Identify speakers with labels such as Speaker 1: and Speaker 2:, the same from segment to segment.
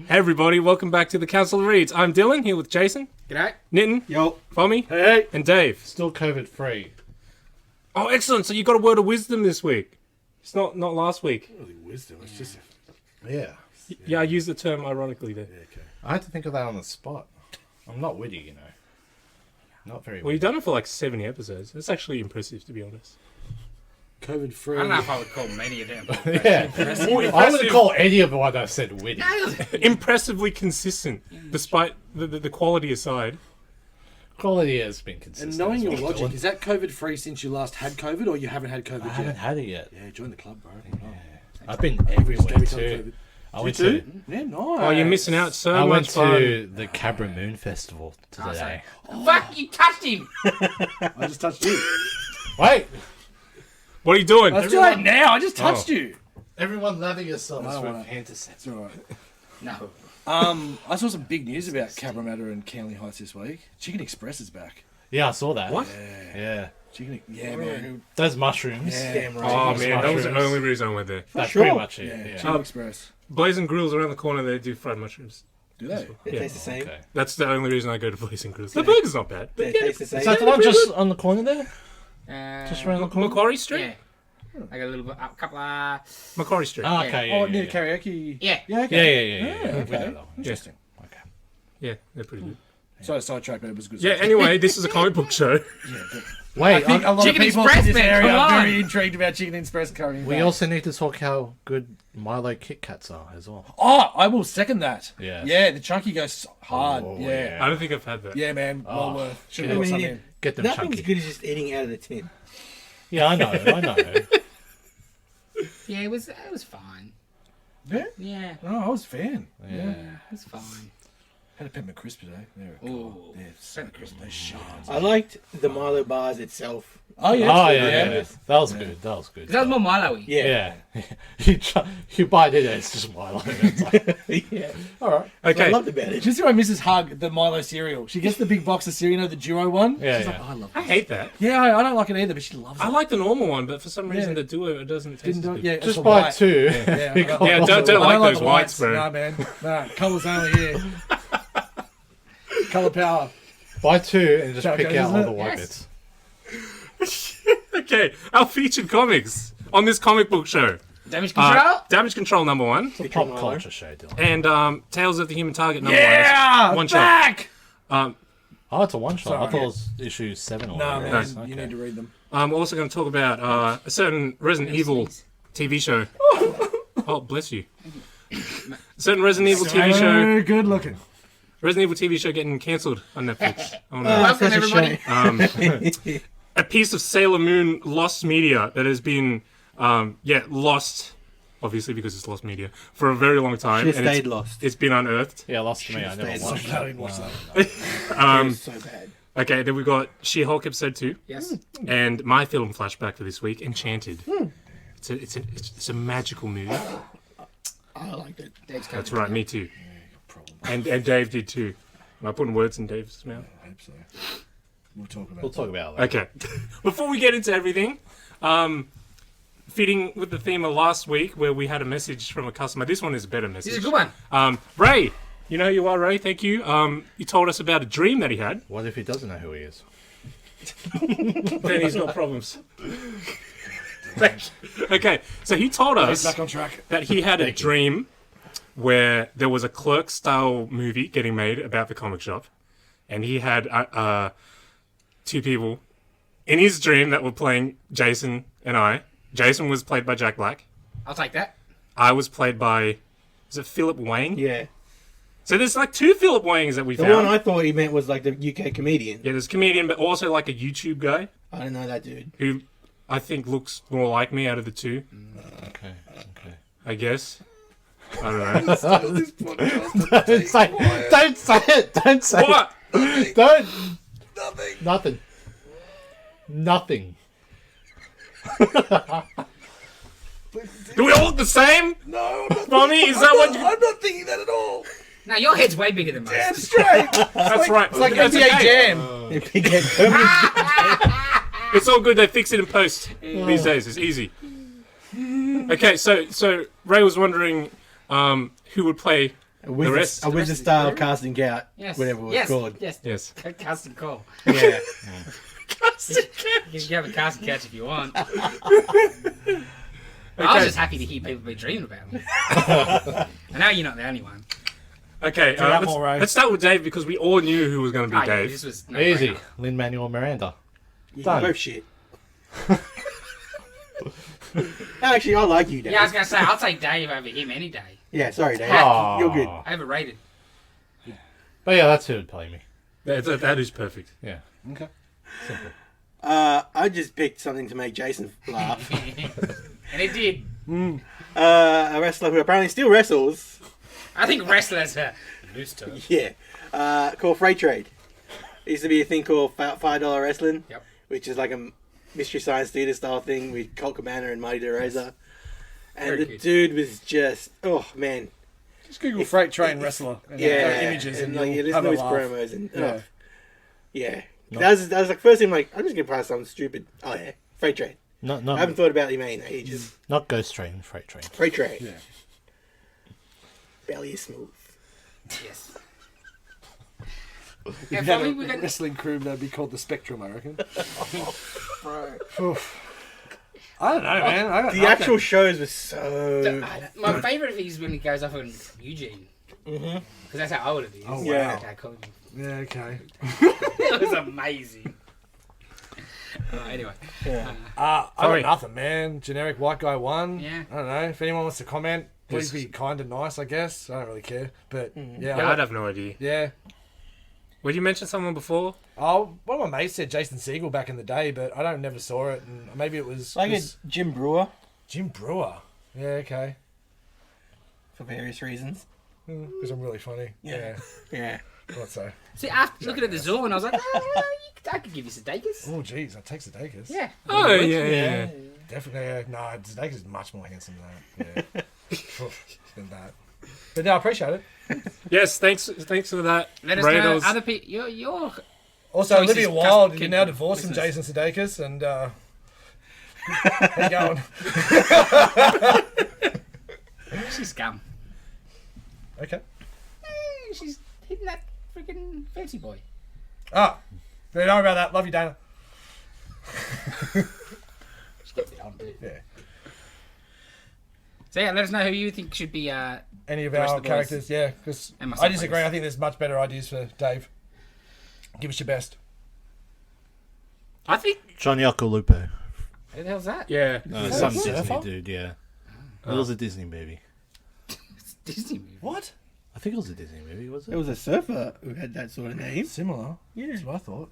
Speaker 1: Hey everybody, welcome back to the Council of Reads. I'm Dylan, here with Jason.
Speaker 2: G'day.
Speaker 1: Nitin.
Speaker 3: Yo.
Speaker 1: Fommy.
Speaker 3: Hey.
Speaker 1: And Dave.
Speaker 3: Still COVID free.
Speaker 1: Oh, excellent. So you got a word of wisdom this week. It's not last week.
Speaker 4: Not really wisdom, it's just...
Speaker 3: Yeah.
Speaker 1: Yeah, I used the term ironically there.
Speaker 4: Yeah, okay.
Speaker 3: I had to think of that on the spot. I'm not witty, you know. Not very
Speaker 1: Well, you've
Speaker 3: witty.
Speaker 1: done it for like 70 episodes. That's actually impressive, to be honest.
Speaker 4: COVID free.
Speaker 2: I don't know if I would call many of them.
Speaker 3: Yeah. I wouldn't call any of what I said witty.
Speaker 1: Impressively consistent, despite the quality aside.
Speaker 3: Quality has been consistent.
Speaker 4: And knowing your
Speaker 3: as well,
Speaker 4: logic,
Speaker 3: Dylan.
Speaker 4: is that COVID free since you last had COVID, or you haven't had COVID
Speaker 3: I
Speaker 4: yet?
Speaker 3: haven't had it yet.
Speaker 4: Yeah, join the club, bro.
Speaker 3: I've been everywhere
Speaker 4: Every time
Speaker 3: too.
Speaker 4: COVID.
Speaker 3: I went
Speaker 4: too?
Speaker 3: to
Speaker 4: Yeah, nice.
Speaker 1: Oh, you're missing out so
Speaker 3: I went
Speaker 1: much fun.
Speaker 3: to the Cabra Moon Festival today.
Speaker 2: Fuck, you touched him!
Speaker 4: I just touched you.
Speaker 3: Wait!
Speaker 1: What are you doing?
Speaker 4: That's too late now. I just touched you.
Speaker 3: Everyone loving yourselves
Speaker 4: I don't
Speaker 3: for
Speaker 4: wanna-
Speaker 3: fantasy.
Speaker 4: It's all right.
Speaker 2: No.
Speaker 4: I saw some big news about Cabramatta and Canley Heights this week. Chicken Express is back.
Speaker 3: Yeah, I saw that.
Speaker 1: What?
Speaker 3: Yeah.
Speaker 4: Yeah, man.
Speaker 3: Those mushrooms.
Speaker 4: Yeah.
Speaker 3: Damn
Speaker 1: Oh
Speaker 3: right. Those
Speaker 1: man, that was the
Speaker 3: mushrooms.
Speaker 1: only reason I went there.
Speaker 3: That's
Speaker 4: Sure.
Speaker 3: pretty much it.
Speaker 4: Yeah,
Speaker 3: Yeah.
Speaker 4: Chicken Express.
Speaker 1: Blazing Grills around the corner, they do fried mushrooms.
Speaker 4: Do they?
Speaker 5: They
Speaker 1: Yeah.
Speaker 5: taste the same.
Speaker 3: Okay.
Speaker 1: That's the only reason I go to Blazing Grills. The burger's not bad.
Speaker 5: They taste the same.
Speaker 3: Is that the one just on the corner there? Just around the corner?
Speaker 1: Macquarie Street?
Speaker 2: Yeah. I got a little bit, a couple of...
Speaker 1: Macquarie Street.
Speaker 3: Oh, okay.
Speaker 4: Oh,
Speaker 3: Yeah,
Speaker 4: near
Speaker 3: yeah,
Speaker 4: karaoke.
Speaker 2: Yeah.
Speaker 4: Yeah, okay.
Speaker 3: yeah.
Speaker 4: Yeah,
Speaker 3: We
Speaker 4: okay.
Speaker 3: know that one.
Speaker 4: Interesting.
Speaker 3: Okay.
Speaker 1: Yeah, they're pretty good.
Speaker 4: Sorry, sidetrack, but it was a good.
Speaker 1: Yeah, anyway, this is a comic book show.
Speaker 4: Yeah, good.
Speaker 3: Wait,
Speaker 4: I think a lot
Speaker 2: Chicken
Speaker 4: of people
Speaker 2: Express,
Speaker 4: in this
Speaker 2: man,
Speaker 4: area
Speaker 2: come
Speaker 4: are
Speaker 2: on.
Speaker 4: very intrigued about Chicken Express currently.
Speaker 3: we also need to talk how good Milo Kit Kats are as well.
Speaker 4: Oh, I will second that.
Speaker 3: Yes.
Speaker 4: Yeah, the chunky goes hard.
Speaker 3: Oh,
Speaker 4: yeah.
Speaker 1: I don't think I've had that.
Speaker 4: Yeah, man. Well
Speaker 3: Oh,
Speaker 4: worth. Should
Speaker 3: yeah.
Speaker 4: have got
Speaker 5: I
Speaker 4: some
Speaker 5: mean,
Speaker 4: in.
Speaker 3: Get them
Speaker 5: Nothing's
Speaker 3: chunky.
Speaker 5: good as just eating out of the tin.
Speaker 3: Yeah, I know.
Speaker 2: Yeah, it was fine.
Speaker 4: Yeah?
Speaker 2: Yeah,
Speaker 4: No, I was a fan.
Speaker 3: Yeah.
Speaker 2: it was fine.
Speaker 4: Had a peppermint crisp today. They're
Speaker 2: Ooh.
Speaker 4: cool. They're so crisp. They're shards.
Speaker 5: I liked the Milo bars itself.
Speaker 4: Oh, yeah.
Speaker 3: Oh, yeah. That was good. That was good.
Speaker 2: 'Cause that was more Milo-y.
Speaker 5: Yeah.
Speaker 3: Yeah. you bite it, it's just Milo. It's like,
Speaker 5: Yeah.
Speaker 4: All right.
Speaker 5: I
Speaker 1: Okay.
Speaker 5: loved about it.
Speaker 4: Just see my missus hug the Milo cereal. She gets the big box of cereal, you know, the duo one.
Speaker 3: Yeah,
Speaker 4: She's
Speaker 3: yeah.
Speaker 4: like, oh, I love
Speaker 1: I
Speaker 4: it.
Speaker 1: hate that.
Speaker 4: Yeah, I don't like it either, but she loves it.
Speaker 1: I like the normal one, but for some reason
Speaker 4: Yeah.
Speaker 1: the duo it doesn't taste
Speaker 4: Didn't
Speaker 1: as
Speaker 4: do
Speaker 1: good.
Speaker 4: it. Yeah, it's
Speaker 3: just
Speaker 4: the
Speaker 3: buy
Speaker 4: white.
Speaker 3: two.
Speaker 4: Yeah,
Speaker 3: Because-
Speaker 1: Yeah, don't
Speaker 4: I
Speaker 1: like those
Speaker 4: the
Speaker 1: whites, bro.
Speaker 4: Nah, man. Nah, colours only here. Colour power.
Speaker 3: Buy two and just
Speaker 4: That
Speaker 3: pick
Speaker 4: goes,
Speaker 3: out
Speaker 4: isn't
Speaker 3: all
Speaker 4: it?
Speaker 3: the white
Speaker 2: Yes.
Speaker 3: bits.
Speaker 1: Okay, our featured comics on this comic book show.
Speaker 2: Damage control?
Speaker 1: Damage Control #1
Speaker 3: It's a pop culture show, Dylan.
Speaker 1: and Tales of the Human Target #1.
Speaker 4: Yeah!
Speaker 1: One shot.
Speaker 4: back!
Speaker 3: Oh, it's a one shot. I
Speaker 4: Sorry.
Speaker 3: thought it was issue 7 or
Speaker 4: No,
Speaker 3: whatever.
Speaker 4: man,
Speaker 3: Okay.
Speaker 4: you need to read them.
Speaker 1: We're also going to talk about a certain Resident Evil TV show. Oh, bless you. A certain Resident Evil TV show.
Speaker 4: So good looking.
Speaker 1: Resident Evil TV show getting cancelled on Netflix. Oh no.
Speaker 2: Welcome,
Speaker 5: such a
Speaker 2: everybody.
Speaker 5: shame.
Speaker 1: A piece of Sailor Moon lost media that has been, lost, obviously because it's lost media, for a very long time.
Speaker 5: Should have
Speaker 1: and
Speaker 5: stayed lost.
Speaker 1: it's been unearthed.
Speaker 3: Yeah, lost to me. I never
Speaker 5: stayed
Speaker 3: watched
Speaker 4: I
Speaker 3: it.
Speaker 4: didn't watch that.
Speaker 5: It was so bad.
Speaker 1: Okay, then we've got She-Hulk episode 2.
Speaker 2: Yes.
Speaker 1: And my film flashback for this week, Enchanted. It's a magical movie.
Speaker 5: I liked it.
Speaker 2: Dave's
Speaker 1: That's
Speaker 2: coming.
Speaker 1: right, me too.
Speaker 4: Problem.
Speaker 1: And Dave did too. Am I putting words in Dave's mouth?
Speaker 4: I hope so. We'll talk about
Speaker 3: We'll talk about that.
Speaker 1: Okay. Before we get into everything, fitting with the theme of last week where we had a message from a customer. This one is a better message.
Speaker 2: This is a good one.
Speaker 1: Ray, you know who you are, Ray. Thank you. You told us about a dream that he had.
Speaker 3: What if he doesn't know who he is?
Speaker 1: Then he's got problems. Okay, so he told us
Speaker 4: Back on track.
Speaker 1: that he had a dream where there was a Clerk-style movie getting made about the comic shop, and he had two people in his dream that were playing Jason and I. Jason was played by Jack Black.
Speaker 2: I'll take that.
Speaker 1: I was played by, is it Philip Wayne?
Speaker 5: Yeah.
Speaker 1: So there's like two Philip Waynes that we
Speaker 5: The
Speaker 1: found.
Speaker 5: one I thought he meant was like the UK comedian.
Speaker 1: Yeah, there's a comedian, but also like a YouTube guy
Speaker 5: I don't know that dude.
Speaker 1: who I think looks more like me out of the two,
Speaker 3: Okay.
Speaker 1: I guess. I don't know.
Speaker 3: Don't say it. Don't say
Speaker 1: What?
Speaker 3: it. Don't. Nothing. Nothing.
Speaker 1: Do we all look the same?
Speaker 4: No, I'm not,
Speaker 1: Mommy, is that what you...
Speaker 4: I'm not thinking that at all.
Speaker 2: No, your head's way bigger than mine.
Speaker 4: Damn straight.
Speaker 1: That's right.
Speaker 4: It's like
Speaker 1: That's
Speaker 4: NBA
Speaker 1: okay.
Speaker 4: Jam.
Speaker 5: If he gets permanent,
Speaker 1: It's all good. They fix it in post these days. It's easy. Okay, so Ray was wondering who would play
Speaker 5: A wizard,
Speaker 1: rest-
Speaker 5: a
Speaker 1: the
Speaker 5: wizard
Speaker 2: rest
Speaker 5: style
Speaker 2: is
Speaker 5: casting out,
Speaker 2: Yes.
Speaker 5: whatever it was
Speaker 2: yes.
Speaker 5: called.
Speaker 2: Yes.
Speaker 1: Yes.
Speaker 2: Casting call.
Speaker 5: Yeah.
Speaker 2: You can have a casting couch if you want. I was just happy to hear people be dreaming about me. I know you're not the only one.
Speaker 1: Okay,
Speaker 3: that more, Ray.
Speaker 1: let's start with Dave because we all knew who was going to be
Speaker 2: Oh, yeah,
Speaker 1: Dave.
Speaker 2: this was no
Speaker 3: Easy.
Speaker 2: brainer.
Speaker 3: Lin-Manuel Miranda.
Speaker 5: You
Speaker 3: Done.
Speaker 5: both shit. Actually, I like you, Dave.
Speaker 2: Yeah, I was gonna say I'll take Dave over him any day.
Speaker 5: Yeah, sorry, Dave.
Speaker 3: Aw.
Speaker 5: You're good.
Speaker 2: Overrated.
Speaker 3: But yeah, that's who would play me.
Speaker 1: That is perfect.
Speaker 3: Yeah.
Speaker 4: Okay.
Speaker 3: Simple.
Speaker 5: I just picked something to make Jason laugh.
Speaker 2: And it did.
Speaker 5: A wrestler who apparently still wrestles.
Speaker 2: I think wrestlers are loose to it.
Speaker 5: Yeah. Called Freight Trade. It used to be a thing called $5 wrestling.
Speaker 2: Yep.
Speaker 5: Which is like a Mystery Science Theater style thing with Colt Cabana and Mighty DeRosa. And
Speaker 2: Very
Speaker 5: the
Speaker 2: good.
Speaker 5: dude was just, oh man.
Speaker 4: Just Google freight train wrestler. And images and
Speaker 5: like,
Speaker 4: you'll
Speaker 5: listen
Speaker 4: have
Speaker 5: to
Speaker 4: a
Speaker 5: his
Speaker 4: laugh.
Speaker 5: promos and
Speaker 4: Yeah.
Speaker 5: yeah. That was like first thing like I'm just gonna pass something stupid. Oh yeah, Freight Trade. I haven't
Speaker 3: Not
Speaker 5: thought about him in ages.
Speaker 3: not Ghost Train, Freight Train.
Speaker 5: Freight Trade.
Speaker 4: Yeah.
Speaker 5: Belly is smooth.
Speaker 2: Yes.
Speaker 4: If
Speaker 2: Yeah,
Speaker 4: you had
Speaker 2: probably
Speaker 4: a
Speaker 2: we got-
Speaker 4: wrestling crew, that'd be called the Spectrum, I reckon.
Speaker 5: Bro.
Speaker 4: Oof. I don't know, man. I got
Speaker 5: The
Speaker 4: nothing.
Speaker 5: actual shows were so.
Speaker 2: My favourite of his when he goes off on Eugene. Because that's how old it is.
Speaker 4: Oh,
Speaker 5: Yeah.
Speaker 4: wow.
Speaker 2: Okay, cool.
Speaker 4: Yeah, okay.
Speaker 2: It was amazing. Anyway.
Speaker 4: I
Speaker 1: Sorry.
Speaker 4: got nothing, man. Generic white guy won.
Speaker 2: Yeah.
Speaker 4: I don't know. If anyone wants to comment, please
Speaker 1: Yes.
Speaker 4: be kind and nice, I guess. I don't really care. But, yeah.
Speaker 1: Yeah, I'd have no idea.
Speaker 4: Yeah.
Speaker 1: Would you mention someone before?
Speaker 4: Oh, one of my mates said Jason Segel back in the day, but I never saw it. And maybe it was
Speaker 5: Like a
Speaker 4: 'cause
Speaker 5: Jim Brewer
Speaker 4: Jim Brewer. Yeah, okay.
Speaker 5: for various reasons.
Speaker 4: Because I'm really funny.
Speaker 5: Yeah. Yeah.
Speaker 4: Thought so.
Speaker 2: See, after looking at the Zorn, I was like, I could give you Sudeikis.
Speaker 4: Oh, jeez. That takes Sudeikis.
Speaker 2: Yeah.
Speaker 1: Oh, yeah.
Speaker 4: Definitely. No, Sudeikis is much more handsome than that. Yeah. Than that. But no, I appreciate it.
Speaker 1: Yes, thanks for that.
Speaker 2: Let us
Speaker 1: Rate
Speaker 2: know
Speaker 1: those-
Speaker 2: other people. You're
Speaker 4: Also,
Speaker 2: Choices
Speaker 4: Olivia Wilde,
Speaker 2: cus-
Speaker 4: you're now divorcing
Speaker 2: listeners.
Speaker 4: Jason Sudeikis, and how you going?
Speaker 2: she's scum.
Speaker 4: Okay.
Speaker 2: She's hitting that freaking fancy boy.
Speaker 4: Ah, don't know about that. Love you, Dana.
Speaker 2: She gets it on, dude.
Speaker 4: Yeah.
Speaker 2: So yeah, let us know who you think should be.
Speaker 4: Any of
Speaker 2: The rest
Speaker 4: our
Speaker 2: of the boys.
Speaker 4: characters, yeah. Because
Speaker 2: And myself,
Speaker 4: I disagree.
Speaker 2: I guess.
Speaker 4: I think there's much better ideas for Dave. Give us your best.
Speaker 1: I think.
Speaker 3: Johnny Lupo.
Speaker 2: Who the hell's that?
Speaker 1: Yeah.
Speaker 3: Some
Speaker 4: a surfer?
Speaker 3: Disney dude, yeah. It was a Disney movie.
Speaker 2: It's a Disney movie.
Speaker 4: What?
Speaker 3: I think it was a Disney movie, was it?
Speaker 5: There was a surfer who had that sort of name.
Speaker 4: Similar.
Speaker 5: Yeah.
Speaker 4: That's what I thought.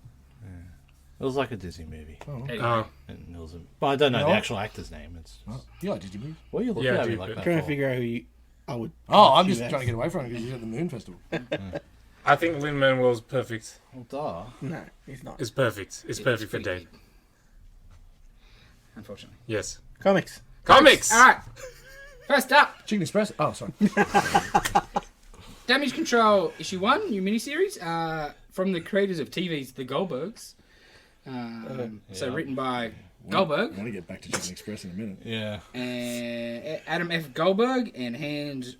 Speaker 3: It was like a Disney movie.
Speaker 2: Anyway.
Speaker 1: Oh,
Speaker 3: And it was but I don't know
Speaker 4: You
Speaker 3: the
Speaker 4: know
Speaker 3: actual actor's name. It's just,
Speaker 4: You like Disney movies?
Speaker 3: what are you looking
Speaker 1: Yeah, I
Speaker 3: at me
Speaker 1: do,
Speaker 3: like
Speaker 1: but-
Speaker 3: that
Speaker 5: Trying to
Speaker 3: for?
Speaker 5: figure out who I would.
Speaker 4: Oh, I'm
Speaker 5: choose
Speaker 4: just
Speaker 5: as.
Speaker 4: trying to get away from it because he's at the Moon Festival.
Speaker 1: I think Lin-Manuel's perfect.
Speaker 3: Well, duh.
Speaker 5: No, he's not.
Speaker 1: It's perfect. It's perfect for
Speaker 2: pretty
Speaker 1: Dave.
Speaker 2: good. Unfortunately.
Speaker 1: Yes.
Speaker 5: Comics.
Speaker 1: Comics.
Speaker 2: All right. First up,
Speaker 4: Chicken Express. Oh, sorry.
Speaker 2: Damage Control issue 1, new miniseries, from the creators of TV's The Goldbergs. So written by Goldberg,
Speaker 4: I want to get back to Chicken Express in a minute.
Speaker 3: Yeah.
Speaker 2: Adam F. Goldberg, and Hand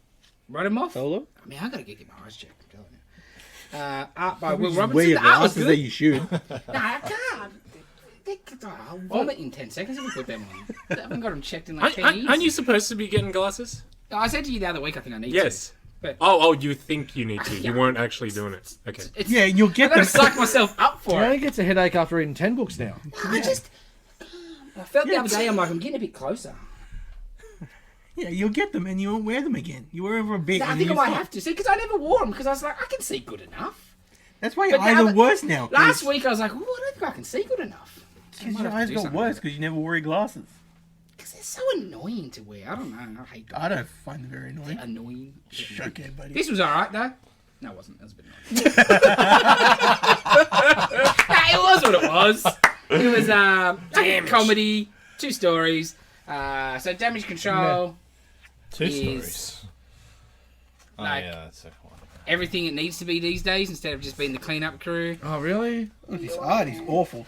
Speaker 2: Rodimoff.
Speaker 5: Solo.
Speaker 2: I mean, I gotta get my eyes checked. I'm telling you. Art by Will
Speaker 5: Wear
Speaker 2: Robinson.
Speaker 5: your
Speaker 2: The art was
Speaker 5: glasses
Speaker 2: good.
Speaker 5: that you shoot.
Speaker 2: No, I can't. I'll vomit in 10 seconds if we put them on. I haven't got them checked in like 10 years.
Speaker 1: Aren't you supposed to be getting glasses?
Speaker 2: I said to you the other week I think I need
Speaker 1: Yes.
Speaker 2: to. But
Speaker 1: Oh, you think you need to. You weren't actually doing it. Okay.
Speaker 2: it's,
Speaker 5: Yeah, you'll
Speaker 2: I
Speaker 5: get
Speaker 2: gotta
Speaker 5: them.
Speaker 2: psych myself up for it.
Speaker 4: He gets a headache after reading 10 books now.
Speaker 2: I felt the other day, I'm like, I'm getting a bit closer.
Speaker 5: Yeah, you'll get them and you won't wear them again. You wear them for a bit.
Speaker 2: I
Speaker 5: and
Speaker 2: think I
Speaker 5: you
Speaker 2: might
Speaker 5: stop.
Speaker 2: have to. See, because I never wore them because I was like, I can see good enough.
Speaker 5: That's why your
Speaker 2: But
Speaker 5: eyes
Speaker 2: now
Speaker 5: are
Speaker 2: that-
Speaker 5: worse now.
Speaker 2: Last week I was like, oh, I don't think I can see good enough.
Speaker 5: Because your eyes got worse because you never wore your glasses.
Speaker 2: Because they're so annoying to wear. I don't know. I hate them.
Speaker 5: I don't find them very annoying.
Speaker 2: Annoying.
Speaker 5: Okay, buddy.
Speaker 2: This was alright though. No, it wasn't. That was a bit annoying. Nah, it was what it was. It was like a comedy, 2 stories. So Damage Control,
Speaker 3: Two
Speaker 2: Is-
Speaker 3: stories. Oh,
Speaker 2: like-
Speaker 3: yeah, that's the second one.
Speaker 2: everything it needs to be these days instead of just being the cleanup crew.
Speaker 4: Oh, really?
Speaker 5: Look, his art is awful.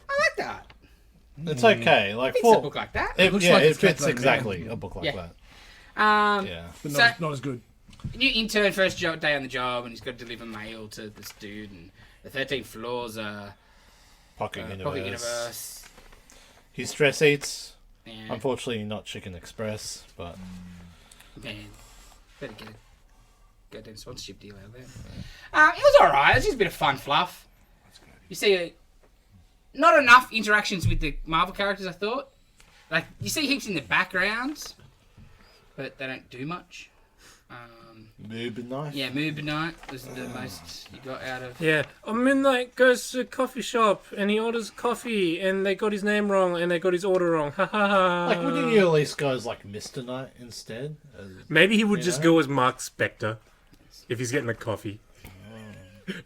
Speaker 2: I like that.
Speaker 3: It's okay. Like,
Speaker 2: It's a
Speaker 3: for,
Speaker 2: book like that.
Speaker 3: it,
Speaker 4: looks
Speaker 3: yeah,
Speaker 4: like
Speaker 3: it
Speaker 4: it's kept
Speaker 3: fits
Speaker 4: like
Speaker 3: exactly a book like
Speaker 2: Yeah.
Speaker 3: that.
Speaker 2: Um,
Speaker 3: Yeah.
Speaker 4: But
Speaker 2: So-
Speaker 4: not as good.
Speaker 2: new intern, day on the job, and he's got to deliver mail to this dude, and the 13th floor's
Speaker 3: Pocket universe.
Speaker 2: Pocket Universe.
Speaker 3: He stress eats.
Speaker 2: Yeah.
Speaker 3: Unfortunately, not Chicken Express, but
Speaker 2: Man, better get a goddamn sponsorship deal out there. It was alright. It was just a bit of fun fluff. You see, not enough interactions with the Marvel characters, I thought. Like, you see heaps in the background, but they don't do much.
Speaker 3: Midnight.
Speaker 2: Yeah, Midnight was the most you got out of...
Speaker 1: Yeah. Midnight goes to a coffee shop and he orders coffee and they got his name wrong and they got his order wrong. Ha ha ha.
Speaker 3: Like, wouldn't you at least go as like Mr. Knight instead?
Speaker 1: Maybe he would just go as Mark Spector if he's getting a coffee.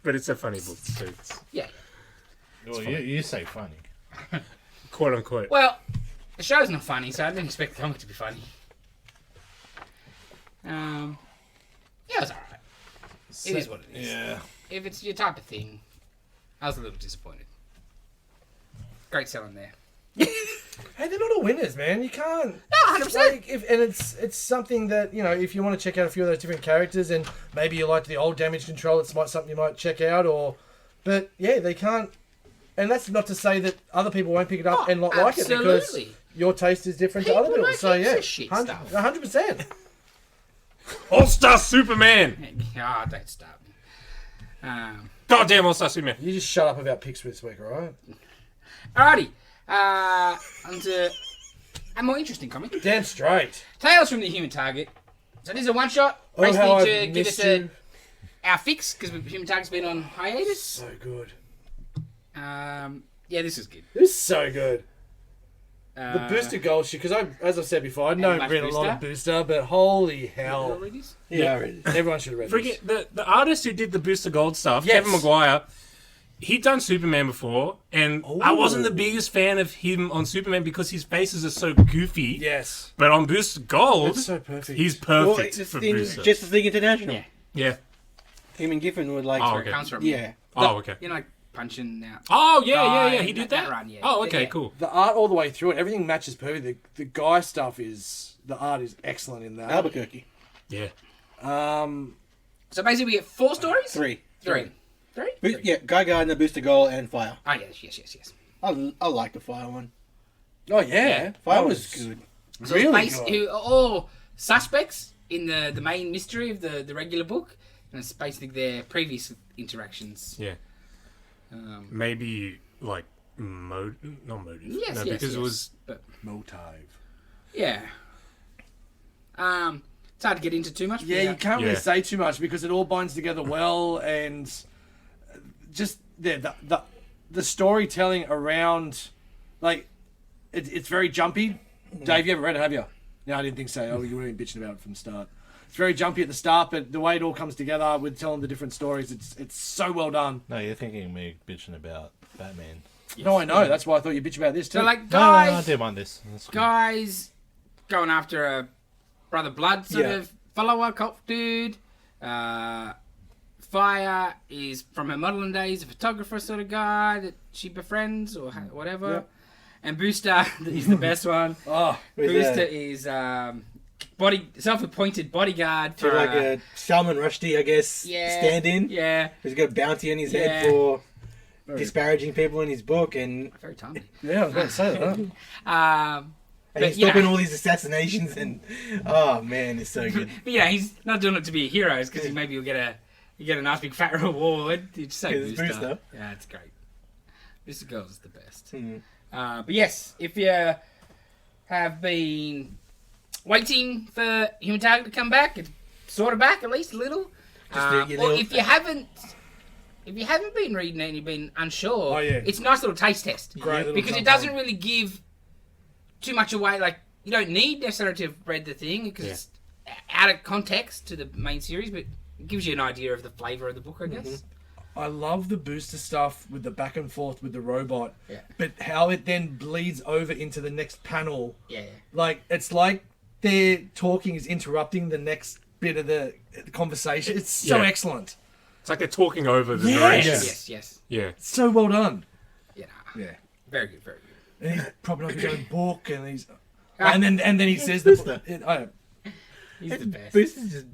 Speaker 1: But it's a funny book, so it's
Speaker 2: Yeah.
Speaker 3: Well, you say funny.
Speaker 1: quote unquote.
Speaker 2: Well, the show's not funny, so I didn't expect the comic to be funny. Yeah, it was alright. It is what it is.
Speaker 3: Yeah.
Speaker 2: If it's your type of thing, I was a little disappointed. Great selling there.
Speaker 4: Hey, they're not all winners, man. You can't.
Speaker 2: No, 100%.
Speaker 4: Like, and it's something that, you know, if you want to check out a few of those different characters, and maybe you like the old Damage Control, it's something you might check out. But yeah, they can't. And that's not to say that other people won't pick it up and not like it, because
Speaker 2: absolutely.
Speaker 4: your taste is different to
Speaker 2: People
Speaker 4: other people.
Speaker 2: like
Speaker 4: So
Speaker 2: heaps
Speaker 4: yeah,
Speaker 2: of shit stuff.
Speaker 4: 100%.
Speaker 1: All-Star Superman!
Speaker 2: Ah, don't stop me.
Speaker 1: Goddamn All-Star Superman.
Speaker 4: You just shut up about picks this week, alright?
Speaker 2: Alrighty. On to a more interesting comic.
Speaker 4: Damn straight.
Speaker 2: Tales from the Human Target. So this is a one-shot.
Speaker 4: Oh, how
Speaker 2: Basically
Speaker 4: I've
Speaker 2: to give
Speaker 4: missed
Speaker 2: us
Speaker 4: you.
Speaker 2: our fix, because Human Target's been on hiatus.
Speaker 4: So good.
Speaker 2: Yeah, this is good.
Speaker 4: This is so good. The booster gold shit, because as I've said before, I don't
Speaker 2: much
Speaker 4: read a lot of booster, but holy hell.
Speaker 5: Yeah, I read it.
Speaker 4: Everyone should have read this.
Speaker 1: Freaking, the artist who did the Booster Gold stuff,
Speaker 4: Yes.
Speaker 1: Kevin Maguire, he'd done Superman before, and I wasn't the biggest fan of him on Superman because his faces are so goofy.
Speaker 4: Yes.
Speaker 1: But on Booster Gold,
Speaker 4: It's so perfect.
Speaker 1: he's
Speaker 5: Well,
Speaker 1: perfect
Speaker 5: it's
Speaker 1: for
Speaker 5: in
Speaker 1: Booster.
Speaker 5: Justice League International.
Speaker 2: Yeah.
Speaker 1: Yeah.
Speaker 5: Him and Giffen would like.
Speaker 1: Oh,
Speaker 2: Where
Speaker 1: okay.
Speaker 2: it comes from.
Speaker 5: Yeah.
Speaker 1: Oh, okay.
Speaker 2: You know, like punching out.
Speaker 1: Oh, yeah,
Speaker 2: Guy,
Speaker 1: yeah. He did that?
Speaker 2: run, yeah.
Speaker 1: Oh, okay,
Speaker 2: Yeah.
Speaker 1: cool.
Speaker 4: The art all the way through it, everything matches perfectly. The guy stuff is, the art is excellent in that.
Speaker 5: Albuquerque.
Speaker 1: Yeah.
Speaker 2: So basically we get 4 stories?
Speaker 5: Three.
Speaker 2: Three.
Speaker 5: Yeah, Guy Gardner, Booster Gold, and Fire.
Speaker 2: Oh, yes.
Speaker 5: I like the Fire one.
Speaker 4: Oh, yeah.
Speaker 5: Fire
Speaker 4: That
Speaker 5: was good.
Speaker 2: So
Speaker 4: Really
Speaker 2: it's
Speaker 4: good.
Speaker 2: who are all suspects in the main mystery of the regular book, and it's basically their previous interactions.
Speaker 1: Yeah. Maybe, like, not motive.
Speaker 2: Yes,
Speaker 1: no,
Speaker 2: yes,
Speaker 1: because
Speaker 2: yes.
Speaker 1: it was...
Speaker 2: But
Speaker 4: Motive.
Speaker 2: yeah, it's hard to get into too much. But
Speaker 4: Yeah, you can't really
Speaker 1: Yeah.
Speaker 4: say too much because it all binds together well, and just the storytelling around, like, it's very jumpy. Dave, you haven't read it, have you? No, I didn't think so. Oh, you would have been bitching about it from the start. It's very jumpy at the start, but the way it all comes together with telling the different stories, it's so well done.
Speaker 3: No, you're thinking me bitching about Batman.
Speaker 4: No, I know. That's why I thought you bitch about this too.
Speaker 2: So like
Speaker 3: No, I
Speaker 2: guys,
Speaker 3: didn't mind this. That's good.
Speaker 2: guys going after a Brother Blood sort
Speaker 4: Yeah.
Speaker 2: of follower cop dude. Fire is from her modeling days, a photographer sort of guy that she befriends or whatever.
Speaker 4: Yep.
Speaker 2: And Booster is the best one.
Speaker 4: oh,
Speaker 2: Booster is self-appointed bodyguard
Speaker 5: For
Speaker 2: for
Speaker 5: like a Salman Rushdie, I guess,
Speaker 2: yeah,
Speaker 5: stand-in.
Speaker 2: Yeah,
Speaker 5: Who's got a bounty on his
Speaker 2: Yeah.
Speaker 5: head for disparaging people in his book, and
Speaker 2: very timely.
Speaker 4: yeah, I was going to say that.
Speaker 5: and
Speaker 2: But,
Speaker 5: he's
Speaker 2: you know-
Speaker 5: stopping all these assassinations, and oh man, it's so good.
Speaker 2: But yeah, he's not doing it to be a hero, because maybe you'll get a nice big fat reward. You just say
Speaker 5: Yeah, it's
Speaker 2: Booster.
Speaker 5: Booster.
Speaker 2: Yeah, it's great. Booster Girls is the best.
Speaker 5: Mhm.
Speaker 2: But yes, if you have been waiting for Human Target to come back, it's sort of back at least a little.
Speaker 5: Just do your
Speaker 2: Or
Speaker 5: little-
Speaker 2: if you haven't been reading it and you've been unsure,
Speaker 4: Oh, yeah.
Speaker 2: it's a nice little taste test.
Speaker 4: Great little
Speaker 2: Because it
Speaker 4: jump
Speaker 2: doesn't
Speaker 4: on.
Speaker 2: really give too much away. Like, you don't need necessarily to have read the thing because it's out of context to the main series, but it gives you an idea of the flavour of the book, I guess.
Speaker 4: I love the booster stuff with the back and forth with the robot,
Speaker 2: Yeah.
Speaker 4: but how it then bleeds over into the next panel.
Speaker 2: Yeah.
Speaker 4: Like, it's like their talking is interrupting the next bit of the conversation. It's so
Speaker 1: Yeah.
Speaker 4: excellent.
Speaker 1: It's like they're talking over the
Speaker 4: Yes.
Speaker 1: narration.
Speaker 2: Yes.
Speaker 1: Yeah.
Speaker 4: It's so well done.
Speaker 2: Yeah.
Speaker 4: Yeah.
Speaker 2: Very good, very good.
Speaker 4: And he's propping up his own book, and then he says the
Speaker 5: Booster.
Speaker 4: I don't-
Speaker 2: He's the best.
Speaker 5: Booster's just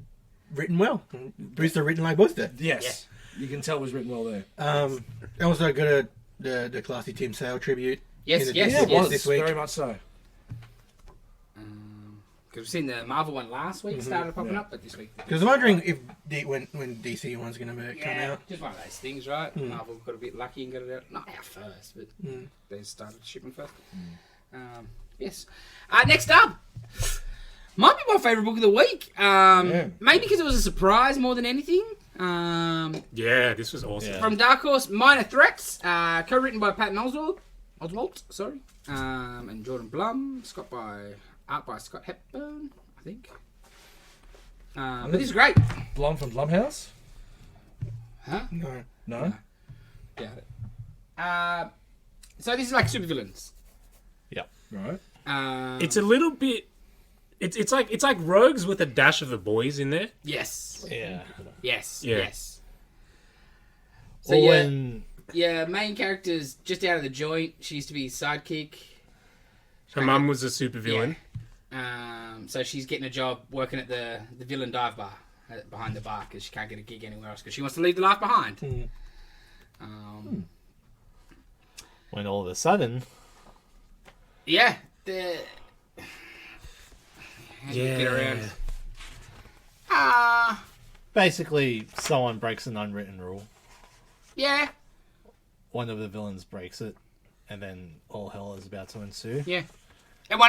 Speaker 5: written well. Booster written like Booster.
Speaker 4: Yes. You can tell it was written well there.
Speaker 5: I also got the classy Tim Sale tribute.
Speaker 2: Yes,
Speaker 5: in the-
Speaker 2: yes,
Speaker 4: Yeah, it
Speaker 2: yes.
Speaker 4: was.
Speaker 5: this week.
Speaker 4: Very much so.
Speaker 2: Because we've seen the Marvel one last week started popping up, but this week.
Speaker 5: Because I'm wondering if when DC one's going to come out.
Speaker 2: Just one of those things, right? Marvel got a bit lucky and got it out. Not out first, but they started shipping first. Yes. Next up, might be my favourite book of the week. Maybe because it was a surprise more than anything.
Speaker 1: Yeah, this was awesome.
Speaker 3: Yeah.
Speaker 2: From Dark Horse, Minor Threats, co-written by Patton Oswalt, and Jordan Blum, art by Scott Hepburn, I think. But this is great.
Speaker 4: Blum from Blumhouse?
Speaker 2: Huh?
Speaker 5: No.
Speaker 2: Doubt it. So this is like supervillains.
Speaker 3: Yep.
Speaker 4: Right.
Speaker 1: It's a little bit. It's like Rogues with a dash of the boys in there.
Speaker 2: Yes.
Speaker 3: Yeah.
Speaker 2: Yes.
Speaker 1: Yeah.
Speaker 2: Yes. So
Speaker 3: Or
Speaker 2: yeah,
Speaker 3: when
Speaker 2: main character's just out of the joint. She used to be his sidekick.
Speaker 1: Her mum was a supervillain.
Speaker 2: So she's getting a job working at the villain dive bar behind the bar because she can't get a gig anywhere else because she wants to leave the life behind.
Speaker 3: when all of a sudden,
Speaker 2: Yeah. How do you get around?
Speaker 3: basically someone breaks an unwritten rule.
Speaker 2: Yeah.
Speaker 3: One of the villains breaks it, and then all hell is about to ensue.
Speaker 2: Yeah. And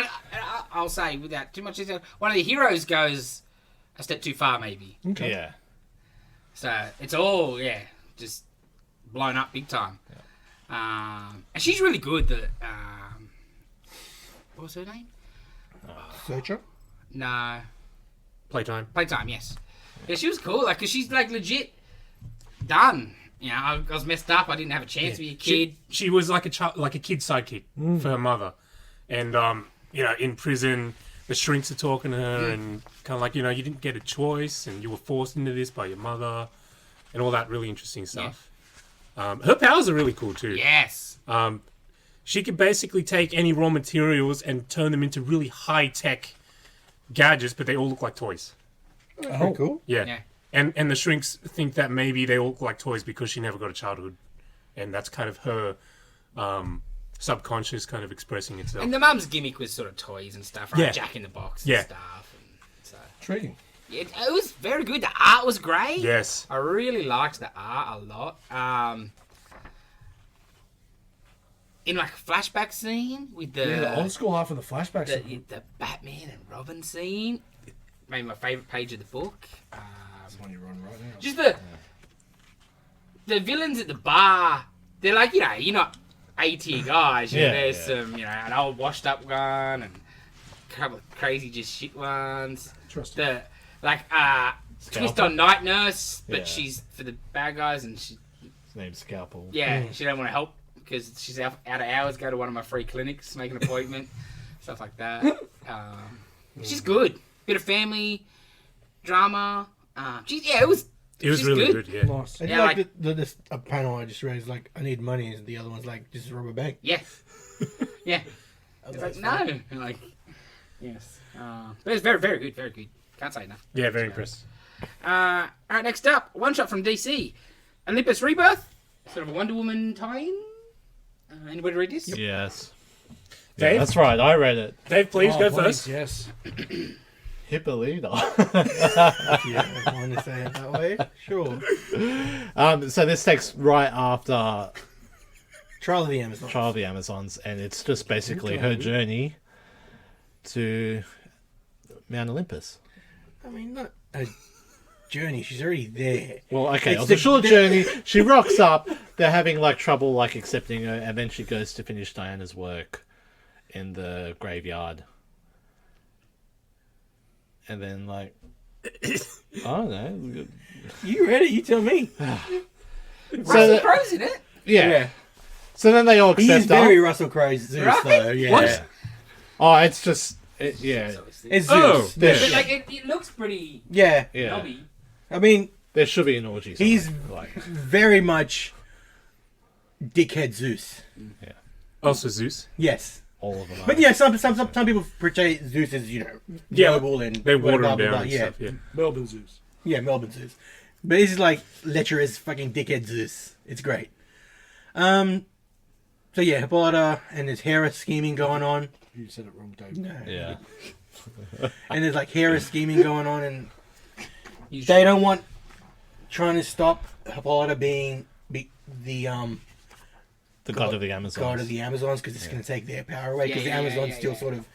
Speaker 2: I'll say without too much detail, one of the heroes goes a step too far, maybe.
Speaker 4: Okay.
Speaker 3: Yeah.
Speaker 2: So it's all, just blown up big time. And she's really good. What was her name?
Speaker 5: Searcher?
Speaker 2: No.
Speaker 1: Playtime.
Speaker 2: Playtime, yes. Yeah, she was cool, like, 'cause she's, like, legit done. You know, I was messed up. I didn't have a chance to be a kid.
Speaker 1: She was like a child, like a kid sidekick for her mother, and in prison, the shrinks are talking to her, and kind of like you didn't get a choice, and you were forced into this by your mother, and all that really interesting stuff. Her powers are really cool too.
Speaker 2: Yes.
Speaker 1: She could basically take any raw materials and turn them into really high tech gadgets, but they all look like toys.
Speaker 5: Pretty cool.
Speaker 1: Yeah.
Speaker 2: Yeah.
Speaker 1: And the shrinks think that maybe they all look like toys because she never got a childhood. And that's kind of her subconscious kind of expressing itself.
Speaker 2: And the mum's gimmick was sort of toys and stuff, right?
Speaker 1: Yeah.
Speaker 2: Jack in the Box
Speaker 1: Yeah.
Speaker 2: and stuff. And so,
Speaker 4: Intriguing.
Speaker 2: it was very good. The art was great.
Speaker 1: Yes.
Speaker 2: I really liked the art a lot. In like a flashback scene with
Speaker 4: The old school half of the flashbacks.
Speaker 2: the Batman and Robin scene, maybe my favourite page of the book.
Speaker 4: That's the one you're on right now.
Speaker 2: Just the villains at the bar, they're like, you're not A-tier guys. There's some, an old washed up one and a couple of crazy just shit ones.
Speaker 4: Interesting.
Speaker 2: Twist on Night Nurse, but
Speaker 3: Yeah.
Speaker 2: she's for the bad guys and she
Speaker 3: His name's Scalpel.
Speaker 2: she don't want to help because she's out of hours, go to one of my free clinics, make an appointment, stuff like that. She's good. Bit of family drama. It was
Speaker 1: It was really good, yeah.
Speaker 4: Nice.
Speaker 5: I
Speaker 2: Yeah,
Speaker 5: like this a panel I just read is like, I need money, and the other one's like, this is a rubber bank.
Speaker 2: Yeah. Yeah. It's like, no. Like, yes. But it's very, very good, very good. Can't say enough.
Speaker 1: Yeah, very impressed.
Speaker 2: Alright, next up, one shot from DC. Olympus Rebirth. Sort of a Wonder Woman tie-in. Anybody read this?
Speaker 3: Yes.
Speaker 1: Dave?
Speaker 3: Yeah, that's right. I read it.
Speaker 1: Dave, please go
Speaker 4: Please,
Speaker 1: first.
Speaker 4: Yes.
Speaker 3: Hippolyta.
Speaker 5: Yeah, if I want to say it that way. Sure.
Speaker 3: So this takes right after
Speaker 5: Trial of the Amazon.
Speaker 3: Trial of the Amazons, and it's just basically her journey to Mount Olympus.
Speaker 5: I mean, not a journey. She's already there.
Speaker 3: Well, okay,
Speaker 5: It's
Speaker 3: it's a
Speaker 5: the-
Speaker 3: short journey. She rocks up. They're having trouble accepting her, and then she goes to finish Diana's work in the graveyard. And then I don't know.
Speaker 5: You read it. You tell me.
Speaker 2: Russell Crowe's in it.
Speaker 3: Yeah. So then they all
Speaker 5: He
Speaker 3: accept
Speaker 5: is very
Speaker 3: her.
Speaker 5: Russell Crowe's Zeus,
Speaker 2: Right?
Speaker 5: though. Yeah.
Speaker 2: What?
Speaker 3: Oh, it's just yeah.
Speaker 5: It's Zeus.
Speaker 1: Oh,
Speaker 5: There-
Speaker 2: But it looks pretty
Speaker 5: yeah.
Speaker 3: Yeah.
Speaker 2: knobby.
Speaker 5: I mean,
Speaker 3: There should be an orgy.
Speaker 5: he's
Speaker 3: somewhere,
Speaker 5: very much dickhead Zeus.
Speaker 1: Also Zeus.
Speaker 5: Yes.
Speaker 3: all of them.
Speaker 5: But yeah, some people portray Zeus as,
Speaker 1: Yeah,
Speaker 5: noble and
Speaker 1: They water
Speaker 5: blah,
Speaker 1: him
Speaker 5: blah,
Speaker 1: down
Speaker 5: blah,
Speaker 1: and
Speaker 5: yeah.
Speaker 1: stuff, yeah.
Speaker 4: Melbourne Zeus.
Speaker 5: Yeah, Melbourne Zeus. But this is like lecherous fucking dickhead Zeus. It's great. So yeah, Hippolyta and there's Hera scheming going on.
Speaker 4: You said it wrong, Dave.
Speaker 5: No.
Speaker 3: Yeah.
Speaker 5: And there's like Hera scheming going on, and they don't want trying to stop Hippolyta being the
Speaker 3: God of the Amazons.
Speaker 5: god of the Amazons, because it's going to take their power away. Because the Amazons still sort of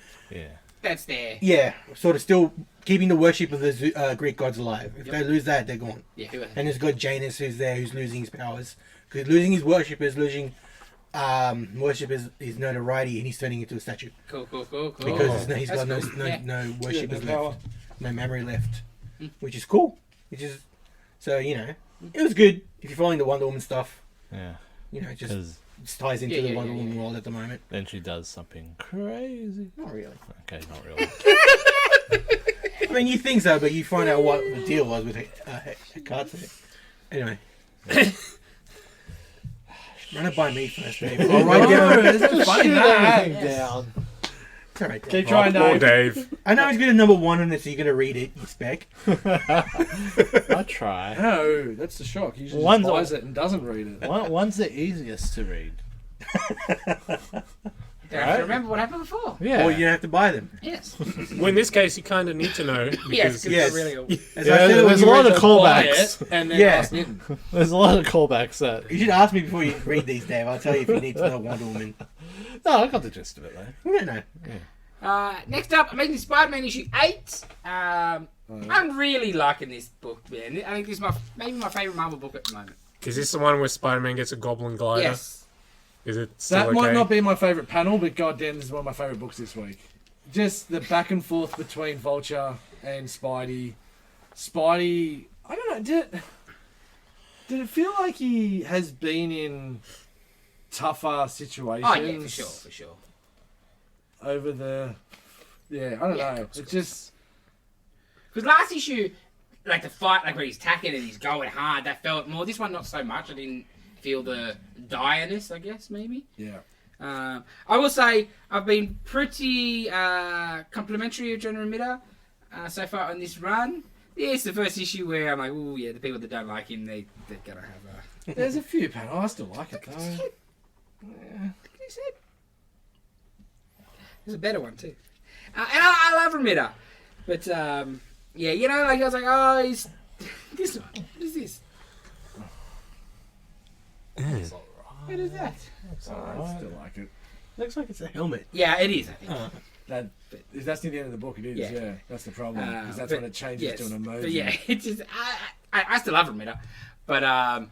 Speaker 2: That's there.
Speaker 5: sort of still keeping the worship of the Greek gods alive. If they lose that, they're gone.
Speaker 2: Yeah, who
Speaker 5: And there's got Janus who's there, who's losing his powers, because losing his worship is losing his notoriety, and he's turning into a statue
Speaker 2: Cool.
Speaker 5: because he's got no worshippers left, no memory left, which is cool. Which is so it was good if you're following the Wonder Woman stuff.
Speaker 3: Yeah.
Speaker 5: It just
Speaker 3: 'Cause
Speaker 5: ties into the Wonder Woman world at the moment.
Speaker 3: then she does something crazy.
Speaker 5: Not really.
Speaker 3: Okay, not really.
Speaker 5: I mean, you think so, but you find out what the deal was with Hecate. Anyway. Run it by me first, Dave. I'll write down.
Speaker 4: There's no funny that.
Speaker 5: Down. It's alright, Dave.
Speaker 4: Keep trying,
Speaker 1: Poor
Speaker 4: Dave.
Speaker 1: Dave.
Speaker 5: I know he's going to number one on this, so you're going to read it, you spec.
Speaker 3: I'll try.
Speaker 4: No, that's the shock. He usually
Speaker 3: One's
Speaker 4: just buys it and doesn't read it.
Speaker 3: One's the easiest to read.
Speaker 2: Don't have to remember what happened before.
Speaker 3: Yeah.
Speaker 5: Or you don't have to buy them.
Speaker 2: Yes.
Speaker 1: Well, in this case, you kind of need to know
Speaker 2: Yes,
Speaker 1: because
Speaker 2: because
Speaker 5: Yes.
Speaker 2: they're really old.
Speaker 5: As
Speaker 3: Yeah,
Speaker 5: I said,
Speaker 3: there's a
Speaker 5: you
Speaker 3: lot
Speaker 5: read
Speaker 3: of
Speaker 5: those-
Speaker 4: Buy
Speaker 3: callbacks.
Speaker 4: it and then
Speaker 5: Yeah.
Speaker 4: ask Nitin.
Speaker 3: There's a lot of callbacks that.
Speaker 5: You should ask me before you read these, Dave. I'll tell you if you need to know Wonder Woman.
Speaker 3: No, I got the gist of it though.
Speaker 5: You don't know.
Speaker 2: Next up, Amazing Spider-Man issue 8. I'm really liking this book, man. I think this is maybe my favourite Marvel book at the moment.
Speaker 1: is this the one where Spider-Man gets a goblin glider?
Speaker 2: Yes.
Speaker 1: Is it still
Speaker 4: That
Speaker 1: okay?
Speaker 4: might not be my favourite panel, but goddamn, this is one of my favourite books this week. Just the back and forth between Vulture and Spidey. Spidey, I don't know, did it feel like he has been in tougher situations?
Speaker 2: Oh, yeah, for sure.
Speaker 4: Over the... Yeah, I don't know. It's just...
Speaker 2: Because last issue, like the fight, like where he's tacking and he's going hard, that felt more. This one, not so much. I didn't feel the direness, I guess, maybe.
Speaker 4: Yeah.
Speaker 2: I will say I've been pretty complimentary of John Romita so far on this run. Yeah, it's the first issue where I'm like, oh yeah, the people that don't like him, they're gonna have a...
Speaker 4: There's a few panels. I still like it, though.
Speaker 2: Yeah. There's a better one, too. And I love Romita. But, yeah, like I was like, oh, he's... this one. What is this? What is that?
Speaker 4: I still like it.
Speaker 5: Looks like it's a helmet.
Speaker 2: Yeah, it is, I think.
Speaker 4: That's near the end of the book, it is, yeah. That's the problem. Because that's
Speaker 2: but-
Speaker 4: when it changes
Speaker 2: yes,
Speaker 4: to an emoji.
Speaker 2: But yeah, it's just... I still love Romita. But,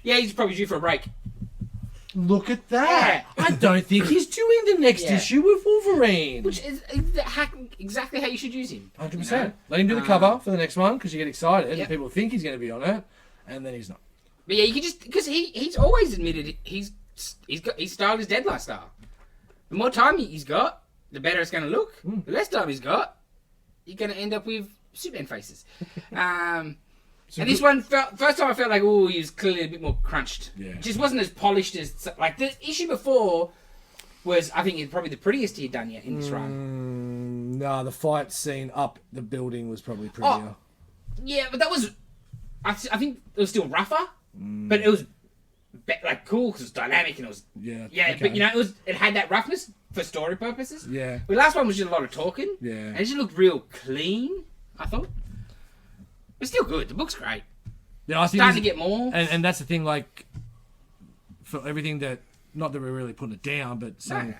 Speaker 2: yeah, he's probably due for a break.
Speaker 4: Look at that! I don't think he's doing the next
Speaker 2: Yeah.
Speaker 4: issue with Wolverine.
Speaker 2: Which is exactly how you should use him.
Speaker 4: 100%. Let him do the cover for the next one because you get excited
Speaker 2: Yep.
Speaker 4: and people think he's going to be on it, and then he's not.
Speaker 2: But yeah, you can just... Because he's always admitted his style is Deadlight style. The more time he's got, the better it's going to look. The less time he's got, you're going to end up with Superman faces. And this one, first time I felt like, oh, he was clearly a bit more crunched.
Speaker 4: Yeah.
Speaker 2: It just wasn't as polished as... Like, the issue before was, I think, probably the prettiest he had done yet in this run.
Speaker 4: No, the fight scene up the building was probably prettier.
Speaker 2: Yeah, but that was... I think it was still rougher, but it was like cool because it was dynamic and it was...
Speaker 4: Yeah.
Speaker 2: Yeah,
Speaker 4: okay.
Speaker 2: but it had that roughness for story purposes.
Speaker 4: Yeah.
Speaker 2: The last one was just a lot of talking.
Speaker 4: Yeah.
Speaker 2: And it just looked real clean, I thought. It's still good. The book's great.
Speaker 4: Yeah, I think
Speaker 2: Starting to get more.
Speaker 4: and that's the thing, like, for everything that, not that we're really putting it down, but saying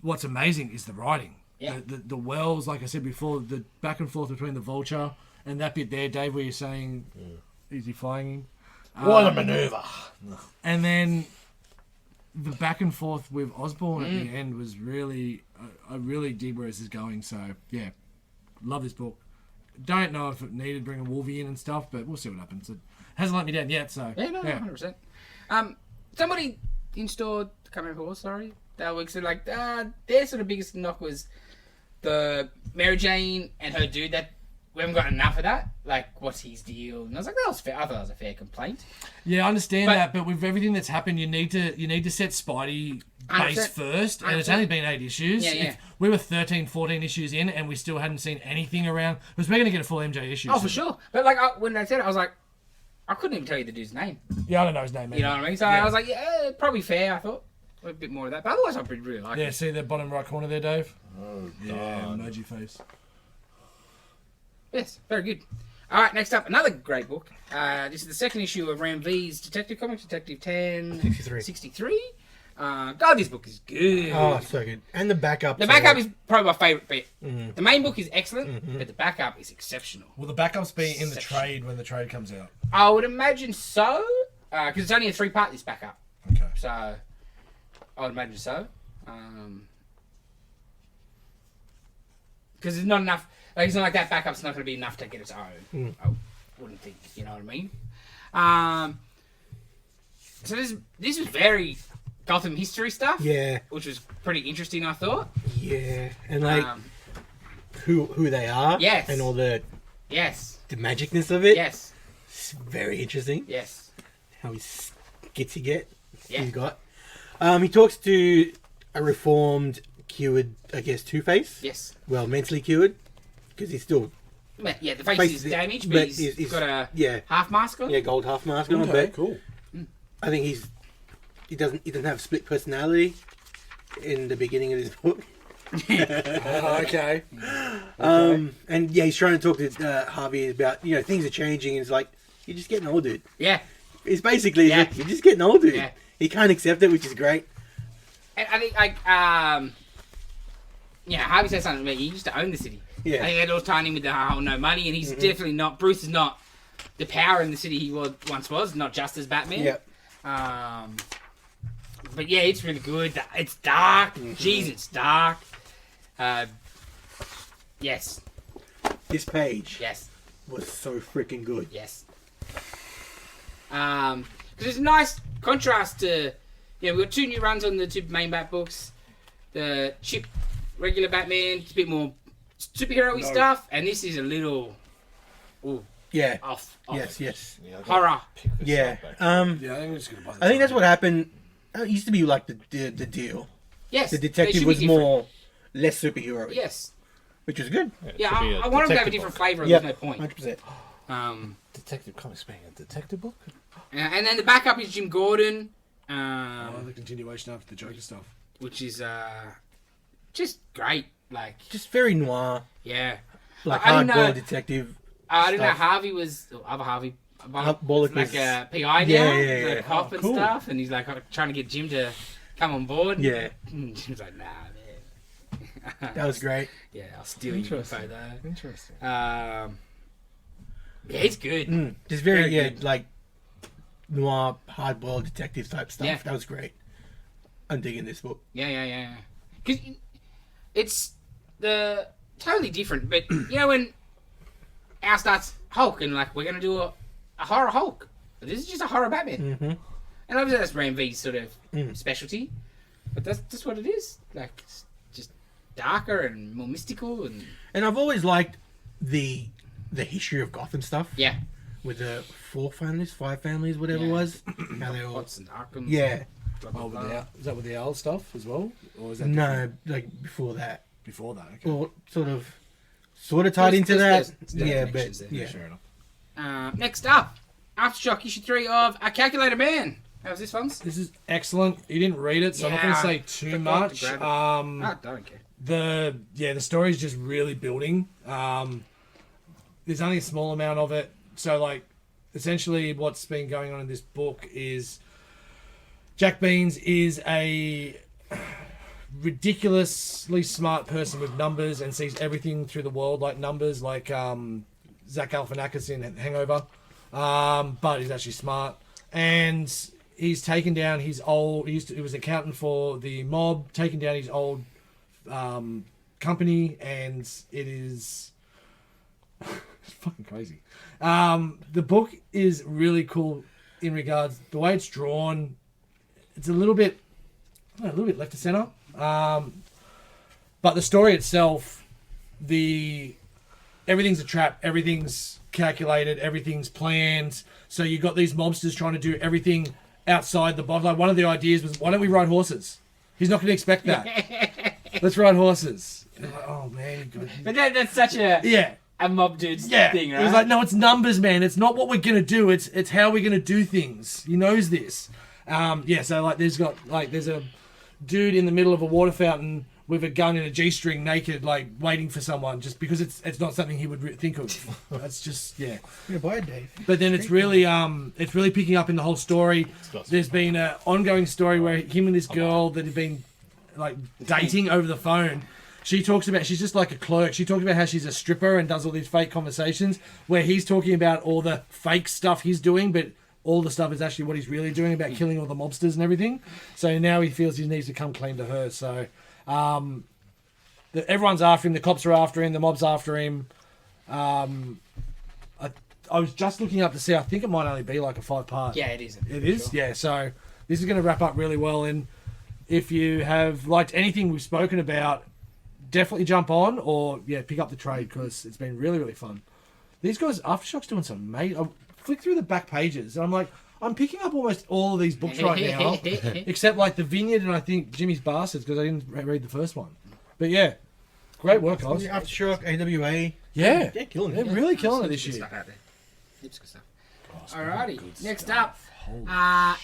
Speaker 4: what's amazing is the writing.
Speaker 2: Yeah.
Speaker 4: The wells, like I said before, the back and forth between the Vulture and that bit there, Dave, where you're saying, is he flying him?
Speaker 3: What a maneuver!
Speaker 4: And then the back and forth with Osborn at the end was really, I really dig where this is going. So, yeah, love this book. Don't know if it needed bringing Wolvie in and stuff, but we'll see what happens. It hasn't let me down yet, so...
Speaker 2: Yeah, no, 100%. Somebody in store, I can't remember who it was, sorry, that week said, like, their sort of biggest knock was the Mary Jane and her dude that we haven't got enough of that. Like, what's his deal? And I was like, that was fair. I thought that was a fair complaint.
Speaker 4: Yeah, I understand
Speaker 2: But-
Speaker 4: that, but with everything that's happened, you need to set Spidey base
Speaker 2: 100%.
Speaker 4: first, and it's only been 8 issues.
Speaker 2: Yeah, yeah.
Speaker 4: If we were 13, 14 issues in, and we still hadn't seen anything around, because we're going to get a full MJ issue.
Speaker 2: Oh, for
Speaker 4: soon.
Speaker 2: sure. But like, when they said it, I was like, I couldn't even tell you the dude's name.
Speaker 4: Yeah, I don't know his name.
Speaker 2: You know what I mean? So I was like, yeah, probably fair. I thought a bit more of that, but otherwise, I really like
Speaker 4: Yeah,
Speaker 2: it.
Speaker 4: see the bottom right corner there, Dave? Yeah, emoji face.
Speaker 2: Yes, very good. All right, next up, another great book. This is the second issue of Ram V's Detective Comics, Detective 1063. God, this book is good.
Speaker 5: Oh, so good. And the backup.
Speaker 2: The backup is probably my favourite bit. The main book is excellent, but the backup is exceptional.
Speaker 4: Will the backups be in the
Speaker 2: Section.
Speaker 4: trade when the trade comes out?
Speaker 2: I would imagine so, because it's only a 3-part, this backup.
Speaker 4: Okay.
Speaker 2: So, I would imagine so. Because there's not enough, like, it's not like that backup's not going to be enough to get its own. I wouldn't think, you know what I mean? So this was very Gotham history stuff.
Speaker 5: Yeah,
Speaker 2: Which was pretty interesting, I thought.
Speaker 5: yeah. And like
Speaker 2: Um,
Speaker 5: who they are.
Speaker 2: Yes.
Speaker 5: And all the
Speaker 2: yes.
Speaker 5: magicness of it.
Speaker 2: Yes.
Speaker 5: It's very interesting.
Speaker 2: Yes.
Speaker 5: How he's gets he get.
Speaker 2: Yeah.
Speaker 5: He's got. He talks to a reformed, cured, I guess, Two-Face.
Speaker 2: Yes.
Speaker 5: Well, mentally cured, because he's still
Speaker 2: Yeah, the face
Speaker 5: Face
Speaker 2: is
Speaker 5: is-
Speaker 2: damaged,
Speaker 5: but
Speaker 2: but he's got a
Speaker 5: yeah
Speaker 2: half mask on.
Speaker 5: gold half mask on.
Speaker 4: Okay,
Speaker 5: But
Speaker 4: cool.
Speaker 5: I think he doesn't have split personality in the beginning of this book.
Speaker 4: Okay.
Speaker 5: And yeah, he's trying to talk to Harvey about things are changing. And it's like you're just getting old, dude.
Speaker 2: Yeah.
Speaker 5: It's basically
Speaker 2: Yeah.
Speaker 5: like, you're just getting old, dude.
Speaker 2: Yeah.
Speaker 5: He can't accept it, which is great.
Speaker 2: And I think, like, Harvey said something to me. He used to own the city.
Speaker 5: Yeah.
Speaker 2: I think that all tying in with the whole no money, and he's definitely not. Bruce is not the power in the city he once was, not just as Batman.
Speaker 5: Yep.
Speaker 2: But yeah, it's really good. It's dark. Jeez, it's dark. Yes.
Speaker 5: This page
Speaker 2: Yes.
Speaker 5: was so freaking good.
Speaker 2: Yes. Because it's a nice contrast to, we've got 2 new runs on the 2 main Bat books. The Chip regular Batman, it's a bit more superhero-y stuff, and this is a little
Speaker 5: Yeah.
Speaker 2: off.
Speaker 5: Yes.
Speaker 3: Yeah, I got
Speaker 2: Horror.
Speaker 3: pick this
Speaker 5: Yeah.
Speaker 3: up, actually.
Speaker 4: Yeah, I think I'm just gonna buy this.
Speaker 5: I think that's what happened. It used to be like the deal.
Speaker 2: Yes.
Speaker 5: The
Speaker 2: they
Speaker 5: detective
Speaker 2: should be
Speaker 5: was
Speaker 2: different.
Speaker 5: more less superhero,
Speaker 2: yes.
Speaker 5: which was good.
Speaker 3: it
Speaker 2: Yeah,
Speaker 3: should be
Speaker 2: I want them to have a
Speaker 3: detective
Speaker 2: different
Speaker 3: book.
Speaker 2: flavour.
Speaker 5: Yep.
Speaker 2: There's no point.
Speaker 5: 100%.
Speaker 3: Detective Comics being a detective book?
Speaker 2: And then the backup is Jim Gordon,
Speaker 4: the continuation after the Joker stuff.
Speaker 2: which is just great. Like,
Speaker 5: Just very noir,
Speaker 2: yeah.
Speaker 5: like
Speaker 2: I didn't
Speaker 5: hardcore
Speaker 2: know-
Speaker 5: detective.
Speaker 2: I didn't know
Speaker 5: stuff.
Speaker 2: Harvey was other Harvey.
Speaker 5: Bullock
Speaker 2: like
Speaker 5: was-
Speaker 2: a PI
Speaker 5: Yeah,
Speaker 2: now,
Speaker 5: yeah,
Speaker 2: like
Speaker 5: yeah.
Speaker 2: a cop and
Speaker 5: Cool.
Speaker 2: stuff, and he's like trying to get Jim to come on board.
Speaker 5: Yeah,
Speaker 2: And Jim's like, nah, man.
Speaker 5: that was great.
Speaker 2: Yeah, I'll steal your info though.
Speaker 3: Interesting.
Speaker 2: Yeah, it's good.
Speaker 5: Just very,
Speaker 2: Very good.
Speaker 5: like noir, hard-boiled detective type stuff.
Speaker 2: Yeah.
Speaker 5: That was great. I'm digging this book.
Speaker 2: Yeah. Because it's totally different. But when Al starts Hulk and like we're gonna do a horror Hulk. This is just a horror Batman.
Speaker 5: Mm-hmm.
Speaker 2: And obviously that's Ram V's sort of specialty. But that's just what it is. Like it's just darker and more mystical and
Speaker 5: And I've always liked the history of Gotham stuff.
Speaker 2: yeah.
Speaker 5: With the 5 families, whatever it
Speaker 2: Yeah.
Speaker 5: was. How they all.
Speaker 2: Lots and Arkham.
Speaker 5: Yeah.
Speaker 2: Blah, blah,
Speaker 4: Oh, with
Speaker 2: blah.
Speaker 4: is that with the owl stuff as well, or is that
Speaker 5: No, like before that.
Speaker 4: before that? Okay.
Speaker 5: Or sort of tied into
Speaker 2: there's
Speaker 5: that. Yeah, but
Speaker 2: connections there.
Speaker 5: yeah.
Speaker 4: Fair enough.
Speaker 2: Next up, Aftershock issue 3 of A Calculator Man. How's this one?
Speaker 4: This is excellent. You didn't read it, so I'm not
Speaker 2: Yeah,
Speaker 4: going to say too
Speaker 2: forgot
Speaker 4: much.
Speaker 2: to grab it. I don't care.
Speaker 4: The story is just really building. There's only a small amount of it, so like essentially what's been going on in this book is Jack Beans is a ridiculously smart person with numbers and sees everything through the world like numbers, like Zach Galifianakis in Hangover, but he's actually smart, and he's taken down his old. He was an accountant for the mob, taken down his old company, and it is fucking crazy. The book is really cool in regards the way it's drawn. It's a little bit left to center, but the story itself, the everything's a trap, everything's calculated, everything's planned. So you got these mobsters trying to do everything outside the box. Like one of the ideas was, why don't we ride horses? He's not going to expect that. Let's ride horses. And I'm like, oh man,
Speaker 2: But that's such a mob dude's thing, right?
Speaker 4: It was like, no, it's numbers, man. It's not what we're gonna do. It's how we're gonna do things. He knows this. So like, there's a dude in the middle of a water fountain with a gun and a G-string, naked, like waiting for someone, just because it's not something he would think of. That's just
Speaker 5: You're gonna buy it, Dave.
Speaker 4: But then it's really picking up in the whole story. There's been an ongoing story where him and this girl that have been like dating over the phone. She talks about, she's just like a clerk. She talks about how she's a stripper and does all these fake conversations where he's talking about all the fake stuff he's doing, but all the stuff is actually what he's really doing about killing all the mobsters and everything. So now he feels he needs to come clean to her. So everyone's after him. The cops are after him. The mob's after him. I was just looking up to see. I think it might only be like a 5-part.
Speaker 2: Yeah, it is.
Speaker 4: It is? Sure. Yeah, so this is going to wrap up really well. And if you have liked anything we've spoken about, definitely jump on or pick up the trade because it's been really, really fun. These guys, Aftershock's doing some mate. I flick through the back pages and I'm like, I'm picking up almost all of these books right now, except like the Vineyard and I think Jimmy's Bastards because I didn't read the first one. But yeah, great work, guys.
Speaker 5: Aftershock, AWA.
Speaker 4: Yeah,
Speaker 5: they're killing
Speaker 4: They're
Speaker 5: it.
Speaker 4: really killing it this year.
Speaker 2: Stuff out there. Heaps of stuff. Alrighty, next up,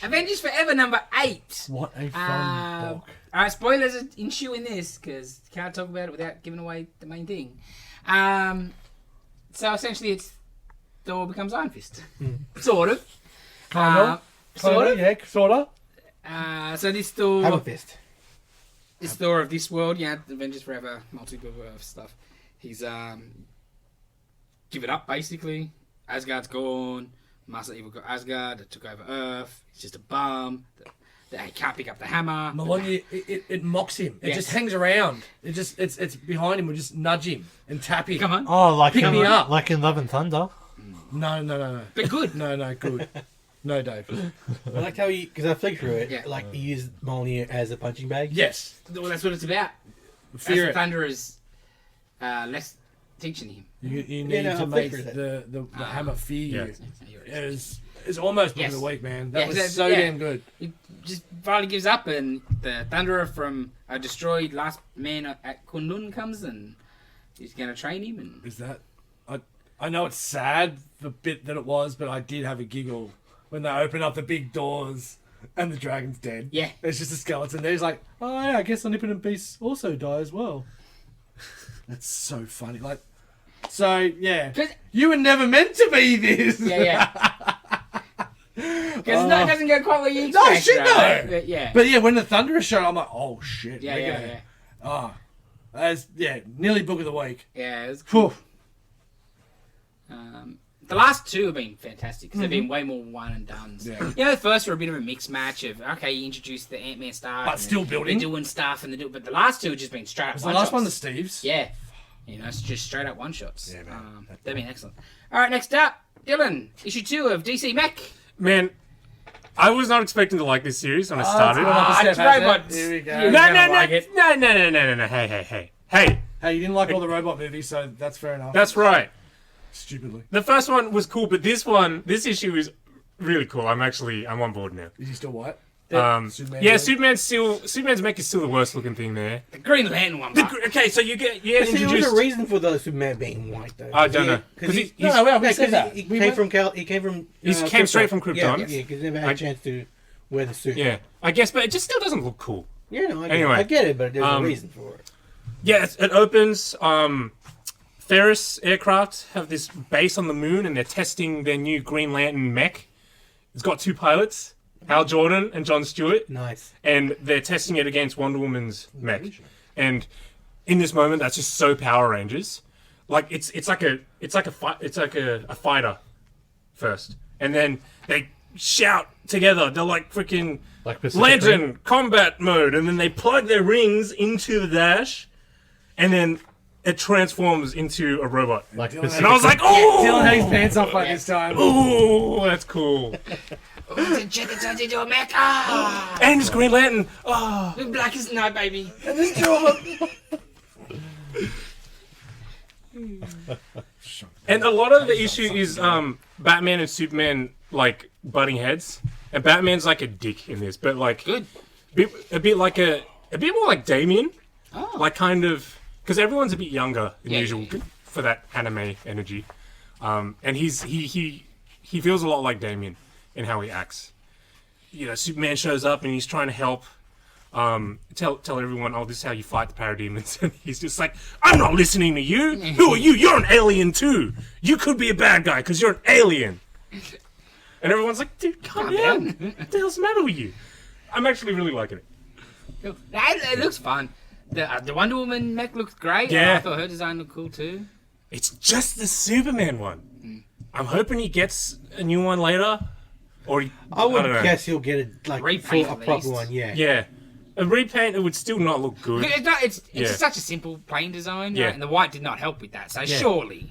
Speaker 2: Avengers Forever number 8.
Speaker 4: What a fun book.
Speaker 2: Alright, spoilers ensue in this because can't talk about it without giving away the main thing. So essentially, it's Thor becomes Iron Fist, sort of.
Speaker 4: Kind of. Yeah, sort of.
Speaker 2: So this Thor,
Speaker 5: Hammer Fist.
Speaker 2: this Thor of this world, Avengers Forever, multiple Earth stuff. He's give it up basically. Asgard's gone. Master Evil got Asgard. That took over Earth. He's just a bum. He can't pick up the hammer.
Speaker 4: Maloney, it mocks him. It just hangs around. It's behind him. We just nudge him and tap him.
Speaker 2: Come on.
Speaker 3: Oh, like
Speaker 4: Pick me up.
Speaker 3: like in Love and Thunder.
Speaker 4: No.
Speaker 2: But good.
Speaker 4: No, good. No, Dave.
Speaker 5: I like how because I flicked through it,
Speaker 2: Yeah.
Speaker 5: like he used Mjolnir as a punching bag.
Speaker 4: Yes.
Speaker 2: Well, that's what it's about.
Speaker 4: Fear
Speaker 2: As
Speaker 4: it.
Speaker 2: the Thunder is less teaching him.
Speaker 4: You need
Speaker 5: no,
Speaker 4: to
Speaker 5: I'll
Speaker 4: make
Speaker 5: flick
Speaker 4: the hammer fear you.
Speaker 1: Yeah.
Speaker 4: It's almost book
Speaker 2: Yes.
Speaker 4: of the week, man. That
Speaker 2: Yeah,
Speaker 4: was
Speaker 2: so-
Speaker 4: so
Speaker 2: yeah.
Speaker 4: damn good.
Speaker 2: He just finally gives up, and the Thunderer from a destroyed last man at Kunlun comes, and he's going to train him. And
Speaker 4: Is that? I know it's sad the bit that it was, but I did have a giggle when they open up the big doors and the dragon's dead.
Speaker 2: Yeah.
Speaker 4: It's just a skeleton there. He's like, oh yeah, I guess Omnipotent Beast also die as well. That's so funny. Like, so yeah,
Speaker 2: 'Cause-
Speaker 4: you were never meant to be this.
Speaker 2: yeah. Because it doesn't go quite what you
Speaker 4: No,
Speaker 2: expect.
Speaker 4: shit,
Speaker 2: right?
Speaker 4: no.
Speaker 2: But yeah.
Speaker 4: But yeah, when the Thunderer showed, I'm like, oh shit.
Speaker 2: yeah,
Speaker 4: they're
Speaker 2: yeah,
Speaker 4: gonna-
Speaker 2: yeah.
Speaker 4: That's nearly book of the week.
Speaker 2: Yeah, it was
Speaker 4: Whew.
Speaker 2: the last two have been fantastic because they've been way more one and dones.
Speaker 4: Yeah.
Speaker 2: You know, the first were a bit of a mixed match of you introduced the Ant-Man star,
Speaker 4: But
Speaker 2: and
Speaker 4: still
Speaker 2: they're
Speaker 4: building.
Speaker 2: doing stuff, but the last two have just been straight up.
Speaker 4: Was the last one the
Speaker 2: one-shots.
Speaker 4: Steves?
Speaker 2: Yeah, it's just straight up one shots.
Speaker 4: Yeah, man.
Speaker 2: They've been excellent. All right, next up, Dylan, issue 2 of DC Mech.
Speaker 1: Man, I was not expecting to like this series when I started.
Speaker 2: It's robots.
Speaker 4: Here we go.
Speaker 2: You're
Speaker 1: No,
Speaker 2: gonna
Speaker 1: no, no,
Speaker 2: like it.
Speaker 1: no. Hey.
Speaker 4: Hey, you didn't like all the robot movies, so that's fair enough.
Speaker 1: That's right.
Speaker 4: Stupidly.
Speaker 1: The first one was cool, but this issue is really cool. I'm on board now.
Speaker 4: Is he still white?
Speaker 1: Superman
Speaker 4: good?
Speaker 1: Superman's mech is still the worst looking thing there.
Speaker 2: The Green Lantern one. Mark.
Speaker 1: Okay, so you get
Speaker 5: There was
Speaker 1: introduced.
Speaker 5: a reason for the Superman being white, though.
Speaker 1: I don't know.
Speaker 5: Because he,
Speaker 1: He's-
Speaker 4: we said that.
Speaker 5: he came from He came from.
Speaker 1: He came straight from Krypton.
Speaker 5: Yeah, because he never had a chance to wear the suit.
Speaker 1: Yeah, I guess, but it just still doesn't look cool.
Speaker 5: Yeah, no,
Speaker 1: Anyway,
Speaker 5: I get it, but there's a reason for it.
Speaker 1: Yeah, it opens. Ferris aircraft have this base on the moon, and they're testing their new Green Lantern mech. It's got 2 pilots, Hal Jordan and John Stewart,
Speaker 5: Nice.
Speaker 1: and they're testing it against Wonder Woman's mech. And in this moment, that's just so Power Rangers. Like it's like a fighter first, and then they shout together. They're like freaking
Speaker 3: Like Pacific Rim.
Speaker 1: Legend combat mode, and then they plug their rings into the dash, and then it transforms into a robot.
Speaker 3: Like
Speaker 4: Dylan
Speaker 3: Pacific
Speaker 1: And I was like,
Speaker 4: Dylan
Speaker 1: oh,
Speaker 4: had his pants off like this time.
Speaker 1: oh, that's cool.
Speaker 2: Check it out into a mech. Ah,
Speaker 1: And it's Green Lantern. Oh,
Speaker 2: black as night, baby.
Speaker 4: And there's 2 of them.
Speaker 1: And a lot of the issue is Batman and Superman like butting heads, and Batman's like a dick in this, but like
Speaker 2: Good.
Speaker 1: a bit more like Damien,
Speaker 2: Oh.
Speaker 1: like kind of because everyone's a bit younger than
Speaker 2: Yeah,
Speaker 1: usual
Speaker 2: yeah.
Speaker 1: for that anime energy, and he feels a lot like Damien in how he acts. You know, Superman shows up and he's trying to help. Tell everyone, oh, this is how you fight the parademons. And he's just like, I'm not listening to you. Who are you? You're an alien too. You could be a bad guy because you're an alien. And everyone's like, dude, calm down. What the hell's the matter with you? I'm actually really liking it.
Speaker 2: Cool. It looks fun. The Wonder Woman mech looks great.
Speaker 1: Yeah.
Speaker 2: I thought her design looked cool too.
Speaker 1: It's just the Superman one. I'm hoping he gets a new one later. Or
Speaker 5: I would
Speaker 1: don't know.
Speaker 5: guess he'll get a
Speaker 2: Repaint
Speaker 5: a
Speaker 2: at
Speaker 5: proper
Speaker 2: least.
Speaker 5: one. Yeah.
Speaker 1: Yeah. A repaint, it would still not look good.
Speaker 2: It's
Speaker 1: Yeah.
Speaker 2: such a simple, plain design,
Speaker 1: Yeah.
Speaker 2: right? And the white did not help with that. So surely.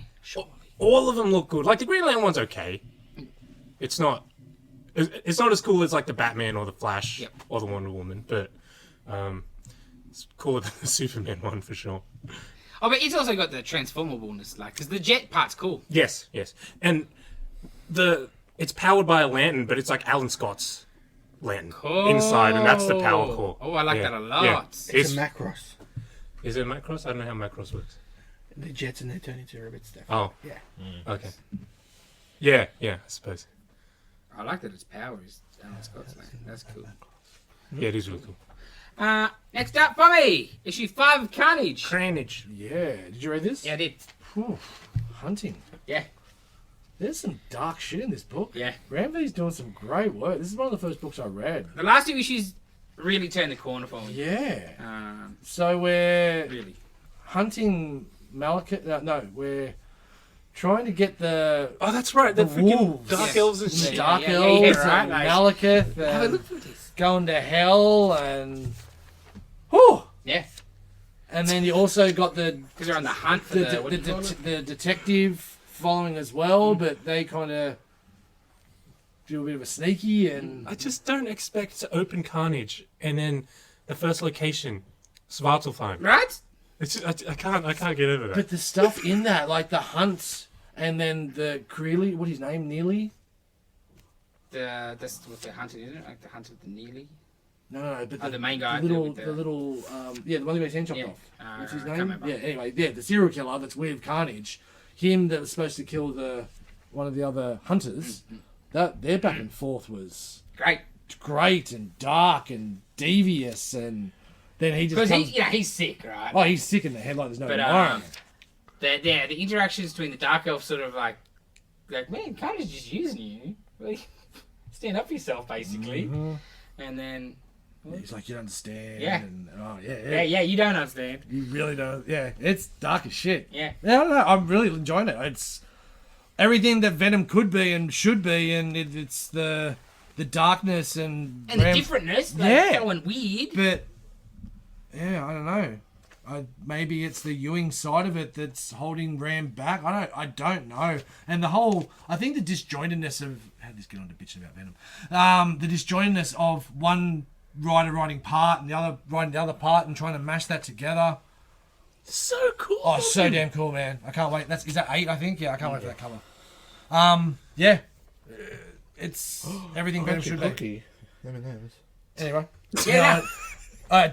Speaker 1: All of them look good. Like the Green Lantern one's okay. It's not as cool as like the Batman or the Flash
Speaker 2: Yep.
Speaker 1: or the Wonder Woman, but it's cooler than the Superman one for sure.
Speaker 2: Oh, but it's also got the transformableness, like, because the jet part's cool.
Speaker 1: Yes, and it's powered by a lantern, but it's like Alan Scott's lantern inside, and that's the power core.
Speaker 2: Oh, I like that a lot.
Speaker 1: Yeah.
Speaker 5: It's a Macross.
Speaker 1: Is it Macross? I don't know how Macross works.
Speaker 5: The jets and they turn into rabbit stuff.
Speaker 1: Oh,
Speaker 5: Yeah.
Speaker 1: okay. Yeah, I suppose.
Speaker 2: I like that its power is Alan Scott's lantern. That's cool.
Speaker 1: Yeah, it is really cool.
Speaker 2: Next up for me, issue 5 of Carnage.
Speaker 1: Carnage.
Speaker 4: Yeah. Did you read this?
Speaker 2: Yeah, I did.
Speaker 4: Whew. Hunting.
Speaker 2: Yeah,
Speaker 4: There's some dark shit in this book.
Speaker 2: yeah.
Speaker 4: Ramsey's doing some great work. This is one of the first books I read.
Speaker 2: The last 2 issues really turned the corner for me.
Speaker 4: Yeah. So we're
Speaker 2: Really.
Speaker 4: hunting Malekith. No, we're trying to get the
Speaker 1: Oh, that's right. The
Speaker 4: The
Speaker 1: freaking
Speaker 4: wolves.
Speaker 1: Dark
Speaker 2: Yes.
Speaker 1: Elves and
Speaker 2: Yeah,
Speaker 1: shit.
Speaker 4: Dark
Speaker 2: yeah,
Speaker 4: Elves
Speaker 2: right,
Speaker 4: and
Speaker 2: like-
Speaker 4: Malekith
Speaker 2: Have a
Speaker 4: and
Speaker 2: look through this.
Speaker 4: going to hell and whew.
Speaker 2: Yeah,
Speaker 4: And then you also got the
Speaker 2: because they're on the hunt for
Speaker 4: the detective following as well, but they kind of do a bit of a sneaky and
Speaker 1: I just don't expect to open Carnage and then the first location, Svartalfheim.
Speaker 2: right?
Speaker 1: It's just, I can't get over that.
Speaker 4: but the stuff in that, like the hunts and then the Creely, what is his name, Neely?
Speaker 2: That's what they're hunting, isn't it? Like the hunt of the Neely.
Speaker 4: No, but
Speaker 2: The main guy.
Speaker 4: the little,
Speaker 2: with
Speaker 4: the little, the one who gets hand chopped
Speaker 2: Yeah.
Speaker 4: off. What's his
Speaker 2: I can't
Speaker 4: name?
Speaker 2: remember.
Speaker 4: Yeah, anyway, the serial killer that's with Carnage, him that was supposed to kill one of the other hunters. That their back and forth was
Speaker 2: Great.
Speaker 4: great and dark and devious, and then he just
Speaker 2: Because
Speaker 4: comes,
Speaker 2: he's sick, right?
Speaker 4: oh, he's sick in the head like there's no
Speaker 2: But,
Speaker 4: tomorrow.
Speaker 2: the interactions between the Dark Elves sort of like man, Carnage is just using you. Like, stand up for yourself, basically.
Speaker 4: Mm-hmm.
Speaker 2: And then,
Speaker 4: He's like, you don't understand.
Speaker 2: Yeah.
Speaker 4: And, oh yeah.
Speaker 2: yeah, you don't understand.
Speaker 4: You really don't. Yeah, it's dark as shit.
Speaker 2: Yeah.
Speaker 4: I don't know. I'm really enjoying it. It's everything that Venom could be and should be, and it's the darkness and
Speaker 2: And the differentness, like,
Speaker 4: Yeah.
Speaker 2: going weird.
Speaker 4: But yeah, I don't know. Maybe it's the Ewing side of it that's holding Ram back. I don't know. And I think the disjointedness of how did this get on to bitching about Venom? The disjointedness of one writer writing part and the other writing the other part and trying to mash that together.
Speaker 1: So cool.
Speaker 4: Oh, so damn cool, man! I can't wait. Is that 8? I think. Yeah, I can't wait for that cover. Yeah, it's everything Venom should be.
Speaker 3: Cookie. M&M's.
Speaker 4: Anyway,
Speaker 2: Yeah.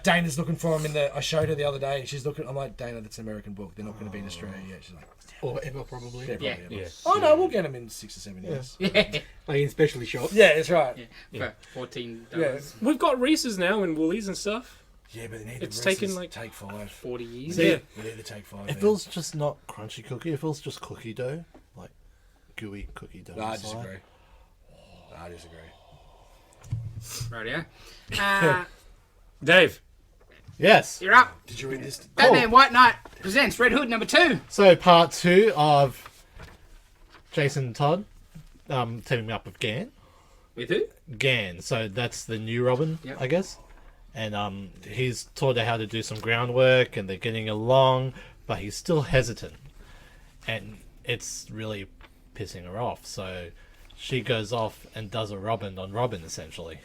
Speaker 4: Dana's looking for him I showed her the other day. She's looking. I'm like, Dana, that's an American book. They're not going to be in Australia yet. She's like,
Speaker 5: Or ever, probably.
Speaker 4: yeah,
Speaker 2: Yeah.
Speaker 4: probably.
Speaker 1: Yeah.
Speaker 4: Oh no, we'll get them in 6 or 7 years.
Speaker 2: Yeah.
Speaker 5: Like in specialty shops.
Speaker 4: Yeah, that's right.
Speaker 2: For $14.
Speaker 4: Yeah,
Speaker 1: We've got Reese's now and Woolies and stuff.
Speaker 4: yeah, but they need
Speaker 1: It's
Speaker 4: the
Speaker 1: taken,
Speaker 4: races.
Speaker 1: like,
Speaker 4: take 5.
Speaker 2: 40 years.
Speaker 1: Yeah.
Speaker 4: We need to take 5.
Speaker 3: It
Speaker 4: man.
Speaker 3: feels just not crunchy cookie. It feels just cookie dough, like gooey cookie dough.
Speaker 4: No, I
Speaker 3: inside.
Speaker 4: disagree. I disagree.
Speaker 2: Rightio.
Speaker 1: Dave.
Speaker 3: Yes.
Speaker 2: You're up.
Speaker 4: Did you read this?
Speaker 2: Batman White Knight presents Red Hood number 2.
Speaker 3: So part 2 of Jason Todd teaming up with
Speaker 2: With who?
Speaker 3: Gan. So that's the new Robin,
Speaker 2: Yep.
Speaker 3: I guess. And he's taught her how to do some groundwork, and they're getting along, but he's still hesitant, and it's really pissing her off. So she goes off and does a Robin on Robin, essentially,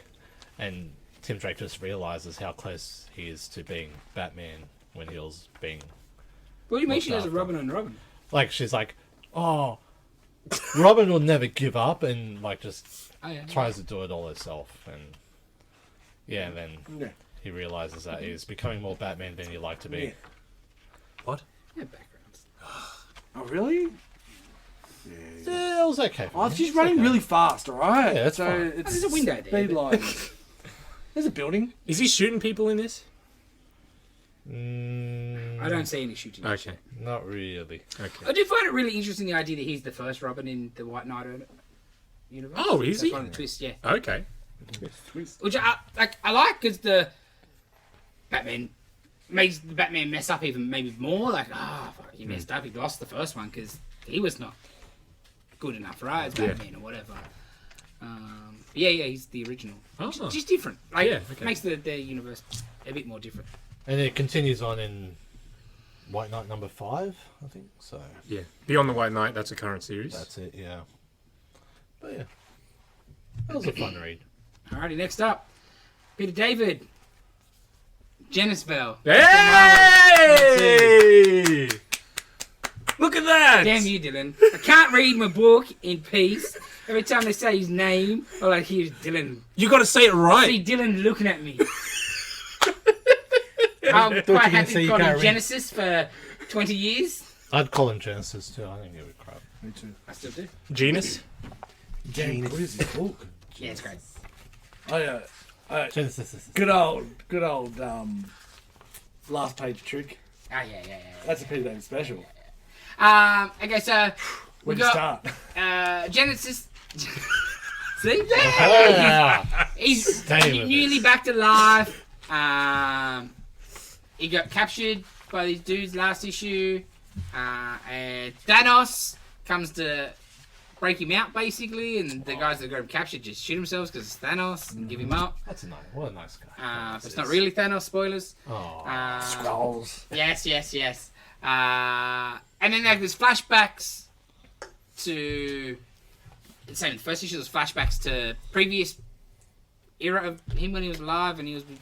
Speaker 3: and Tim Drake just realizes how close he is to being Batman when he was being
Speaker 2: What do you mean she
Speaker 3: Looked
Speaker 2: does a
Speaker 3: after.
Speaker 2: Robin on Robin?
Speaker 3: like, she's like, oh, Robin will never give up and like just
Speaker 2: Oh, yeah.
Speaker 3: tries to do it all herself, and then
Speaker 4: Yeah.
Speaker 3: he realizes that he's becoming more Batman than he'd like to be.
Speaker 4: Yeah.
Speaker 1: What?
Speaker 2: Yeah, backgrounds.
Speaker 4: Oh, really?
Speaker 3: Yeah, it was okay. for
Speaker 4: Oh,
Speaker 3: me.
Speaker 4: she's
Speaker 3: It's
Speaker 4: running
Speaker 3: okay.
Speaker 4: really fast, alright?
Speaker 3: Yeah, that's
Speaker 4: so
Speaker 3: fine.
Speaker 4: It's
Speaker 2: There's a window there,
Speaker 4: speed
Speaker 2: but-
Speaker 4: lines. There's a building.
Speaker 1: Is he shooting people in this?
Speaker 3: Mm,
Speaker 2: I don't see any shooting.
Speaker 1: Okay.
Speaker 3: not really.
Speaker 1: Okay.
Speaker 2: I do find it really interesting the idea that he's the first Robin in the White Knight universe.
Speaker 1: Oh, is
Speaker 2: That's
Speaker 1: he?
Speaker 2: one of the twists, yeah.
Speaker 1: Okay.
Speaker 2: Which I like because the Batman makes the Batman mess up even maybe more. Like, fuck, he messed up. He lost the first one because he was not good enough, right? As Batman or whatever. Yeah, he's the original.
Speaker 1: Oh.
Speaker 2: Just different. Like,
Speaker 1: Yeah, okay.
Speaker 2: makes the universe a bit more different.
Speaker 3: And it continues on in White Knight number 5, I think. So
Speaker 1: Yeah. Beyond the White Knight, that's a current series.
Speaker 3: that's it. Yeah. But yeah, that was a fun read.
Speaker 2: Alrighty, next up, Peter David, Genis-Vell.
Speaker 1: Hey! Look at that!
Speaker 2: Damn you, Dylan. I can't read my book in peace. Every time they say his name, all I hear is Dylan.
Speaker 1: You got to say it
Speaker 2: I
Speaker 1: right.
Speaker 2: see Dylan looking at me. I'm
Speaker 5: thought you were
Speaker 2: quite
Speaker 5: gonna
Speaker 2: happy
Speaker 5: say you
Speaker 2: to call
Speaker 5: can't
Speaker 2: him
Speaker 5: read.
Speaker 2: Genesis for 20 years.
Speaker 3: I'd call him Genesis too. I think it would crap.
Speaker 4: Me too.
Speaker 2: I still do.
Speaker 1: Genus?
Speaker 4: What is this book?
Speaker 2: Yeah, it's great.
Speaker 4: Oh yeah.
Speaker 3: Genesis.
Speaker 4: Good old last page trick.
Speaker 2: Oh, yeah.
Speaker 4: That's a Peter David special.
Speaker 2: Okay, so we
Speaker 4: Where do you
Speaker 2: got
Speaker 4: start?
Speaker 2: Genesis. See?
Speaker 3: Yeah.
Speaker 2: He's
Speaker 3: Stay with
Speaker 2: newly back to life. He got captured by these dudes last issue. And Thanos comes to break him out, basically. And the guys that got him captured just shoot themselves because it's Thanos and give him up.
Speaker 3: That's nice. What a nice guy.
Speaker 2: But it's not really Thanos, spoilers.
Speaker 3: Oh.
Speaker 4: Scrolls.
Speaker 2: Yes. And then there's flashbacks to... Same, the first issue was flashbacks to previous era of him when he was alive and he was with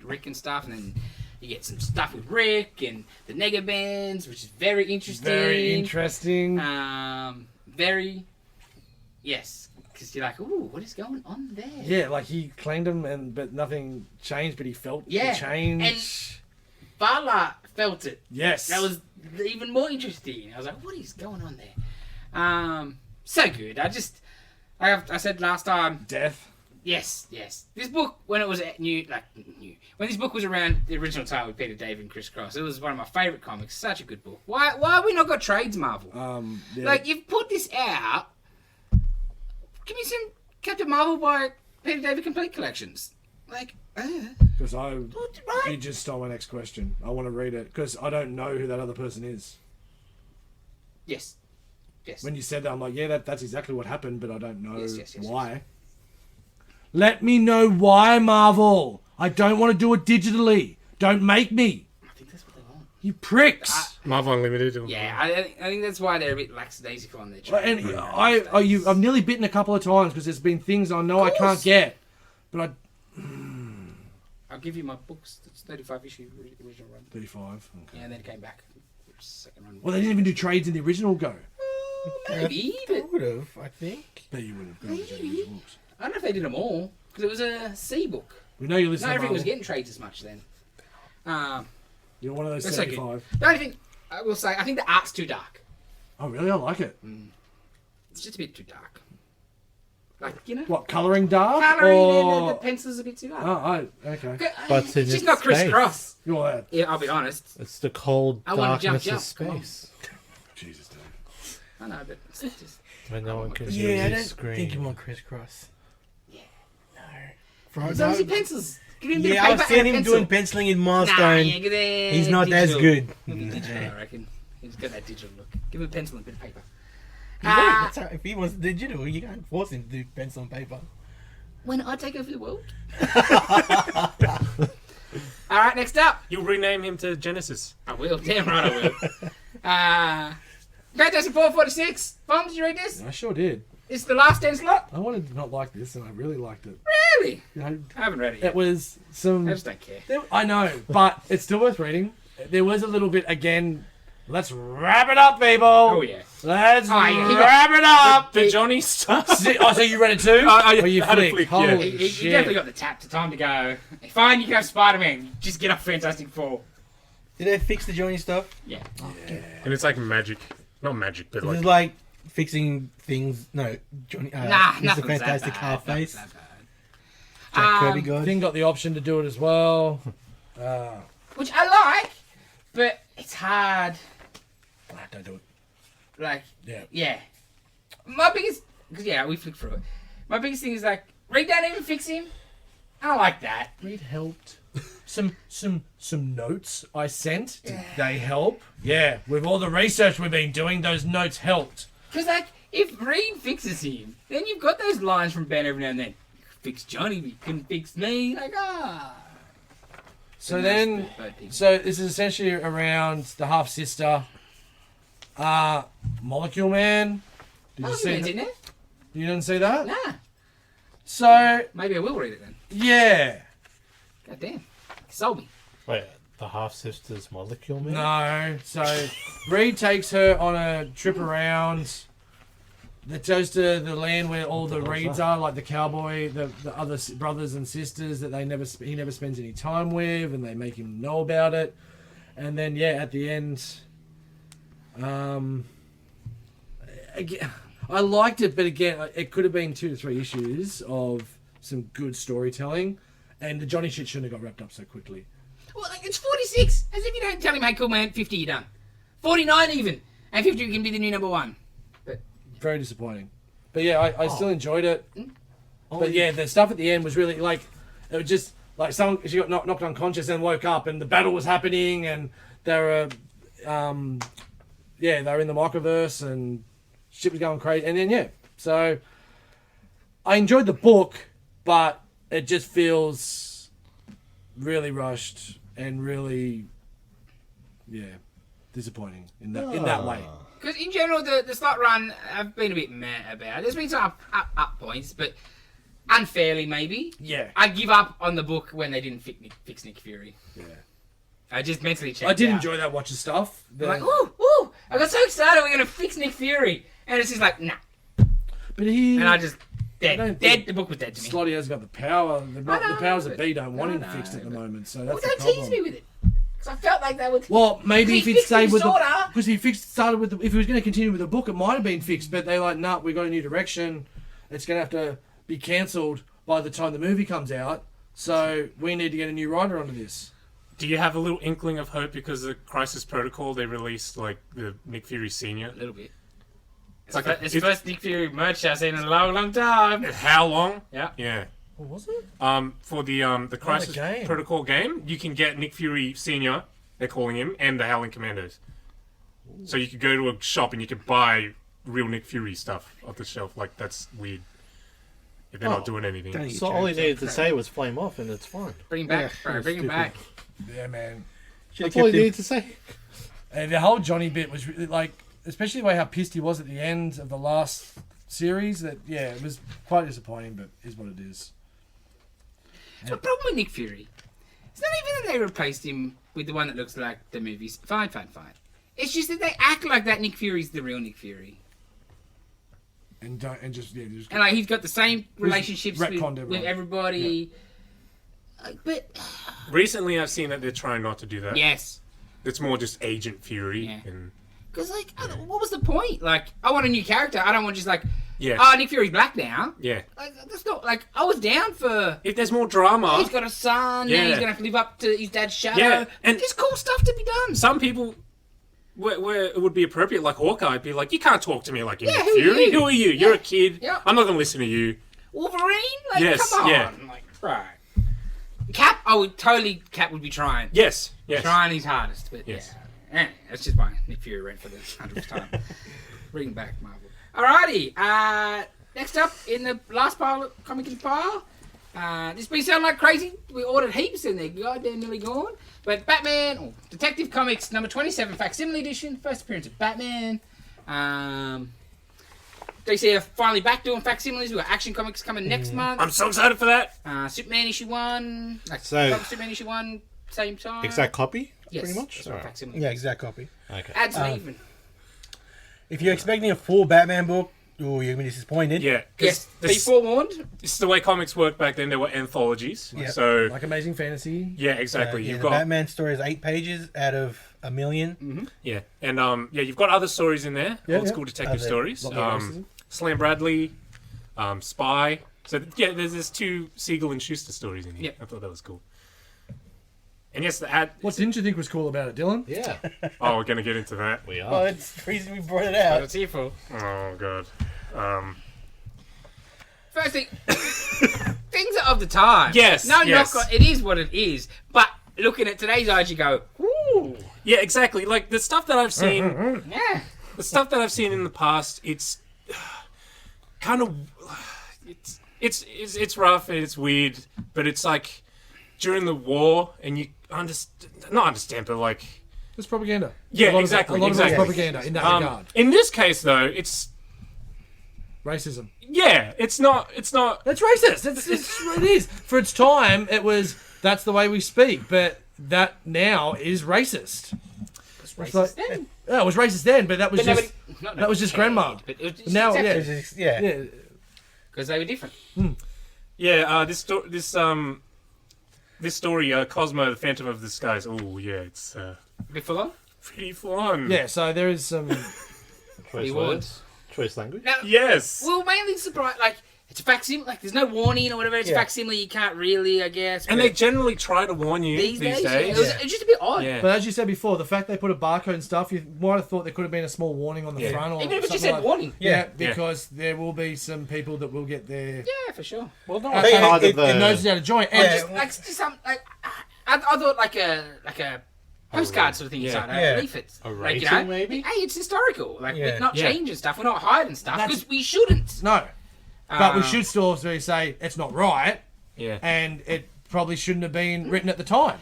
Speaker 2: Rick and stuff, and then you get some stuff with Rick and the Nega Bands, which is very interesting.
Speaker 4: Very interesting.
Speaker 2: Yes, because you're like, ooh, what is going on there?
Speaker 4: Yeah, like he claimed them, but nothing changed. But he felt
Speaker 2: Yeah,
Speaker 4: the change.
Speaker 2: Fala felt it.
Speaker 4: Yes,
Speaker 2: That was even more interesting. I was like, what is going on there? So good. I said last time,
Speaker 4: death.
Speaker 2: yes. This book, when it was when this book was around the original time with Peter David and Chris Cross, it was one of my favourite comics. Such a good book. Why have we not got trades, Marvel?
Speaker 4: Yeah.
Speaker 2: Like, you've put this out. Give me some Captain Marvel by Peter David complete collections. Like,
Speaker 4: Because
Speaker 2: right?
Speaker 4: you just stole my next question. I want to read it because I don't know who that other person is.
Speaker 2: Yes.
Speaker 4: When you said that, I'm like, yeah, that's exactly what happened, but I don't know
Speaker 2: Yes.
Speaker 4: why. Let me know why, Marvel. I don't want to do it digitally. Don't make me.
Speaker 2: I think that's what they want.
Speaker 4: You pricks.
Speaker 1: Marvel Unlimited.
Speaker 2: Yeah, I think that's why they're a bit lackadaisical on their trade.
Speaker 4: And I've nearly bitten a couple of times because there's been things I know I can't get, but
Speaker 2: I'll give you my books. It's 35 issue original run.
Speaker 4: 35. Okay.
Speaker 2: Yeah, and then it came back. Second run.
Speaker 4: Well, they didn't even do trades in the original go.
Speaker 2: Maybe, but
Speaker 5: Would have, I think.
Speaker 4: Bet you would have gone to those books.
Speaker 2: I don't know if they did them all because it was a C book.
Speaker 4: We know you listen
Speaker 2: Not
Speaker 4: to
Speaker 2: everything was
Speaker 4: Marvel.
Speaker 2: getting trades as much then.
Speaker 4: You're one of those
Speaker 2: That's
Speaker 4: 75.
Speaker 2: The only thing I will say, I think the art's too dark.
Speaker 4: Oh, really? I like it.
Speaker 2: It's just a bit too dark. Like, you know,
Speaker 4: What, colouring dark?
Speaker 2: colouring
Speaker 4: or...
Speaker 2: and the pencil's a bit too dark.
Speaker 4: Oh, okay.
Speaker 3: But
Speaker 2: It's
Speaker 3: in
Speaker 2: just
Speaker 3: its
Speaker 2: not Chris
Speaker 3: space.
Speaker 2: Cross.
Speaker 4: You're that.
Speaker 2: Yeah, I'll be honest.
Speaker 3: It's the cold
Speaker 2: I wanna jump,
Speaker 3: darkness of
Speaker 2: jump, come on.
Speaker 3: space.
Speaker 4: Jesus, dude.
Speaker 2: I know, but it's just...
Speaker 3: When no one can
Speaker 5: Yeah,
Speaker 3: hear
Speaker 5: I
Speaker 3: you
Speaker 5: don't
Speaker 3: scream.
Speaker 5: think you want crisscross.
Speaker 2: Yeah.
Speaker 5: No.
Speaker 2: As long as he pencils. Give him a bit of
Speaker 5: Yeah,
Speaker 2: paper
Speaker 5: I've seen
Speaker 2: and a
Speaker 5: him
Speaker 2: pencil.
Speaker 5: doing penciling in
Speaker 2: Nah,
Speaker 5: Milestone.
Speaker 2: yeah, get there.
Speaker 5: He's not as
Speaker 2: Digital.
Speaker 5: good.
Speaker 2: He'll be digital, I reckon. He's got that digital look. Give him a pencil and a bit of paper.
Speaker 5: He won't. That's how, if he wants digital, you can't force him to do pencil and paper.
Speaker 2: When I take over the world. All right, next up.
Speaker 1: You'll rename him to Genesis.
Speaker 2: I will. Damn right I will. Fantastic 446. Bomb, did you read this?
Speaker 4: I sure did.
Speaker 2: It's the last 10 slot?
Speaker 4: I wanted to not like this, and I really liked it.
Speaker 2: Really?
Speaker 4: You know,
Speaker 2: I haven't read it
Speaker 4: it
Speaker 2: yet.
Speaker 4: was some...
Speaker 2: I just don't care.
Speaker 4: I know, but it's still worth reading. There was a little bit, again, Let's wrap it up, people.
Speaker 2: Oh yeah.
Speaker 4: Let's
Speaker 2: Oh, yeah, he got-
Speaker 4: wrap it up.
Speaker 1: The Johnny stuff.
Speaker 4: So you read it too?
Speaker 1: I
Speaker 4: Or you
Speaker 1: had a
Speaker 4: flick?
Speaker 1: flick, yeah.
Speaker 4: Holy
Speaker 2: He
Speaker 4: shit.
Speaker 2: definitely got the tap to time to go. Fine, you can have Spider-Man. Just get off Fantastic Four.
Speaker 5: Did they fix the Johnny stuff?
Speaker 2: Yeah.
Speaker 1: And it's like magic. Not magic, but
Speaker 5: It was
Speaker 1: like...
Speaker 5: like fixing things. No, Johnny.
Speaker 2: Nah,
Speaker 5: Mr.
Speaker 2: nothing's
Speaker 5: Fantastic
Speaker 2: that
Speaker 5: half
Speaker 2: bad.
Speaker 5: face.
Speaker 2: Nothing's that
Speaker 5: Jack
Speaker 2: bad.
Speaker 5: Kirby guy.
Speaker 4: Thing got the option to do it as well.
Speaker 2: Which I like, but it's hard.
Speaker 4: Don't do it.
Speaker 2: Like,
Speaker 4: Yeah.
Speaker 2: yeah. My biggest, because yeah, we flicked through it. My biggest thing is like, Reed don't even fix him. I don't like that.
Speaker 4: Reed helped. Some notes I sent. Did they help? Yeah. With all the research we've been doing, those notes helped.
Speaker 2: Because like, if Reed fixes him, then you've got those lines from Ben every now and then. Fix Johnny, but you couldn't fix me. Like,
Speaker 4: So
Speaker 2: And
Speaker 4: then,
Speaker 2: that's both people.
Speaker 4: so this is essentially around the half sister, Molecule Man. Did you see
Speaker 2: Man's
Speaker 4: that?
Speaker 2: in there?
Speaker 4: You didn't see that?
Speaker 2: Nah.
Speaker 4: So
Speaker 2: Maybe I will read it then.
Speaker 4: yeah,
Speaker 2: God damn. Sold me.
Speaker 3: Wait, the half sister's molecule man?
Speaker 4: no. So Reed takes her on a trip around. That goes to the land where all the Reeds are, like the cowboy, the other brothers and sisters that he never spends any time with, and they make him know about it. And then at the end, again, I liked it, but again, it could have been 2 to 3 issues of some good storytelling, and the Johnny shit shouldn't have got wrapped up so quickly.
Speaker 2: Well, like, it's 46. As if you don't tell him, hey, cool man, 50, you're done. 49 even. And 50 can be the new number 1.
Speaker 4: Very disappointing. But yeah, I still enjoyed it. But yeah, the stuff at the end was really like, it was just like she got knocked unconscious and woke up, and the battle was happening, and they were, they were in the microverse, and shit was going crazy. And then so I enjoyed the book, but it just feels really rushed and really, disappointing in that way.
Speaker 2: Because in general, the slot run, I've been a bit meh about. There's been some up points, but unfairly maybe.
Speaker 4: Yeah.
Speaker 2: I give up on the book when they didn't fix Nick Fury.
Speaker 4: Yeah.
Speaker 2: I just mentally checked
Speaker 4: I did
Speaker 2: out.
Speaker 4: enjoy that watching stuff.
Speaker 2: I'm like, ooh, I got so excited we're going to fix Nick Fury. And it's just like, nah.
Speaker 4: But he...
Speaker 2: And I just,
Speaker 4: don't
Speaker 2: dead.
Speaker 4: think-
Speaker 2: The book was dead to me.
Speaker 4: Slotty has got the power. The powers that be don't want him
Speaker 2: I know,
Speaker 4: fixed at the
Speaker 2: but-
Speaker 4: moment, so
Speaker 2: Well,
Speaker 4: that's the
Speaker 2: don't
Speaker 4: problem.
Speaker 2: tease me with it. Because I felt like they would...
Speaker 4: Well, maybe if
Speaker 2: He
Speaker 4: he'd
Speaker 2: fixed
Speaker 4: stayed
Speaker 2: him
Speaker 4: with the
Speaker 2: sorta.
Speaker 4: because he started with if he was going to continue with the book, it might have been fixed. But they're like, nah, we got a new direction. It's going to have to be cancelled by the time the movie comes out. So we need to get a new writer onto this.
Speaker 1: Do you have a little inkling of hope because the Crisis Protocol, they released like the Nick Fury Senior?
Speaker 2: A little bit. It's
Speaker 1: like
Speaker 2: like
Speaker 1: a-
Speaker 2: it's the first Nick Fury merch I've seen in a long, long time.
Speaker 1: How long?
Speaker 2: Yeah.
Speaker 1: Yeah.
Speaker 4: What was it?
Speaker 1: For the Crisis
Speaker 4: game.
Speaker 1: Protocol game, you can get Nick Fury Senior, they're calling him, and the Howling Commandos. So you could go to a shop and you could buy real Nick Fury stuff off the shelf. Like, that's weird. If they're not doing anything.
Speaker 5: Don't
Speaker 3: So all he needed to say was flame off and it's fine.
Speaker 2: Bring him back, bro. Bring him back.
Speaker 4: Yeah, man.
Speaker 3: That's all he needed to say.
Speaker 4: And the whole Johnny bit was really, like, especially the way how pissed he was at the end of the last series. That it was quite disappointing, but is what it is.
Speaker 2: The problem with Nick Fury, it's not even that they replaced him with the one that looks like the movies. Fine. It's just that they act like that Nick Fury's the real Nick Fury.
Speaker 4: And just
Speaker 2: And like he's got the same relationships
Speaker 4: retconned
Speaker 2: with
Speaker 4: everyone.
Speaker 2: everybody. But
Speaker 1: Recently, I've seen that they're trying not to do that.
Speaker 2: yes,
Speaker 1: It's more just Agent Fury.
Speaker 2: Yeah.
Speaker 1: And
Speaker 2: because like, what was the point? Like, I want a new character. I don't want just like,
Speaker 1: yeah.
Speaker 2: oh, Nick Fury's black now.
Speaker 1: Yeah.
Speaker 2: Like, that's not like I was down for.
Speaker 1: If there's more drama,
Speaker 2: He's got a son. Yeah.
Speaker 1: Yeah.
Speaker 2: He's gonna have to live up to his dad's shadow.
Speaker 1: Yeah, and-
Speaker 2: there's cool stuff to be done.
Speaker 1: some people, where it would be appropriate, like Hawkeye, be like, you can't talk to me like you're
Speaker 2: Yeah,
Speaker 1: Nick
Speaker 2: who are
Speaker 1: Fury.
Speaker 2: you?
Speaker 1: Who are you?
Speaker 2: Yeah.
Speaker 1: You're a kid.
Speaker 2: Yeah.
Speaker 1: I'm not going to listen to you.
Speaker 2: Wolverine? Like,
Speaker 1: Yes,
Speaker 2: come on.
Speaker 1: yeah.
Speaker 2: Like, right. Cap, Cap would be trying.
Speaker 1: Yes.
Speaker 2: Trying his hardest, but
Speaker 1: Yes.
Speaker 2: yeah. Anyway, that's just my Nick Fury rant for the 100th time. Bring back Marvel. Alrighty, next up in the last pile, comic in pile, this may sound like crazy. We ordered heaps and they're goddamn nearly gone. But Batman, Detective Comics number 27, facsimile edition, first appearance of Batman. DC are finally back doing facsimiles. We've got Action Comics coming next month.
Speaker 1: I'm so excited for that.
Speaker 2: Superman issue 1.
Speaker 3: So-
Speaker 2: Superman issue 1, same time.
Speaker 3: Exact copy?
Speaker 2: Yes,
Speaker 5: pretty much.
Speaker 2: that's what a facsimile.
Speaker 5: Yeah, exact copy.
Speaker 3: Okay.
Speaker 2: Adds an even.
Speaker 5: If you're expecting a full Batman book, oh, you're gonna be disappointed.
Speaker 1: Yeah. 'cause
Speaker 2: Yes, be
Speaker 1: this,
Speaker 2: forewarned.
Speaker 1: this is the way comics worked back then. There were anthologies.
Speaker 5: Yeah.
Speaker 1: So
Speaker 4: Like Amazing Fantasy.
Speaker 1: yeah, exactly.
Speaker 5: Yeah,
Speaker 1: You've
Speaker 5: the
Speaker 1: got
Speaker 5: Batman story is 8 pages out of 1 million.
Speaker 1: yeah, and you've got other stories in there.
Speaker 4: Yeah,
Speaker 1: Old
Speaker 4: yeah.
Speaker 1: school detective
Speaker 5: Other-
Speaker 1: stories.
Speaker 4: lot more racism.
Speaker 1: Slam Bradley, Spy. So yeah, there's 2 Siegel and Schuster stories in here.
Speaker 2: Yeah.
Speaker 1: I thought that was cool. And yes, the ad.
Speaker 4: What didn't you think was cool about it, Dylan?
Speaker 3: Yeah,
Speaker 1: Oh, we're gonna get into that.
Speaker 3: we
Speaker 5: Well,
Speaker 3: are.
Speaker 5: it's the reason we brought it
Speaker 2: What
Speaker 5: out.
Speaker 2: it's here for.
Speaker 1: Oh god.
Speaker 2: First thing, things are of the time.
Speaker 1: Yes,
Speaker 2: No
Speaker 1: yes.
Speaker 2: knock on it is what it is. But looking at today's eyes, you go, ooh,
Speaker 1: Yeah, exactly. Like the stuff that I've seen,
Speaker 2: yeah.
Speaker 1: the stuff that I've seen in the past, it's kind of it's rough and it's weird, but it's like during the war, and you not understand, but like
Speaker 4: It's propaganda.
Speaker 1: Yeah,
Speaker 4: A lot
Speaker 1: exactly,
Speaker 4: Of, a lot of it's
Speaker 1: exactly.
Speaker 4: propaganda in that regard.
Speaker 1: in this case though, it's
Speaker 4: Racism.
Speaker 1: it's not
Speaker 4: That's racist. It's what it is. For its time, it was, that's the way we speak, but that now is racist.
Speaker 2: It's
Speaker 4: like-
Speaker 2: racist then.
Speaker 4: Yeah, it was racist then, but that was
Speaker 2: But
Speaker 4: just...
Speaker 2: nobody, not
Speaker 4: that was just
Speaker 2: cared,
Speaker 4: grandma.
Speaker 2: But it was just
Speaker 4: Now,
Speaker 2: accepted,
Speaker 5: It's just- yeah.
Speaker 4: Yeah.
Speaker 2: because they were different.
Speaker 1: this story, Cosmo, the Phantom of the Skies. Oh yeah, it's
Speaker 2: A bit full on.
Speaker 1: pretty fun.
Speaker 4: Yeah, so there is some...
Speaker 3: Choice
Speaker 2: warned.
Speaker 3: words, choice language.
Speaker 2: Now,
Speaker 1: Yes.
Speaker 2: well, mainly surprised. Like, it's a facsimile. Like, there's no warning or whatever. It's a facsimile. You can't really, I guess.
Speaker 1: And
Speaker 2: but
Speaker 1: they generally try to warn you
Speaker 2: these days,
Speaker 1: days.
Speaker 2: it was just a bit odd.
Speaker 1: Yeah.
Speaker 4: But as you said before, the fact they put a barcode and stuff, you might have thought there could have been a small warning on the front or
Speaker 2: Even if it just
Speaker 4: something
Speaker 2: said
Speaker 4: like-
Speaker 2: warning.
Speaker 4: Yeah, because there will be some people that will get their...
Speaker 2: Yeah, for sure.
Speaker 3: Well, no,
Speaker 5: They-
Speaker 3: part
Speaker 5: it-
Speaker 3: of the.
Speaker 4: It knows how to join. And
Speaker 5: Yeah.
Speaker 4: just,
Speaker 2: Just some like I thought like a postcard sort of thing
Speaker 1: Yeah.
Speaker 2: inside
Speaker 5: Yeah.
Speaker 2: a leaflet.
Speaker 3: A
Speaker 2: Like,
Speaker 3: rating, maybe?
Speaker 2: Hey, it's historical. Like
Speaker 5: Yeah.
Speaker 2: we're not
Speaker 1: Yeah.
Speaker 2: changing stuff. We're not hiding stuff
Speaker 4: That's-
Speaker 2: because we shouldn't.
Speaker 4: no. But we
Speaker 2: Um,
Speaker 4: should still also say it's not right,
Speaker 1: Yeah.
Speaker 4: and it probably shouldn't have been written at the time.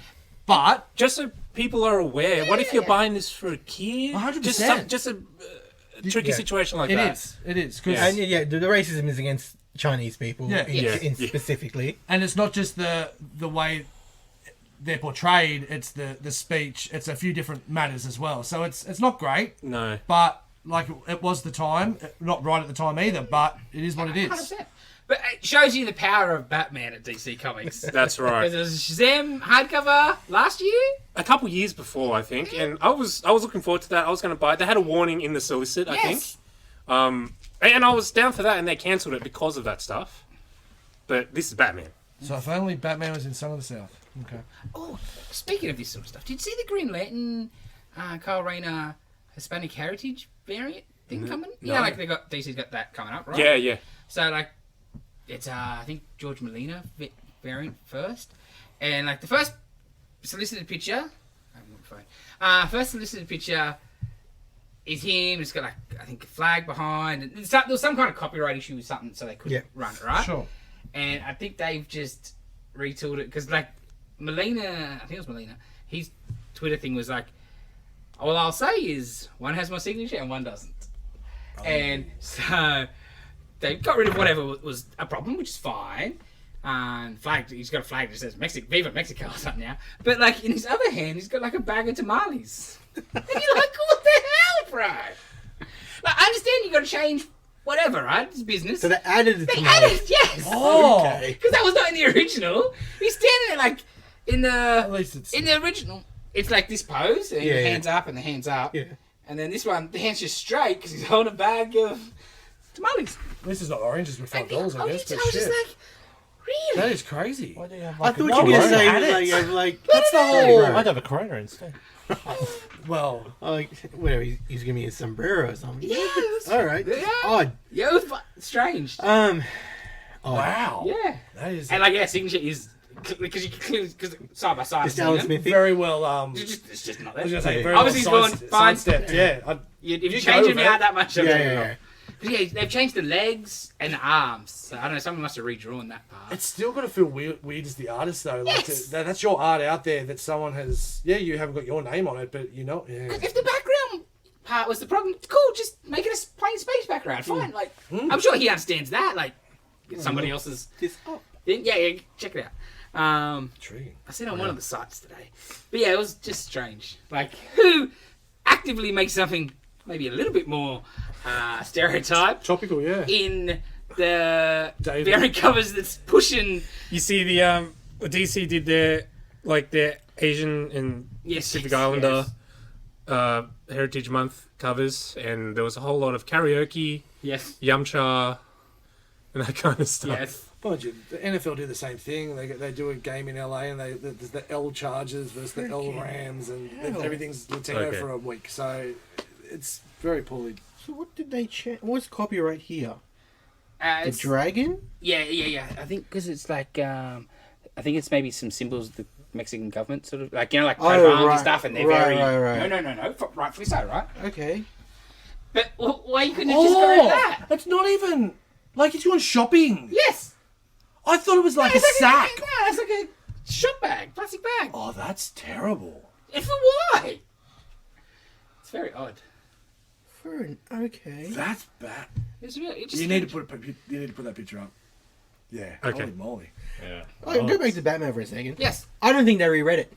Speaker 4: But
Speaker 1: Just so people are aware, what if you're
Speaker 2: yeah.
Speaker 1: buying this for a kid?
Speaker 4: 100%.
Speaker 1: Just a tricky
Speaker 5: Yeah.
Speaker 1: situation like
Speaker 4: it
Speaker 1: that.
Speaker 4: is. It is. 'Cause-
Speaker 1: Yeah.
Speaker 5: And yeah, the racism is against Chinese people
Speaker 4: Yeah.
Speaker 5: in
Speaker 1: Yeah.
Speaker 5: specifically.
Speaker 4: And it's not just the way they're portrayed, it's the speech, it's a few different matters as well. So it's not great,
Speaker 1: No.
Speaker 4: but like it was the time, not right at the time either, but it is what it is.
Speaker 2: 100%. But it shows you the power of Batman at DC Comics.
Speaker 1: That's right.
Speaker 2: Because it was Shazam hardcover last year.
Speaker 1: A couple years before, I think, and I was looking forward to that. I was going to buy it. They had a warning in the solicit, I think.
Speaker 2: Yes.
Speaker 1: And I was down for that, and they cancelled it because of that stuff. But this is Batman.
Speaker 4: So if only Batman was in Son of the South. Okay.
Speaker 2: Oh, speaking of this sort of stuff, did you see the Green Lantern, Kyle Rayner Hispanic Heritage variant thing coming? You know,
Speaker 1: no.
Speaker 2: like DC's got that coming up, right?
Speaker 1: Yeah, yeah.
Speaker 2: So like, it's I think George Molina variant first, and like the first solicited picture. I haven't got my phone. First solicited picture is him. It's got like I think a flag behind. And there was some kind of copyright issue with something, so they couldn't run it, right?
Speaker 4: Sure.
Speaker 2: And I think they've just retooled it because like Molina, I think it was Molina. His Twitter thing was like, all I'll say is one has my signature and one doesn't. And so they got rid of whatever was a problem, which is fine. Flag, he's got a flag that says Viva Mexico or something now. But like in his other hand, he's got like a bag of tamales. And you're like, what the hell, bro? Like, I understand you got to change whatever, right? It's business.
Speaker 5: So they added the
Speaker 2: They
Speaker 5: tomato.
Speaker 2: added, yes.
Speaker 4: Oh.
Speaker 5: Okay.
Speaker 2: Because that was not in the original. He's standing there like in
Speaker 4: At
Speaker 2: the
Speaker 4: least it's...
Speaker 2: original. It's like this pose, and
Speaker 5: Yeah,
Speaker 2: the
Speaker 5: yeah.
Speaker 2: hands up and the hands up.
Speaker 5: Yeah.
Speaker 2: And then this one, the hands just straight because he's holding a bag of tamales.
Speaker 4: This is not oranges with $5, I guess, but
Speaker 2: I was
Speaker 4: shit.
Speaker 2: just like, really?
Speaker 4: That is crazy.
Speaker 3: Why do you have
Speaker 5: I
Speaker 3: like
Speaker 5: thought
Speaker 3: a
Speaker 5: you were going to
Speaker 3: Corona?
Speaker 5: say
Speaker 4: Had
Speaker 5: like,
Speaker 4: it.
Speaker 5: you have, like
Speaker 4: That's the whole...
Speaker 3: I'd have a Corona instead.
Speaker 4: Well,
Speaker 5: like whatever. He's giving me a sombrero or something.
Speaker 2: Yeah, it was,
Speaker 5: All right.
Speaker 2: Yeah.
Speaker 5: Odd.
Speaker 2: yeah, it was strange.
Speaker 5: Odd.
Speaker 4: wow.
Speaker 2: Yeah.
Speaker 4: That is
Speaker 2: And like, yeah, signature is because you can clearly because side by side.
Speaker 5: Just
Speaker 2: seeing
Speaker 5: Alan
Speaker 2: them.
Speaker 5: Smith.
Speaker 4: very well...
Speaker 2: It's just not
Speaker 4: I was
Speaker 2: there.
Speaker 4: going to say,
Speaker 5: Yeah.
Speaker 4: very
Speaker 2: Obviously,
Speaker 4: well
Speaker 2: he's going fine.
Speaker 4: sidestepped, yeah.
Speaker 2: If
Speaker 4: You
Speaker 2: you
Speaker 4: go
Speaker 2: change
Speaker 4: with
Speaker 2: them
Speaker 4: it.
Speaker 2: out that much,
Speaker 5: Yeah,
Speaker 2: yeah,
Speaker 5: yeah.
Speaker 2: yeah, they've changed the legs and the arms. So I don't know. Someone must have redrawn that part.
Speaker 4: It's still got to feel weird as the artist, though. Like
Speaker 2: Yes.
Speaker 4: that's your art out there that someone has... Yeah, you haven't got your name on it, but you know... Yeah.
Speaker 2: If the background part was the problem, cool. Just make it a plain space background. Fine. Like I'm sure he understands that. Like somebody else's
Speaker 5: This up.
Speaker 2: thing. Yeah, check it out.
Speaker 4: Intriguing.
Speaker 2: I seen it on one of the sites today. But yeah, it was just strange. Like, who actively makes something maybe a little bit more stereotyped
Speaker 4: Topical, yeah.
Speaker 2: in the
Speaker 4: David.
Speaker 2: variant covers that's pushing...
Speaker 1: You see the DC did their Asian and Pacific Islander Heritage Month covers, and there was a whole lot of karaoke,
Speaker 2: Yes.
Speaker 1: Yamcha, and that kind of stuff.
Speaker 2: Yes.
Speaker 4: But the NFL do the same thing. They do a game in LA, and there's the L Chargers versus the L Rams, and everything's Latino
Speaker 1: Okay.
Speaker 4: for a week. So it's very poorly.
Speaker 5: So what did they change? What's copyright here? The
Speaker 2: It's-
Speaker 5: dragon?
Speaker 2: Yeah. I think because it's like, I think it's maybe some symbols of the Mexican government, sort of like like coat of arms and stuff, and they're very
Speaker 5: right.
Speaker 2: no, rightfully so, right?
Speaker 5: Okay.
Speaker 2: But why you couldn't have just got rid of that?
Speaker 4: It's not even like it's going shopping.
Speaker 2: Yes,
Speaker 4: I thought it was like a sack.
Speaker 2: It's like a shop bag, plastic bag.
Speaker 4: Oh, that's terrible.
Speaker 2: And for why? It's very odd.
Speaker 5: Okay.
Speaker 4: That's bad.
Speaker 2: It's really. It just
Speaker 4: You need to put that picture up. Yeah.
Speaker 1: Okay.
Speaker 4: Holy moly.
Speaker 3: Yeah.
Speaker 5: Go back to Batman for a second.
Speaker 2: Yes.
Speaker 5: I don't think they reread it.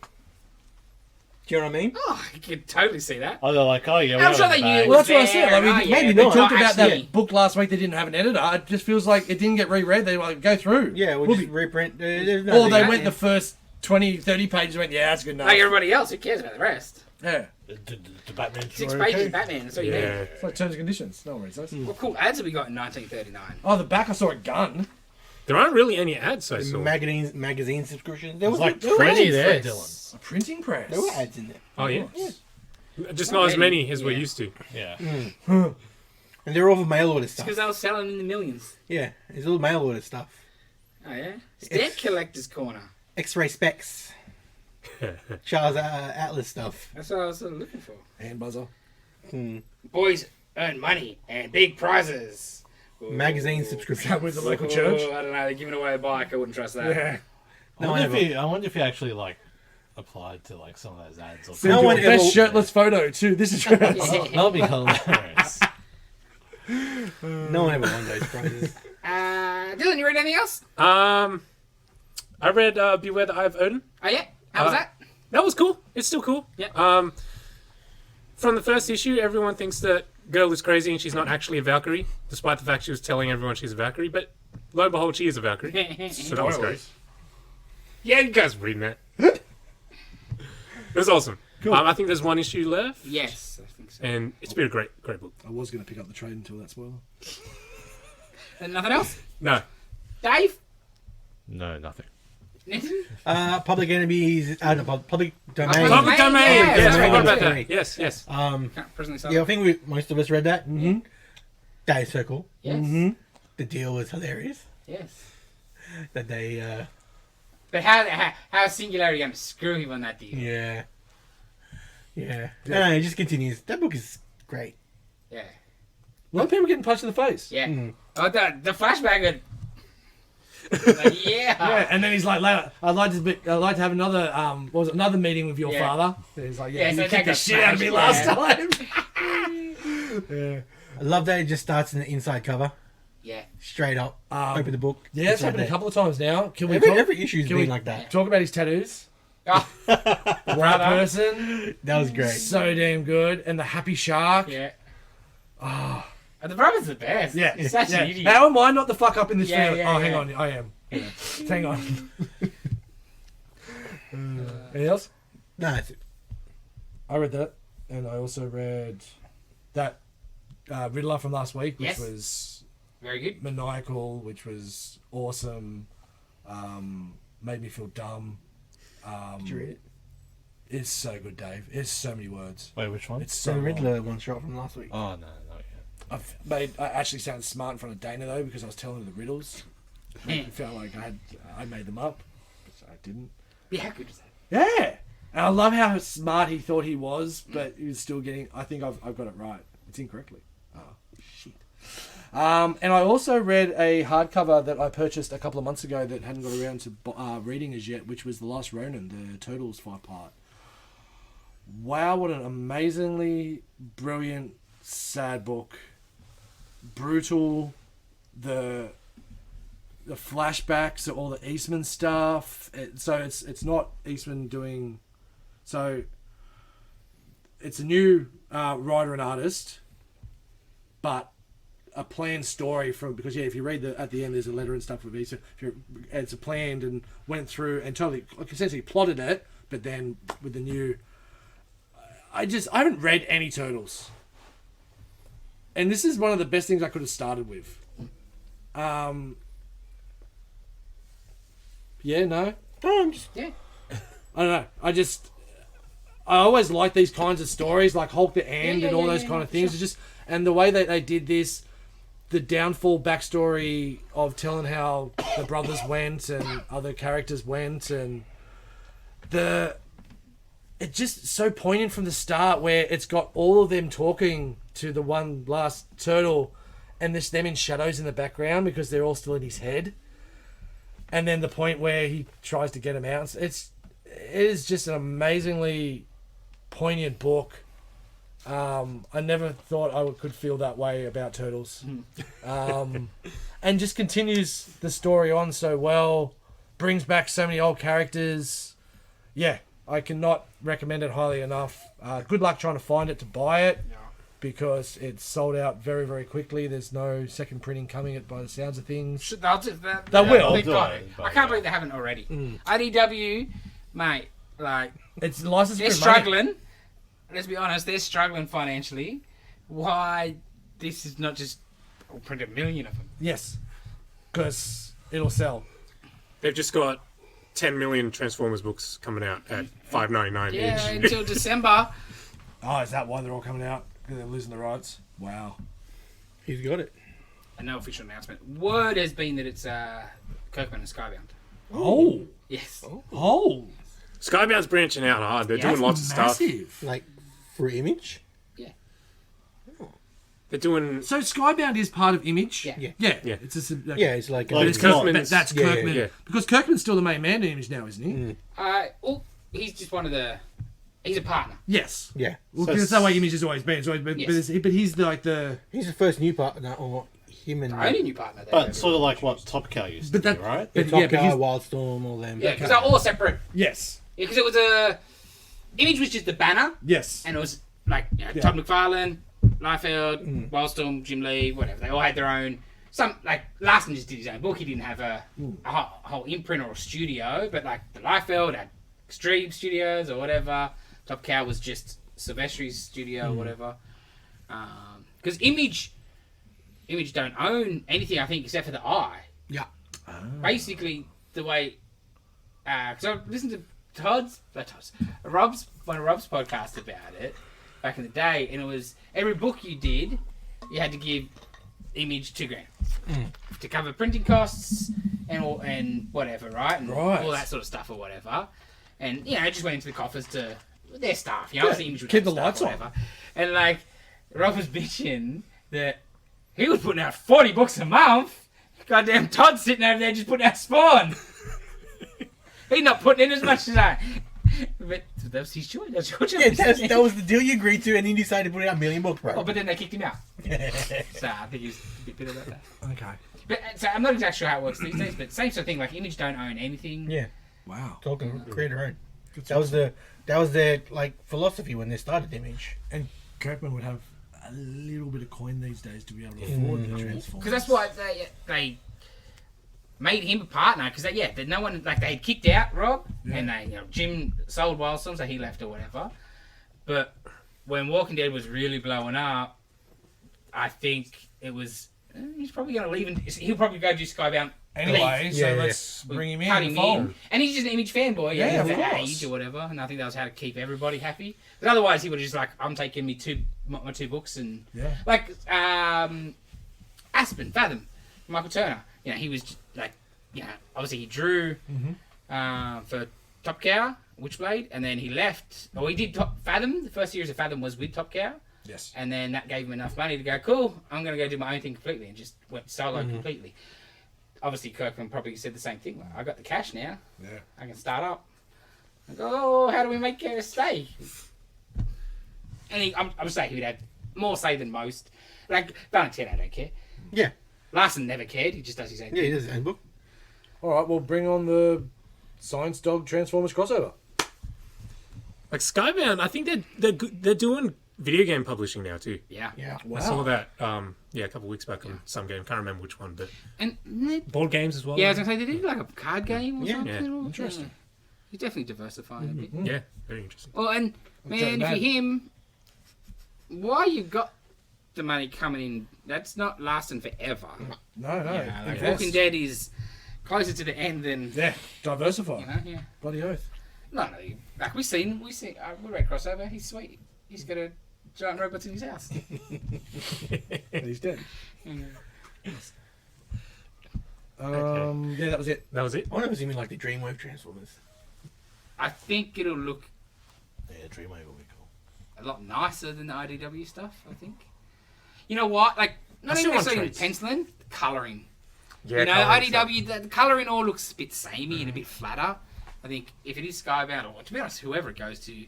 Speaker 5: Do you know what I mean?
Speaker 2: Oh, I can totally see that.
Speaker 3: Oh, they're like, oh yeah.
Speaker 2: I'm sure they knew.
Speaker 4: Well, that's what I said. I mean,
Speaker 5: maybe
Speaker 4: They
Speaker 5: not.
Speaker 4: talked about
Speaker 2: actually-
Speaker 4: that book last week. They didn't have an editor. It just feels like it didn't get reread. They like go through.
Speaker 5: Yeah, we'll just reprint. There's
Speaker 4: Or
Speaker 5: nothing
Speaker 4: they
Speaker 5: in
Speaker 4: went
Speaker 5: it.
Speaker 4: the first 20, 30 pages and went, yeah, that's good enough.
Speaker 2: Like everybody else, who cares about the rest?
Speaker 4: Yeah.
Speaker 3: The Batman
Speaker 2: 6
Speaker 3: story
Speaker 2: pages,
Speaker 3: too.
Speaker 2: Batman. That's all you need.
Speaker 1: Yeah.
Speaker 4: It's like terms and conditions. No worries. Those.
Speaker 2: What cool ads have we got in 1939?
Speaker 4: Oh, the back I saw a gun.
Speaker 1: There aren't really any ads, I saw.
Speaker 5: magazine subscriptions. There
Speaker 3: It's
Speaker 5: was
Speaker 3: like
Speaker 5: there were
Speaker 3: 20
Speaker 5: ads.
Speaker 3: there, Dylan.
Speaker 4: A printing press.
Speaker 5: There were ads in there.
Speaker 1: Oh, yeah?
Speaker 4: Yeah.
Speaker 1: Just not as many as we're
Speaker 2: Yeah.
Speaker 1: used to.
Speaker 3: Yeah.
Speaker 5: And they're all for mail order stuff.
Speaker 2: Because they were selling in the millions.
Speaker 5: Yeah, it's all mail order stuff.
Speaker 2: Oh yeah. Stamp collector's corner.
Speaker 5: X-ray specs. Charles Atlas stuff.
Speaker 2: That's what I was sort of looking for.
Speaker 4: Hand buzzer.
Speaker 2: Boys earn money and big prizes. Ooh.
Speaker 5: Magazine subscription.
Speaker 4: That was the local church.
Speaker 2: I don't know. They're giving away a bike. I wouldn't trust that.
Speaker 4: Yeah.
Speaker 3: I wonder if he actually like applied to like some of those ads. Or
Speaker 5: No
Speaker 3: something.
Speaker 5: one
Speaker 4: Best
Speaker 5: ever-
Speaker 4: shirtless photo too. This is yours.
Speaker 3: That'll be hilarious.
Speaker 5: No one ever won those prizes.
Speaker 2: Dylan, you read anything else?
Speaker 1: I read Beware the Eye of Odin.
Speaker 2: Oh yeah. How was that?
Speaker 1: That was cool. It's still cool.
Speaker 2: Yeah.
Speaker 1: From the first issue, everyone thinks that girl is crazy and she's not actually a Valkyrie, despite the fact she was telling everyone she's a Valkyrie. But lo and behold, she is a Valkyrie. So that was great. Yeah, you guys were reading that. It was awesome. I think there's one issue left,
Speaker 2: Yes, I think so.
Speaker 1: and it's been a great book.
Speaker 4: I was going to pick up the trade until that spoiler.
Speaker 2: And nothing else?
Speaker 1: No,
Speaker 2: Dave?
Speaker 3: No, nothing.
Speaker 2: Nathan?
Speaker 5: Public enemies. No, public domain.
Speaker 2: Public
Speaker 1: Public domain.
Speaker 2: Yeah,
Speaker 1: Yes,
Speaker 2: yeah,
Speaker 1: I forgot about
Speaker 5: yeah.
Speaker 1: that. Yes.
Speaker 2: Personally,
Speaker 5: Yeah, I think most of us read that. Mm-hmm. That is so cool.
Speaker 2: Yes.
Speaker 5: The deal was hilarious.
Speaker 2: Yes.
Speaker 5: That they,
Speaker 2: But how is Singularity going to screw him on that deal?
Speaker 5: yeah. No, it just continues. That book is great.
Speaker 2: Yeah.
Speaker 4: A lot of people getting punched in the face.
Speaker 2: Yeah. Oh, the flashback. Like, yeah.
Speaker 4: Yeah, and then he's like, later, I'd like to have another another meeting with your
Speaker 2: Yeah.
Speaker 4: father. And he's like,
Speaker 2: Yeah,
Speaker 4: you
Speaker 2: so
Speaker 4: kicked
Speaker 2: take
Speaker 4: the
Speaker 2: a
Speaker 4: shit out of me
Speaker 2: smash,
Speaker 4: last
Speaker 2: yeah.
Speaker 4: time. Yeah.
Speaker 5: I love that it just starts in the inside cover.
Speaker 2: Yeah.
Speaker 5: Straight up. Open the book.
Speaker 4: Yeah, it's
Speaker 5: right
Speaker 4: happened a
Speaker 5: there.
Speaker 4: couple of times now. Can we
Speaker 5: Every issue's
Speaker 4: can
Speaker 5: been
Speaker 4: we-
Speaker 5: like that.
Speaker 4: talk about his tattoos?
Speaker 2: Oh,
Speaker 4: Right person.
Speaker 5: That was great.
Speaker 4: So damn good. And the happy shark.
Speaker 2: yeah. Oh. The brother's the best.
Speaker 4: Yeah.
Speaker 2: He's such an idiot.
Speaker 4: How am I not the fuck up in this
Speaker 2: Yeah,
Speaker 4: family?
Speaker 2: yeah,
Speaker 4: Oh, hang
Speaker 2: yeah.
Speaker 4: on. I am. Yeah. Hang on. Anything else?
Speaker 5: No, that's it.
Speaker 4: I read that. And I also read that Riddler from last week, which
Speaker 2: Yes.
Speaker 4: was
Speaker 2: Very good.
Speaker 4: maniacal, which was awesome. Made me feel dumb.
Speaker 5: Did you read it?
Speaker 4: It's so good, Dave. It's so many words.
Speaker 3: Wait, which one?
Speaker 4: It's
Speaker 5: So
Speaker 4: so
Speaker 5: the
Speaker 4: long.
Speaker 5: Riddler one shot from last week.
Speaker 3: Oh no, not yet.
Speaker 4: I actually sounded smart in front of Dana though because I was telling her the riddles. It felt like I made them up, but I didn't.
Speaker 2: Yeah, how good is that?
Speaker 4: Yeah, and I love how smart he thought he was, but he was still getting. I think I've got it right. It's incorrectly. Oh shit. And I also read a hardcover that I purchased a couple of months ago that hadn't got around to reading as yet, which was The Last Ronin, the Turtles 5-part. Wow, what an amazingly brilliant, sad book. Brutal. The the flashbacks, all the Eastman stuff. So it's not Eastman doing. So it's a new writer and artist, but a planned story because if you read at the end, there's a letter and stuff with Eastman. It's a planned and went through and totally essentially plotted it, but then with the new. I haven't read any Turtles, and this is one of the best things I could have started with. Yeah, no.
Speaker 2: Yeah.
Speaker 4: I don't know. I always like these kinds of stories, like Hulk the Ant and all those kind of things.
Speaker 2: Sure.
Speaker 4: It's just, and the way that they did this, the downfall backstory of telling how the brothers went and other characters went, and it's just so poignant from the start, where it's got all of them talking to the one last turtle, and there's them in shadows in the background because they're all still in his head. And then the point where he tries to get him out. It is just an amazingly poignant book. I never thought I could feel that way about Turtles. And just continues the story on so well. Brings back so many old characters. Yeah, I cannot recommend it highly enough. Good luck trying to find it to buy it. Because it's sold out very, very quickly. There's no second printing coming by the sounds of things. They will.
Speaker 2: They've got it. I can't believe they haven't already. IDW, mate, like
Speaker 4: it's licensed.
Speaker 2: They're struggling. Let's be honest, they're struggling financially. Why this is not just print 1 million of them?
Speaker 4: Yes, because it'll sell.
Speaker 1: They've just got 10 million Transformers books coming out at $5.99
Speaker 2: Yeah,
Speaker 1: each.
Speaker 2: until December.
Speaker 4: Oh, is that why they're all coming out? Because they're losing the rights? Wow.
Speaker 5: He's got it.
Speaker 2: And no official announcement. Word has been that it's Kirkman and Skybound.
Speaker 4: Oh.
Speaker 2: Yes.
Speaker 4: Oh.
Speaker 1: Skybound's branching out hard. They're doing
Speaker 4: That's
Speaker 1: lots of stuff.
Speaker 4: massive.
Speaker 5: Like, for Image?
Speaker 2: Yeah.
Speaker 1: They're doing...
Speaker 4: So Skybound is part of Image?
Speaker 2: Yeah.
Speaker 4: Yeah.
Speaker 1: Yeah.
Speaker 4: It's just
Speaker 5: Yeah, it's like...
Speaker 1: Like
Speaker 4: it's
Speaker 1: Kirkman.
Speaker 4: Kirkman. That's
Speaker 5: Yeah,
Speaker 4: Kirkman.
Speaker 1: yeah.
Speaker 4: Because Kirkman's still the main man in Image now, isn't he?
Speaker 2: Well, he's just one of the... He's a partner.
Speaker 4: Yes.
Speaker 5: Yeah.
Speaker 4: Well,
Speaker 3: So
Speaker 4: because that's the way Image has always been.
Speaker 2: Yes.
Speaker 4: But he's like the...
Speaker 5: He's the first new partner, or him and...
Speaker 2: The only new partner there.
Speaker 3: But sort of like what Top Cow used to
Speaker 4: But
Speaker 3: be,
Speaker 4: that-
Speaker 3: right?
Speaker 5: The
Speaker 4: but
Speaker 5: Top
Speaker 4: yeah, but
Speaker 5: Guy,
Speaker 4: he's-
Speaker 5: Wildstorm, all them.
Speaker 2: Yeah, because they're all separate.
Speaker 4: Yes.
Speaker 2: Yeah, because it was a... Image was just the banner,
Speaker 4: Yes.
Speaker 2: and it was like Todd McFarlane, Liefeld, Wildstorm, Jim Lee, whatever. They all had their own... Like, Larson just did his own book. He didn't have a whole imprint or a studio, but like the Liefeld had Extreme Studios or whatever. Top Cow was just Silvestri's studio or whatever. Because Image don't own anything, I think, except for the Eye.
Speaker 5: Yeah.
Speaker 2: Basically, the way... Because I listened to one of Rob's podcasts about it back in the day, and it was every book you did, you had to give Image $2,000 to cover printing costs and whatever, right? And all that sort of stuff or whatever. And it just went into the coffers to their staff. Obviously Image would
Speaker 4: keep
Speaker 2: have
Speaker 4: the
Speaker 2: staff
Speaker 4: lights
Speaker 2: or
Speaker 4: on.
Speaker 2: whatever. And like Rob was bitching that he was putting out 40 books a month. Goddamn Todd's sitting over there just putting out Spawn. He's not putting in as much as I. But that was his choice. That's your choice.
Speaker 5: Yeah, that was the deal you agreed to, and he decided to put out 1 million books, bro.
Speaker 2: Oh, but then they kicked him out. So I think he's a bit bitter about that.
Speaker 4: Okay.
Speaker 2: But so I'm not exactly sure how it works these days, but same sort of thing. Like Image don't own anything.
Speaker 5: Yeah,
Speaker 4: Wow.
Speaker 5: talking create their own. That was their like philosophy when they started Image.
Speaker 4: And Kirkman would have a little bit of coin these days to be able to afford the Transformers.
Speaker 2: Because that's why they made him a partner. Because no one they had kicked out Rob, and Jim sold Wildstorm, so he left or whatever. But when Walking Dead was really blowing up, I think it was he's probably going to leave, and he'll probably go do Skybound
Speaker 4: Anyway, so
Speaker 5: Yeah, yeah.
Speaker 4: let's bring him
Speaker 2: cut
Speaker 4: in.
Speaker 2: him
Speaker 4: the fold.
Speaker 2: in. And he's just an Image fanboy.
Speaker 4: Yeah,
Speaker 2: He's
Speaker 4: of
Speaker 2: that
Speaker 4: course.
Speaker 2: age or whatever. And I think that was how to keep everybody happy. But otherwise, he would have just I'm taking my two books and
Speaker 4: Yeah.
Speaker 2: like Aspen, Fathom, Michael Turner. He was obviously he drew for Top Cow, Witchblade, and then he left. Or he did Fathom. The first series of Fathom was with Top Cow.
Speaker 4: Yes.
Speaker 2: And then that gave him enough money to go, cool, I'm going to go do my own thing completely, and just went solo completely. Obviously, Kirkman probably said the same thing. Like, I got the cash now.
Speaker 4: Yeah.
Speaker 2: I can start up. I go, oh, how do we make her stay? And I would say he would have more say than most. Like, Valentine, I don't care.
Speaker 5: Yeah,
Speaker 2: Larson never cared. He just does his own
Speaker 5: yeah, he
Speaker 2: thing.
Speaker 5: does his own book.
Speaker 4: All right, well, bring on the Science Dog Transformers crossover.
Speaker 1: Like Skybound, I think they're doing video game publishing now too.
Speaker 2: Yeah.
Speaker 5: Yeah.
Speaker 4: Wow.
Speaker 1: I saw that a couple of weeks back on some game. Can't remember which one, but
Speaker 2: And
Speaker 1: board games as well.
Speaker 2: yeah, I was gonna say they did like a card game or
Speaker 5: Yeah.
Speaker 2: something.
Speaker 1: Yeah.
Speaker 2: or-
Speaker 4: Interesting.
Speaker 2: He's definitely diversifying a bit.
Speaker 1: Yeah, very interesting.
Speaker 2: Well, and man, for him, why you got the money coming in? That's not lasting forever.
Speaker 4: No, no.
Speaker 3: Yeah, like
Speaker 4: invest.
Speaker 2: Walking Dead is closer to the end than
Speaker 4: Yeah, diversify.
Speaker 2: you know. Yeah.
Speaker 4: Bloody oath.
Speaker 2: No, like we read crossover. He's sweet. He's got a giant robots in his house.
Speaker 4: And he's dead.
Speaker 1: Okay.
Speaker 4: Yeah, that was it.
Speaker 1: That was it.
Speaker 5: I wonder if it's even like the Dreamwave Transformers.
Speaker 2: I think it'll look
Speaker 3: Yeah, Dreamwave will be cool.
Speaker 2: a lot nicer than the IDW stuff. I think. You know what? Like not
Speaker 1: I
Speaker 2: even
Speaker 1: still want
Speaker 2: necessarily
Speaker 1: traits.
Speaker 2: penciling, colouring.
Speaker 1: Yeah,
Speaker 2: You know,
Speaker 1: coloring stuff.
Speaker 2: IDW, the colouring all looks a bit samey and a bit flatter. I think if it is Skybound, or to be honest, whoever it goes to,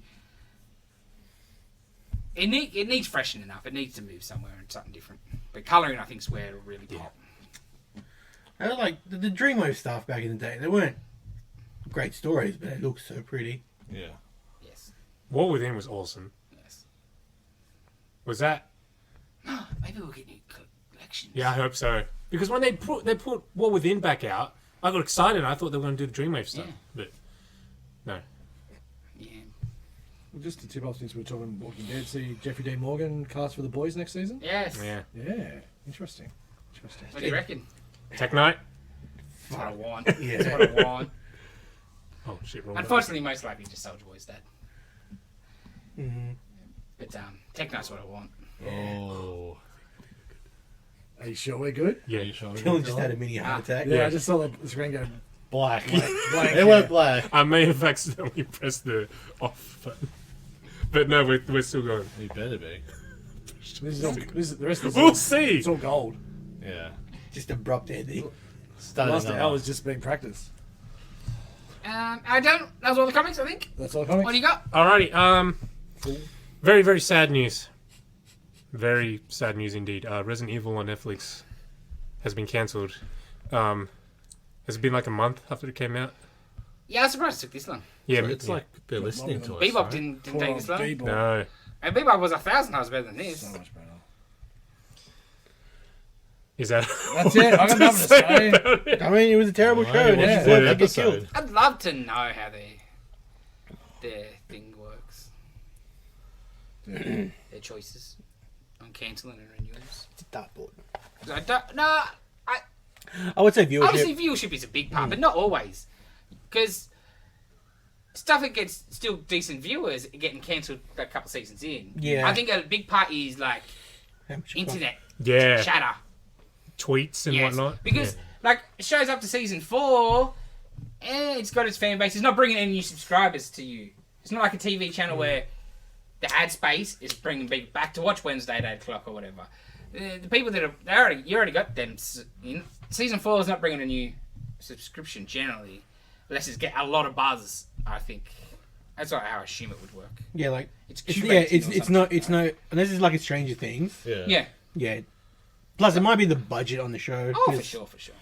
Speaker 2: it needs freshening up. It needs to move somewhere and something different. But colouring, I think, is where it'll really pop.
Speaker 5: I don't like the Dreamwave stuff back in the day. They weren't great stories, but they looked so pretty.
Speaker 3: Yeah.
Speaker 2: Yes.
Speaker 1: War Within was awesome.
Speaker 2: Yes.
Speaker 1: Was that?
Speaker 2: Maybe we'll get new collections.
Speaker 1: Yeah, I hope so. Because when they put War Within back out, I got excited. I thought they were going to do the Dreamwave stuff,
Speaker 2: Yeah.
Speaker 1: but no.
Speaker 2: Yeah.
Speaker 4: Well, just to tip off since we're talking Walking Dead, see Jeffrey Dean Morgan cast for the boys next season?
Speaker 2: Yes.
Speaker 1: Yeah.
Speaker 4: Yeah, interesting. Interesting.
Speaker 2: What do you reckon?
Speaker 1: Tech Knight.
Speaker 2: That's what I want.
Speaker 5: Yeah.
Speaker 2: That's what I want.
Speaker 1: Oh shit! Wrong guy.
Speaker 2: Unfortunately, most likely just Soldier Boy's dead.
Speaker 5: Mm-hmm.
Speaker 2: But Tech Knight's what I want.
Speaker 3: Oh.
Speaker 4: Are you sure we're good?
Speaker 1: Yeah.
Speaker 3: You sure?
Speaker 5: Dylan just had a mini heart attack.
Speaker 4: Yeah, I just saw the screen go
Speaker 3: Black.
Speaker 4: blank.
Speaker 3: It went black.
Speaker 1: I may have accidentally pressed the off button, but no, we're still going.
Speaker 3: You better be.
Speaker 4: The rest of
Speaker 1: We'll
Speaker 4: it's
Speaker 1: see.
Speaker 4: all gold.
Speaker 3: Yeah.
Speaker 5: Just abrupt ending.
Speaker 4: The
Speaker 3: Started
Speaker 4: last
Speaker 3: another-
Speaker 4: hour was just being practice.
Speaker 2: That was all the comics, I think.
Speaker 4: That's all comics.
Speaker 2: What do you got?
Speaker 1: Alrighty. Very very sad news. Very sad news indeed. Resident Evil on Netflix has been cancelled. Has it been like a month after it came out?
Speaker 2: Yeah, I was surprised it took this long.
Speaker 1: Yeah,
Speaker 3: So it's like they're listening to us.
Speaker 2: Bebop
Speaker 3: right?
Speaker 2: didn't
Speaker 4: Poor
Speaker 2: take
Speaker 4: old
Speaker 2: this long.
Speaker 4: Bebop.
Speaker 1: no.
Speaker 2: And Bebop was 1,000 times better than this.
Speaker 4: So much better.
Speaker 1: Is that?
Speaker 4: That's it. I got nothing to say.
Speaker 5: I mean, it was a terrible
Speaker 3: Oh,
Speaker 5: show.
Speaker 3: I
Speaker 5: and
Speaker 3: watched
Speaker 5: that's
Speaker 3: one
Speaker 5: why they get
Speaker 3: episode.
Speaker 5: killed.
Speaker 2: I'd love to know how their thing works. Their choices on cancelling and renewals.
Speaker 5: It's a dartboard.
Speaker 2: 'Cause I don't, no,
Speaker 5: I would say viewership.
Speaker 2: obviously viewership is a big part, but not always. Because stuff that gets still decent viewers getting cancelled a couple seasons in.
Speaker 5: Yeah.
Speaker 2: I think a big part is like
Speaker 5: How much it cost?
Speaker 2: internet
Speaker 1: Yeah,
Speaker 2: chatter.
Speaker 1: tweets and
Speaker 2: Yes,
Speaker 1: whatnot.
Speaker 2: because
Speaker 1: Yeah.
Speaker 2: like it shows up to season 4, and it's got its fan base. It's not bringing any new subscribers to you. It's not like a TV channel where the ad space is bringing people back to watch Wednesday at 8 o'clock or whatever. The people that you already got them. In. Season 4 is not bringing a new subscription generally, unless it's get a lot of buzz. I think that's how I assume it would work.
Speaker 5: Yeah, like
Speaker 2: It's
Speaker 5: it's,
Speaker 2: curated
Speaker 5: yeah,
Speaker 2: or
Speaker 5: it's
Speaker 2: something,
Speaker 5: not it's
Speaker 2: right?
Speaker 5: no unless it's like a Stranger Things.
Speaker 3: Yeah.
Speaker 2: Yeah.
Speaker 5: Yeah. Plus, it might be the budget on the show.
Speaker 2: Oh, for
Speaker 5: 'cause
Speaker 2: sure, for sure.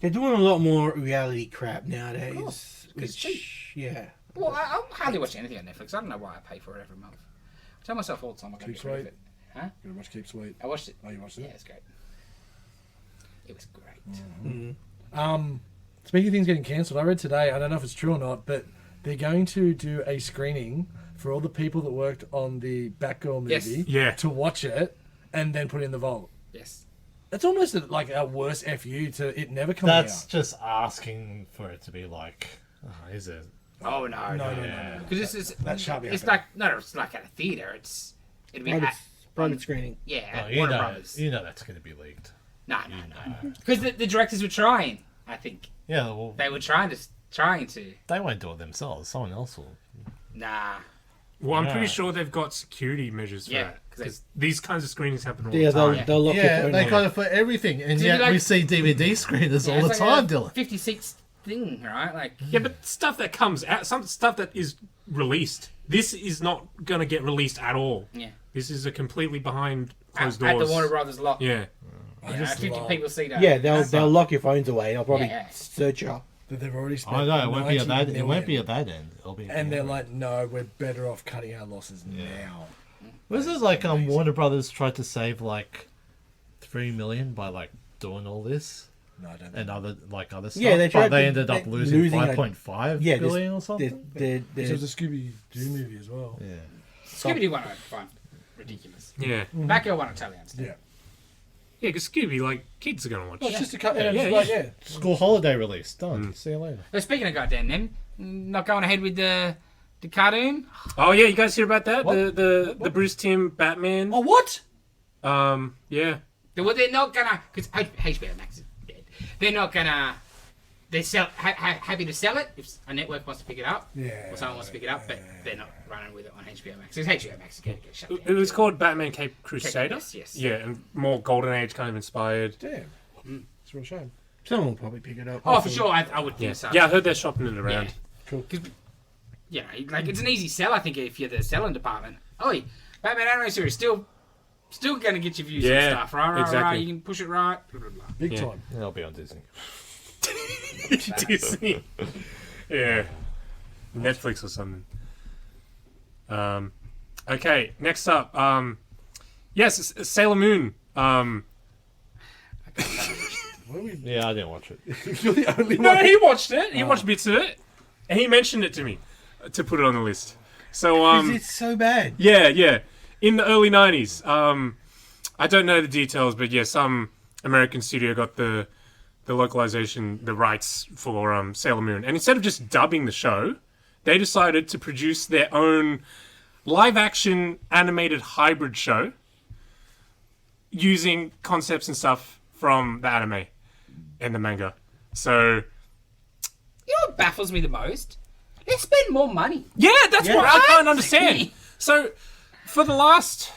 Speaker 5: They're doing a lot more reality crap nowadays.
Speaker 2: course, 'cause it's
Speaker 5: which,
Speaker 2: cheap.
Speaker 5: yeah.
Speaker 2: Well, I hardly watch anything on Netflix. I don't know why I pay for it every month. I tell myself all the time I gotta
Speaker 4: Keep
Speaker 2: get rid of
Speaker 4: sweet.
Speaker 2: it. Huh?
Speaker 4: You gotta watch Keep Sweet.
Speaker 2: I watched it.
Speaker 4: Oh, you watched
Speaker 2: Yeah,
Speaker 4: it?
Speaker 2: it's great. It was great.
Speaker 4: Speaking of things getting cancelled, I read today, I don't know if it's true or not, but they're going to do a screening for all the people that worked on the Batgirl
Speaker 2: Yes.
Speaker 4: movie
Speaker 1: Yeah.
Speaker 4: to watch it and then put it in the vault.
Speaker 2: Yes.
Speaker 4: It's almost like a worse FU to it never coming
Speaker 3: That's
Speaker 4: out.
Speaker 3: just asking for it to be like, is it?
Speaker 2: Oh no,
Speaker 4: No,
Speaker 2: no,
Speaker 4: no,
Speaker 3: Yeah.
Speaker 4: no.
Speaker 2: Because this is
Speaker 4: That shan't be
Speaker 2: it's
Speaker 4: happening.
Speaker 2: like no, it's like at a theater. It'll be
Speaker 5: Private,
Speaker 2: at,
Speaker 5: private screening.
Speaker 2: yeah,
Speaker 3: Oh,
Speaker 2: at
Speaker 3: you
Speaker 2: Warner
Speaker 3: know,
Speaker 2: Brothers.
Speaker 3: you know that's going to be leaked.
Speaker 2: No,
Speaker 3: You
Speaker 2: no.
Speaker 3: know.
Speaker 2: Because the directors were trying. I think
Speaker 3: Yeah, well,
Speaker 2: they were trying to.
Speaker 3: they won't do it themselves. Someone else will.
Speaker 2: Nah.
Speaker 1: Well, I'm
Speaker 3: Yeah.
Speaker 1: pretty sure they've got security measures for
Speaker 2: Yeah,
Speaker 1: that
Speaker 2: 'cause they-
Speaker 1: because these kinds of screenings happen all
Speaker 5: Yeah,
Speaker 1: the time.
Speaker 5: they'll lock your
Speaker 3: Yeah,
Speaker 5: phone
Speaker 3: they
Speaker 5: on.
Speaker 3: got it for everything, and
Speaker 2: Did
Speaker 3: yet
Speaker 2: you like-
Speaker 3: we see DVD screeners all the
Speaker 2: it's
Speaker 3: time,
Speaker 2: like a
Speaker 3: Dylan.
Speaker 2: 56 thing, right? Like
Speaker 1: Yeah, but stuff that comes out, some stuff that is released. This is not gonna get released at all.
Speaker 2: yeah.
Speaker 1: This is a completely behind closed
Speaker 2: At
Speaker 1: doors.
Speaker 2: the Warner Brothers lot.
Speaker 1: Yeah.
Speaker 2: Yeah, 50 people see that.
Speaker 5: Yeah,
Speaker 2: That's
Speaker 5: they'll
Speaker 2: like-
Speaker 5: lock your phones away. They'll probably
Speaker 2: Yeah.
Speaker 5: search you.
Speaker 4: that they've already spent.
Speaker 3: I know it won't be at
Speaker 4: 90
Speaker 3: that. It won't be
Speaker 4: million.
Speaker 3: at that end. It'll be.
Speaker 4: And they're like, no, we're better off cutting our losses now.
Speaker 3: Was it like Warner Brothers tried to save like $3 million by like doing all this
Speaker 4: No, I don't.
Speaker 3: and other stuff?
Speaker 5: Yeah, they tried
Speaker 3: but they
Speaker 5: to-
Speaker 3: ended up
Speaker 5: they-
Speaker 3: losing
Speaker 5: losing, like,
Speaker 3: 5.5
Speaker 5: yeah,
Speaker 3: billion or something.
Speaker 4: This was a Scooby-Doo movie as well.
Speaker 3: Yeah.
Speaker 2: Scooby-Doo one I find ridiculous.
Speaker 1: Yeah.
Speaker 2: Batgirl one I totally understand.
Speaker 4: Yeah.
Speaker 1: Yeah, because Scooby, like, kids are going to watch.
Speaker 4: No, it's just a cut. Yeah,
Speaker 1: Yeah,
Speaker 4: it's like,
Speaker 1: yeah.
Speaker 4: yeah.
Speaker 3: School holiday release done. See you later.
Speaker 2: But speaking of goddamn them, not going ahead with the cartoon.
Speaker 1: Oh, yeah, you guys hear about that?
Speaker 4: What?
Speaker 1: The Bruce Timm Batman?
Speaker 4: Oh, what?
Speaker 1: Yeah.
Speaker 2: Well, they're not gonna, because HBO Max is dead. They're not gonna. They're happy to sell it if a network wants to pick it up,
Speaker 4: Yeah.
Speaker 2: or someone wants to pick it up, but they're not running with it on HBO Max. Because HBO Max is going to get shut
Speaker 1: It
Speaker 2: down.
Speaker 1: was called Batman Cape Crusader.
Speaker 2: Yes.
Speaker 1: Yeah, and more Golden Age kind of inspired.
Speaker 4: Damn. It's a real shame.
Speaker 5: Someone will probably pick it up.
Speaker 2: Oh, for sure, I would think
Speaker 1: Yeah.
Speaker 2: so.
Speaker 1: Yeah, I heard they're shopping it around.
Speaker 2: Yeah.
Speaker 4: Cool.
Speaker 2: Yeah, like it's an easy sell. I think if you're the selling department. Oh, Batman anime series still going to get your views
Speaker 1: Yeah,
Speaker 2: and stuff, right?
Speaker 1: exactly.
Speaker 2: You can push it right. Blah, blah, blah.
Speaker 4: Big
Speaker 1: Yeah.
Speaker 4: time.
Speaker 3: It'll be on Disney.
Speaker 1: Disney. Yeah. Netflix or something. Okay, next up. Yes, Sailor Moon.
Speaker 3: Yeah, I didn't watch it.
Speaker 4: You're the only
Speaker 1: No,
Speaker 4: one.
Speaker 1: he watched it. He watched bits of it. And he mentioned it to me to put it on the list. So,
Speaker 5: Because it's so bad.
Speaker 1: yeah. In the early 90s. I don't know the details, but yeah, some American studio got the localization, the rights for Sailor Moon. And instead of just dubbing the show, they decided to produce their own live-action animated hybrid show using concepts and stuff from the anime and the manga. So,
Speaker 2: You know what baffles me the most? They spend more money.
Speaker 1: yeah, that's
Speaker 5: Yeah.
Speaker 1: what I can't understand. So, for the last,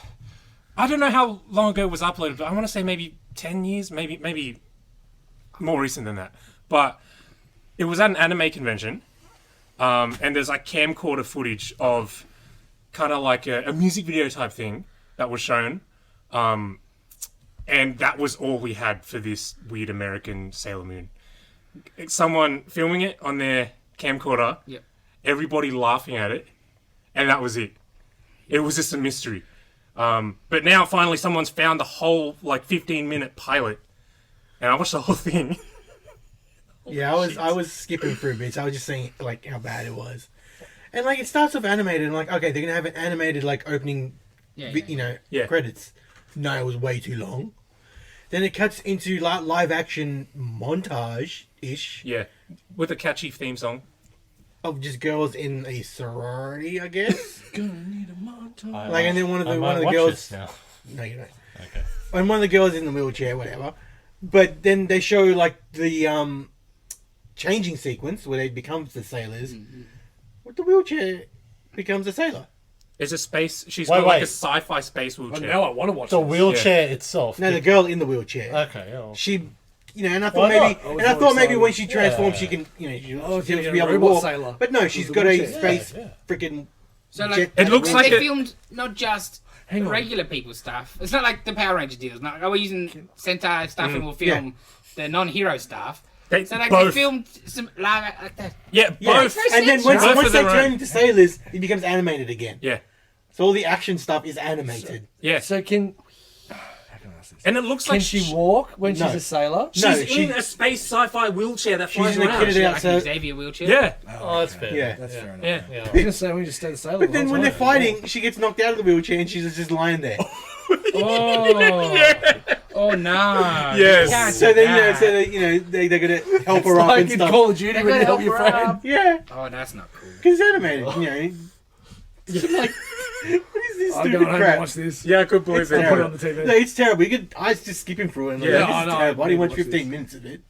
Speaker 1: I don't know how long ago it was uploaded, but I want to say maybe 10 years, maybe more recent than that. But it was at an anime convention, and there's like camcorder footage of kind of like a music video type thing that was shown. And that was all we had for this weird American Sailor Moon. Someone filming it on their camcorder,
Speaker 2: Yep.
Speaker 1: everybody laughing at it, and that was it. It was just a mystery. But now finally someone's found the whole like 15-minute pilot, and I watched the whole thing.
Speaker 5: Yeah, I was skipping through bits. I was just saying like how bad it was, and like it starts off animated, and like okay, they're gonna have an animated like opening,
Speaker 1: Yeah.
Speaker 5: credits. No, it was way too long. Then it cuts into live action montage ish
Speaker 1: Yeah, with a catchy theme song.
Speaker 5: of just girls in a sorority, I guess.
Speaker 4: Gonna need a montage.
Speaker 5: Like, and then one of the
Speaker 3: watch
Speaker 5: girls.
Speaker 3: this now.
Speaker 5: No, you don't.
Speaker 3: Okay.
Speaker 5: And one of the girls in the wheelchair, whatever. But then they show like the changing sequence where they becomes the sailors. With the wheelchair becomes a sailor.
Speaker 1: It's a space. She's
Speaker 3: Wait,
Speaker 1: got like
Speaker 3: wait.
Speaker 1: a sci-fi space
Speaker 4: Well,
Speaker 1: wheelchair.
Speaker 4: now I want to watch
Speaker 3: The
Speaker 4: this.
Speaker 3: wheelchair itself.
Speaker 5: No, the girl in the wheelchair.
Speaker 3: Okay. Oh.
Speaker 5: She, and I thought
Speaker 3: Why
Speaker 5: maybe,
Speaker 3: not?
Speaker 5: and I thought maybe
Speaker 4: excited.
Speaker 5: when she transforms,
Speaker 3: Yeah.
Speaker 5: she can,
Speaker 4: Oh,
Speaker 5: she'll
Speaker 4: yeah,
Speaker 5: be able to
Speaker 4: robot
Speaker 5: walk.
Speaker 4: sailor.
Speaker 5: But no, she's
Speaker 4: With
Speaker 5: got
Speaker 4: the
Speaker 5: a
Speaker 4: wheelchair.
Speaker 5: space
Speaker 3: Yeah.
Speaker 5: freaking.
Speaker 2: So like,
Speaker 1: It looks like
Speaker 2: they
Speaker 1: it-
Speaker 2: filmed not just
Speaker 4: Hang on.
Speaker 2: regular people stuff. It's not like the Power Ranger deals. Not we're using Sentai stuff and we'll film the non-hero stuff.
Speaker 1: They,
Speaker 2: So like
Speaker 1: both.
Speaker 2: they filmed some live like that.
Speaker 1: Yeah,
Speaker 5: Yeah.
Speaker 1: both.
Speaker 5: And then
Speaker 2: Both
Speaker 5: once
Speaker 1: of
Speaker 5: they
Speaker 1: them are-
Speaker 5: turn into sailors, it becomes animated again.
Speaker 1: Yeah,
Speaker 5: So all the action stuff is animated.
Speaker 1: yeah.
Speaker 4: So can... How can I ask this?
Speaker 1: And it looks
Speaker 4: Can
Speaker 1: like
Speaker 4: she walk when
Speaker 5: No.
Speaker 4: she's a sailor?
Speaker 1: she's
Speaker 5: No,
Speaker 1: in
Speaker 5: she-
Speaker 1: a space sci-fi wheelchair that flies
Speaker 5: in a
Speaker 1: around.
Speaker 5: kitted out,
Speaker 2: Like
Speaker 5: so-
Speaker 2: an Xavier wheelchair.
Speaker 1: Yeah,
Speaker 3: Oh, that's fair.
Speaker 5: Yeah.
Speaker 4: That's fair enough.
Speaker 1: yeah.
Speaker 3: Yeah.
Speaker 4: I was going to say, we just stay the sailor.
Speaker 5: But
Speaker 4: the
Speaker 5: then
Speaker 4: whole
Speaker 5: when they're
Speaker 4: time.
Speaker 5: fighting, she gets knocked out of the wheelchair and she's just lying there.
Speaker 2: Oh. Oh no.
Speaker 1: Yes.
Speaker 2: You can't
Speaker 5: So
Speaker 2: do
Speaker 5: then,
Speaker 2: that.
Speaker 5: they're gonna help
Speaker 4: It's
Speaker 5: her up
Speaker 4: like
Speaker 5: and
Speaker 4: in
Speaker 5: stuff.
Speaker 4: Call of Duty
Speaker 2: They're
Speaker 4: when you
Speaker 2: gonna
Speaker 4: help your
Speaker 2: help her
Speaker 4: friend.
Speaker 2: up.
Speaker 5: Yeah,
Speaker 2: Oh, that's not cool.
Speaker 5: because it's animated. It's like, what is this
Speaker 4: I'm going
Speaker 5: stupid
Speaker 4: home and
Speaker 5: crap?
Speaker 4: watch this.
Speaker 1: Yeah, I could believe
Speaker 5: I'll
Speaker 1: it.
Speaker 4: Put it on the TV.
Speaker 5: No, it's terrible. I was just skipping through it. And
Speaker 1: Yeah.
Speaker 5: like,
Speaker 1: No,
Speaker 5: this is
Speaker 4: no,
Speaker 5: terrible. I didn't
Speaker 4: I
Speaker 5: watch
Speaker 4: watch
Speaker 5: 15
Speaker 4: this.
Speaker 5: minutes of it.